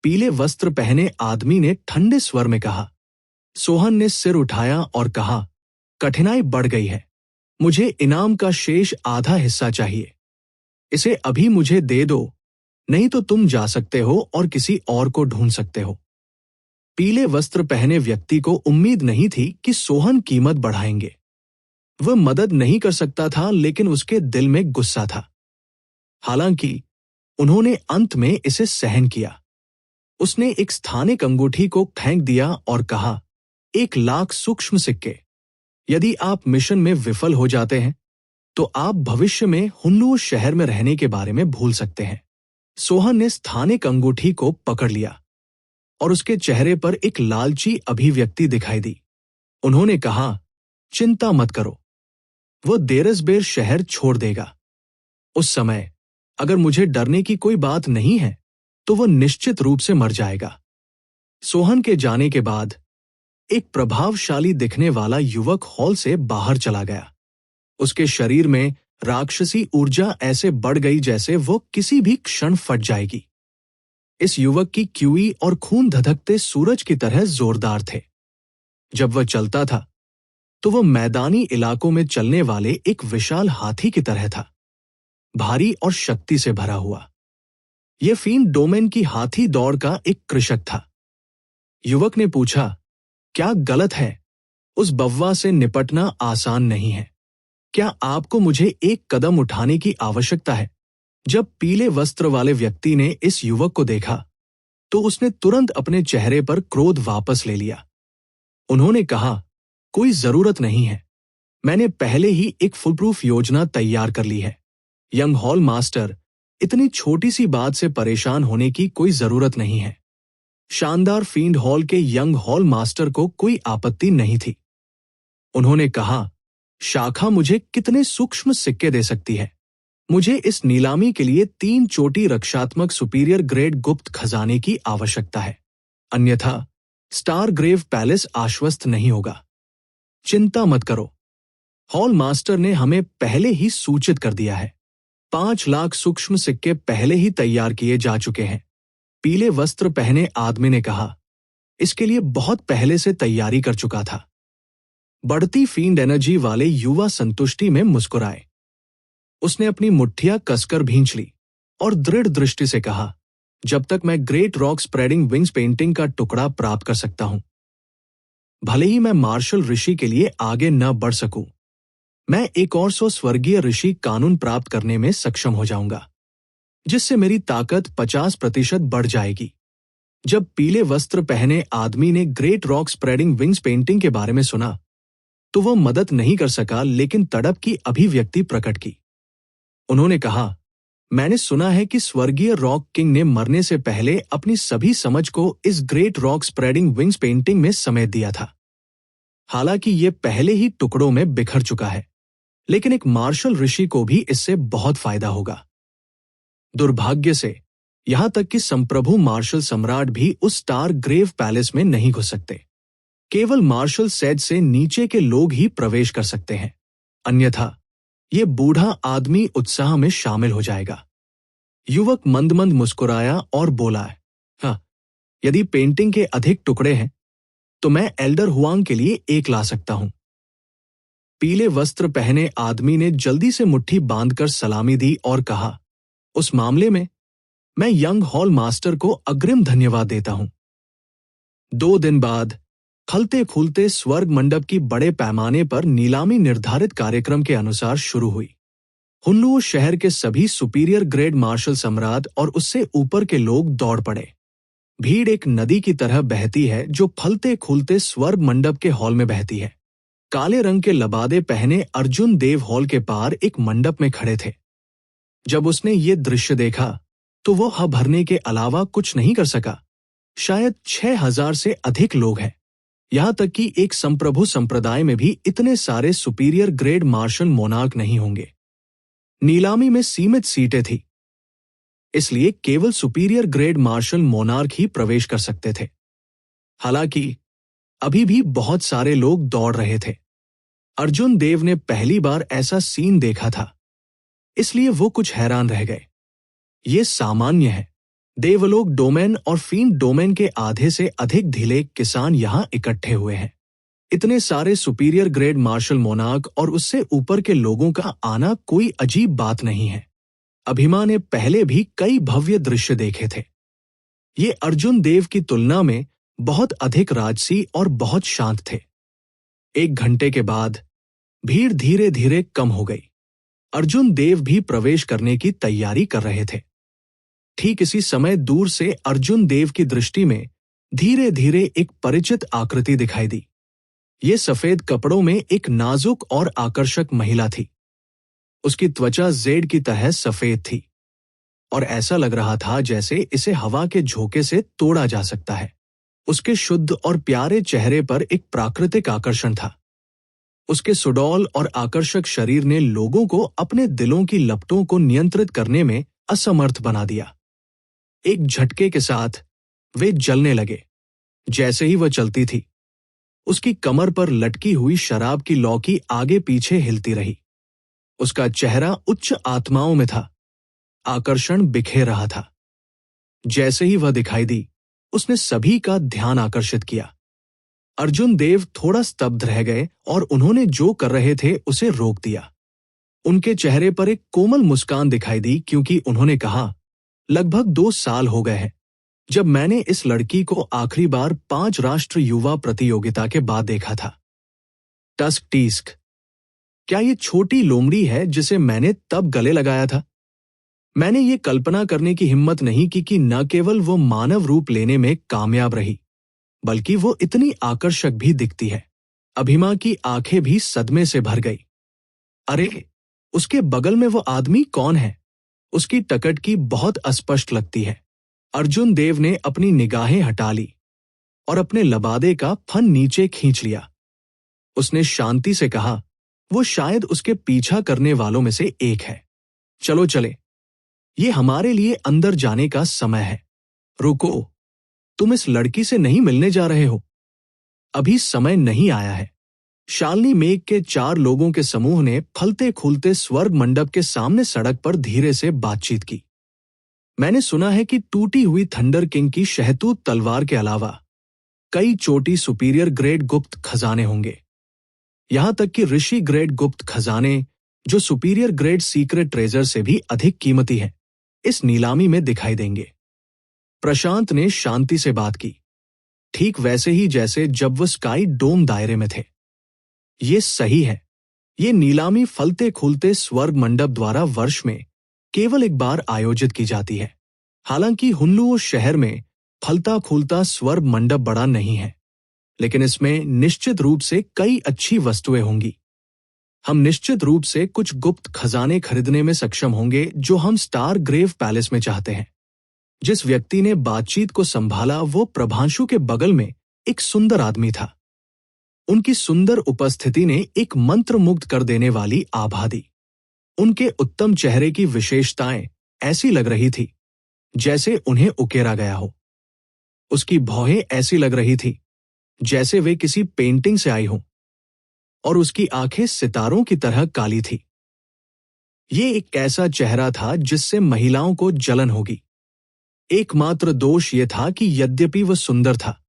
Speaker 1: पीले वस्त्र पहने आदमी ने ठंडे स्वर में कहा। सोहन ने सिर उठाया और कहा, कठिनाई बढ़ गई है। मुझे इनाम का शेष आधा हिस्सा चाहिए। इसे अभी मुझे दे दो, नहीं तो तुम जा सकते हो और किसी और को ढूंढ सकते हो। पीले वस्त्र पहने व्यक्ति को उम्मीद नहीं थी कि सोहन कीमत बढ़ाएंगे। वह मदद नहीं कर सकता था, लेकिन उसके दिल में गुस्सा था। हालांकि उन्होंने अंत में इसे सहन किया। उसने एक स्थानिक अंगूठी को फेंक दिया और कहा, 1,00,000 सूक्ष्म सिक्के। यदि आप मिशन में विफल हो जाते हैं, तो आप भविष्य में हुनलुओ शहर में रहने के बारे में भूल सकते हैं। सोहन ने स्थानिक अंगूठी को पकड़ लिया और उसके चेहरे पर एक लालची अभिव्यक्ति दिखाई दी। उन्होंने कहा, चिंता मत करो, वो देरसबेर शहर छोड़ देगा। उस समय अगर मुझे डरने की कोई बात नहीं है, तो वो निश्चित रूप से मर जाएगा। सोहन के जाने के बाद एक प्रभावशाली दिखने वाला युवक हॉल से बाहर चला गया। उसके शरीर में राक्षसी ऊर्जा ऐसे बढ़ गई जैसे वो किसी भी क्षण फट जाएगी। इस युवक की क्यूई और खून धधकते सूरज की तरह जोरदार थे। जब वह चलता था, तो वह मैदानी इलाकों में चलने वाले एक विशाल हाथी की तरह था, भारी और शक्ति से भरा हुआ। यह फीन डोमेन की हाथी दौड़ का एक कृषक था। युवक ने पूछा, क्या गलत है? उस बव्वा से निपटना आसान नहीं है। क्या आपको मुझे एक कदम उठाने की आवश्यकता है? जब पीले वस्त्र वाले व्यक्ति ने इस युवक को देखा, तो उसने तुरंत अपने चेहरे पर क्रोध वापस ले लिया। उन्होंने कहा, कोई जरूरत नहीं है। मैंने पहले ही एक फुलप्रूफ योजना तैयार कर ली है। यंग हॉल मास्टर, इतनी छोटी सी बात से परेशान होने की कोई जरूरत नहीं है। शानदार फील्ड हॉल के यंग हॉल मास्टर को कोई आपत्ति नहीं थी। उन्होंने कहा, शाखा मुझे कितने सूक्ष्म सिक्के दे सकती है? मुझे इस नीलामी के लिए 3 चोटी रक्षात्मक सुपीरियर ग्रेड गुप्त खजाने की आवश्यकता है, अन्यथा स्टार ग्रेव पैलेस आश्वस्त नहीं होगा। चिंता मत करो, हॉल मास्टर ने हमें पहले ही सूचित कर दिया है। 5 लाख सूक्ष्म सिक्के पहले ही तैयार किए जा चुके हैं। पीले वस्त्र पहने आदमी ने कहा, इसके लिए बहुत पहले से तैयारी कर चुका था। बढ़ती फील्ड एनर्जी वाले युवा संतुष्टि में मुस्कुराए। उसने अपनी मुट्ठियां कसकर भींच ली और दृढ़ दृष्टि से कहा, जब तक मैं great rock spreading wings painting का टुकड़ा प्राप्त कर सकता हूं, भले ही मैं मार्शल ऋषि के लिए आगे न बढ़ सकूं, मैं एक और 100 स्वर्गीय ऋषि कानून प्राप्त करने में सक्षम हो जाऊंगा, जिससे मेरी ताकत 50% बढ़ जाएगी। जब पीले वस्त्र पहने आदमी ने great rock spreading wings painting के बारे में सुना तो वह मदद नहीं कर सका, लेकिन तड़प की अभिव्यक्ति प्रकट की। उन्होंने कहा, मैंने सुना है कि स्वर्गीय रॉक किंग ने मरने से पहले अपनी सभी समझ को इस great rock spreading wings painting में समेट दिया था। हालांकि यह पहले ही टुकड़ों में बिखर चुका है, लेकिन एक मार्शल ऋषि को भी इससे बहुत फायदा होगा। दुर्भाग्य से यहां तक कि संप्रभु मार्शल सम्राट भी उस स्टार ग्रेव पैलेस में नहीं घुस सकते। केवल मार्शल सेज से नीचे के लोग ही प्रवेश कर सकते हैं, अन्यथा ये बूढ़ा आदमी उत्साह में शामिल हो जाएगा। युवक मंद मंद मुस्कुराया और बोला, हाँ, यदि पेंटिंग के अधिक टुकड़े हैं तो मैं एल्डर हुआंग के लिए एक ला सकता हूं। पीले वस्त्र पहने आदमी ने जल्दी से मुट्ठी बांधकर सलामी दी और कहा, उस मामले में मैं यंग हॉल मास्टर को अग्रिम धन्यवाद देता हूं। 2 दिन बाद खलते खुलते स्वर्ग मंडप की बड़े पैमाने पर नीलामी निर्धारित कार्यक्रम के अनुसार शुरू हुई। हुन्लुओ शहर के सभी सुपीरियर ग्रेड मार्शल सम्राट और उससे ऊपर के लोग दौड़ पड़े। भीड़ एक नदी की तरह बहती है जो फलते खुलते स्वर्ग मंडप के हॉल में बहती है। काले रंग के लबादे पहने अर्जुन देव हॉल के पार एक मंडप में खड़े थे। जब उसने ये दृश्य देखा तो वो ह भरने के अलावा कुछ नहीं कर सका। शायद 6000 से अधिक लोग हैं। यहां तक कि एक संप्रभु संप्रदाय में भी इतने सारे सुपीरियर ग्रेड मार्शल मोनार्क नहीं होंगे। नीलामी में सीमित सीटें थी, इसलिए केवल सुपीरियर ग्रेड मार्शल मोनार्क ही प्रवेश कर सकते थे। हालांकि अभी भी बहुत सारे लोग दौड़ रहे थे। अर्जुन देव ने पहली बार ऐसा सीन देखा था, इसलिए वो कुछ हैरान रह गए। ये सामान्य है। देवलोक डोमेन और फील्ड डोमेन के आधे से अधिक ढीले किसान यहां इकट्ठे हुए हैं। इतने सारे सुपीरियर ग्रेड मार्शल मोनार्क और उससे ऊपर के लोगों का आना कोई अजीब बात नहीं है। अभिमा ने पहले भी कई भव्य दृश्य देखे थे। ये अर्जुन देव की तुलना में बहुत अधिक राजसी और बहुत शांत थे। 1 घंटे के बाद भीड़ धीरे धीरे कम हो गई। अर्जुन देव भी प्रवेश करने की तैयारी कर रहे थे। ठीक इसी समय दूर से अर्जुन देव की दृष्टि में धीरे धीरे एक परिचित आकृति दिखाई दी। ये सफेद कपड़ों में एक नाजुक और आकर्षक महिला थी। उसकी त्वचा जेड की तरह सफेद थी और ऐसा लग रहा था जैसे इसे हवा के झोंके से तोड़ा जा सकता है। उसके शुद्ध और प्यारे चेहरे पर एक प्राकृतिक आकर्षण था। उसके सुडौल और आकर्षक शरीर ने लोगों को अपने दिलों की लपटों को नियंत्रित करने में असमर्थ बना दिया। एक झटके के साथ वे जलने लगे। जैसे ही वह चलती थी, उसकी कमर पर लटकी हुई शराब की लौकी आगे पीछे हिलती रही। उसका चेहरा उच्च आत्माओं में था। आकर्षण बिखेर रहा था। जैसे ही वह दिखाई दी, उसने सभी का ध्यान आकर्षित किया। अर्जुन देव थोड़ा स्तब्ध रह गए और उन्होंने जो कर रहे थे उसे रोक दिया। उनके चेहरे पर एक कोमल मुस्कान दिखाई दी क्योंकि उन्होंने कहा, लगभग 2 साल हो गए हैं जब मैंने इस लड़की को आखिरी बार 5 राष्ट्र युवा प्रतियोगिता के बाद देखा था। टस्क टीस्क, क्या ये छोटी लोमड़ी है जिसे मैंने तब गले लगाया था? मैंने ये कल्पना करने की हिम्मत नहीं की कि न केवल वो मानव रूप लेने में कामयाब रही, बल्कि वो इतनी आकर्षक भी दिखती है। अभिमा की आंखें भी सदमे से भर गई। अरे, उसके बगल में वो आदमी कौन है? उसकी टकटकी बहुत अस्पष्ट लगती है। अर्जुन देव ने अपनी निगाहें हटा ली और अपने लबादे का फन नीचे खींच लिया। उसने शांति से कहा, वो शायद उसके पीछा करने वालों में से एक है। चलो चले, ये हमारे लिए अंदर जाने का समय है। रुको, तुम इस लड़की से नहीं मिलने जा रहे हो? अभी समय नहीं आया है। शालिनी मेघ के 4 लोगों के समूह ने फलते फूलते स्वर्ग मंडप के सामने सड़क पर धीरे से बातचीत की। मैंने सुना है कि टूटी हुई थंडर किंग की शहतूत तलवार के अलावा कई चोटी सुपीरियर ग्रेड गुप्त खजाने होंगे। यहां तक कि ऋषि ग्रेड गुप्त खजाने, जो सुपीरियर ग्रेड सीक्रेट ट्रेजर से भी अधिक कीमती हैं, इस नीलामी में दिखाई देंगे। प्रशांत ने शांति से बात की, ठीक वैसे ही जैसे जब वो स्काई डोम दायरे में थे। ये सही है, ये नीलामी फलते फूलते स्वर्ग मंडप द्वारा वर्ष में केवल एक बार आयोजित की जाती है। हालांकि हुन्लुओ शहर में फलता फूलता स्वर्ग मंडप बड़ा नहीं है, लेकिन इसमें निश्चित रूप से कई अच्छी वस्तुएं होंगी। हम निश्चित रूप से कुछ गुप्त खजाने खरीदने में सक्षम होंगे जो हम स्टार ग्रेव पैलेस में चाहते हैं। जिस व्यक्ति ने बातचीत को संभाला वो प्रभांशु के बगल में एक सुंदर आदमी था। उनकी सुंदर उपस्थिति ने एक मंत्रमुग्ध कर देने वाली आभा दी। उनके उत्तम चेहरे की विशेषताएं ऐसी लग रही थी जैसे उन्हें उकेरा गया हो। उसकी भौहें ऐसी लग रही थी जैसे वे किसी पेंटिंग से आई हों, और उसकी आंखें सितारों की तरह काली थी। ये एक ऐसा चेहरा था जिससे महिलाओं को जलन होगी। एकमात्र दोष ये था कि यद्यपि वह सुंदर था,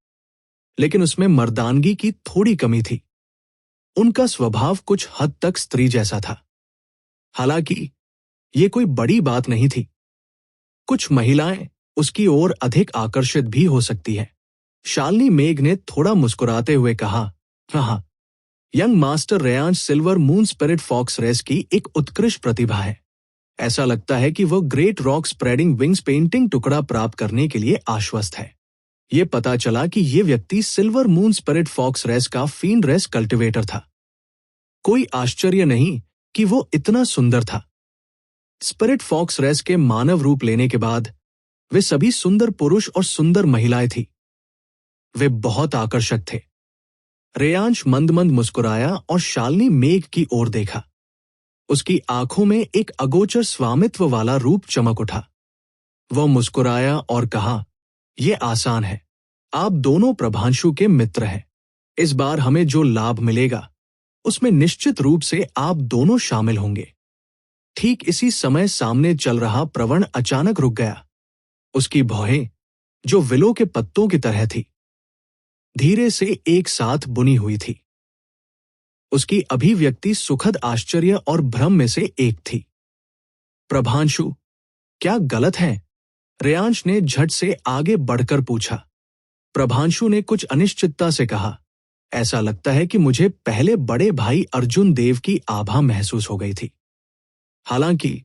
Speaker 1: लेकिन उसमें मर्दानगी की थोड़ी कमी थी। उनका स्वभाव कुछ हद तक स्त्री जैसा था। हालांकि ये कोई बड़ी बात नहीं थी। कुछ महिलाएं उसकी ओर अधिक आकर्षित भी हो सकती हैं। शालिनी मेघ ने थोड़ा मुस्कुराते हुए कहा, हाँ, young master Reyansh silver moon spirit fox race की एक उत्कृष्ट प्रतिभा है। ऐसा लगता है कि वो great rock spreading wings painting टुकड़ा प्राप्त करने के लिए आश्वस्त है। ये पता चला कि ये व्यक्ति silver moon spirit fox race का फील्ड रेस कल्टिवेटर था। कोई आश्चर्य नहीं कि वो इतना सुंदर था। स्पिरिट फॉक्स रेस के मानव रूप लेने के बाद वे सभी सुंदर पुरुष और सुंदर महिलाएं थी। वे बहुत आकर्षक थे। रेयांश मंद मंद मुस्कुराया और शालिनी मेघ की ओर देखा। उसकी आंखों में एक अगोचर स्वामित्व वाला रूप चमक उठा। वह मुस्कुराया और कहा, यह आसान है। आप दोनों प्रभांशु के मित्र हैं। इस बार हमें जो लाभ मिलेगा उसमें निश्चित रूप से आप दोनों शामिल होंगे। ठीक इसी समय सामने चल रहा प्रवण अचानक रुक गया। उसकी भौहें, जो विलो के पत्तों की तरह थी, धीरे से एक साथ बुनी हुई थी। उसकी अभिव्यक्ति सुखद आश्चर्य और भ्रम में से एक थी। प्रभांशु, क्या गलत है? रेयांश ने झट से आगे बढ़कर पूछा। प्रभांशु ने कुछ अनिश्चितता से कहा, ऐसा लगता है कि मुझे पहले बड़े भाई अर्जुन देव की आभा महसूस हो गई थी। हालांकि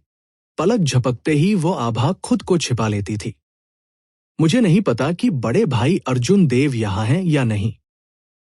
Speaker 1: पलक झपकते ही वो आभा खुद को छिपा लेती थी। मुझे नहीं पता कि बड़े भाई अर्जुन देव यहां हैं या नहीं।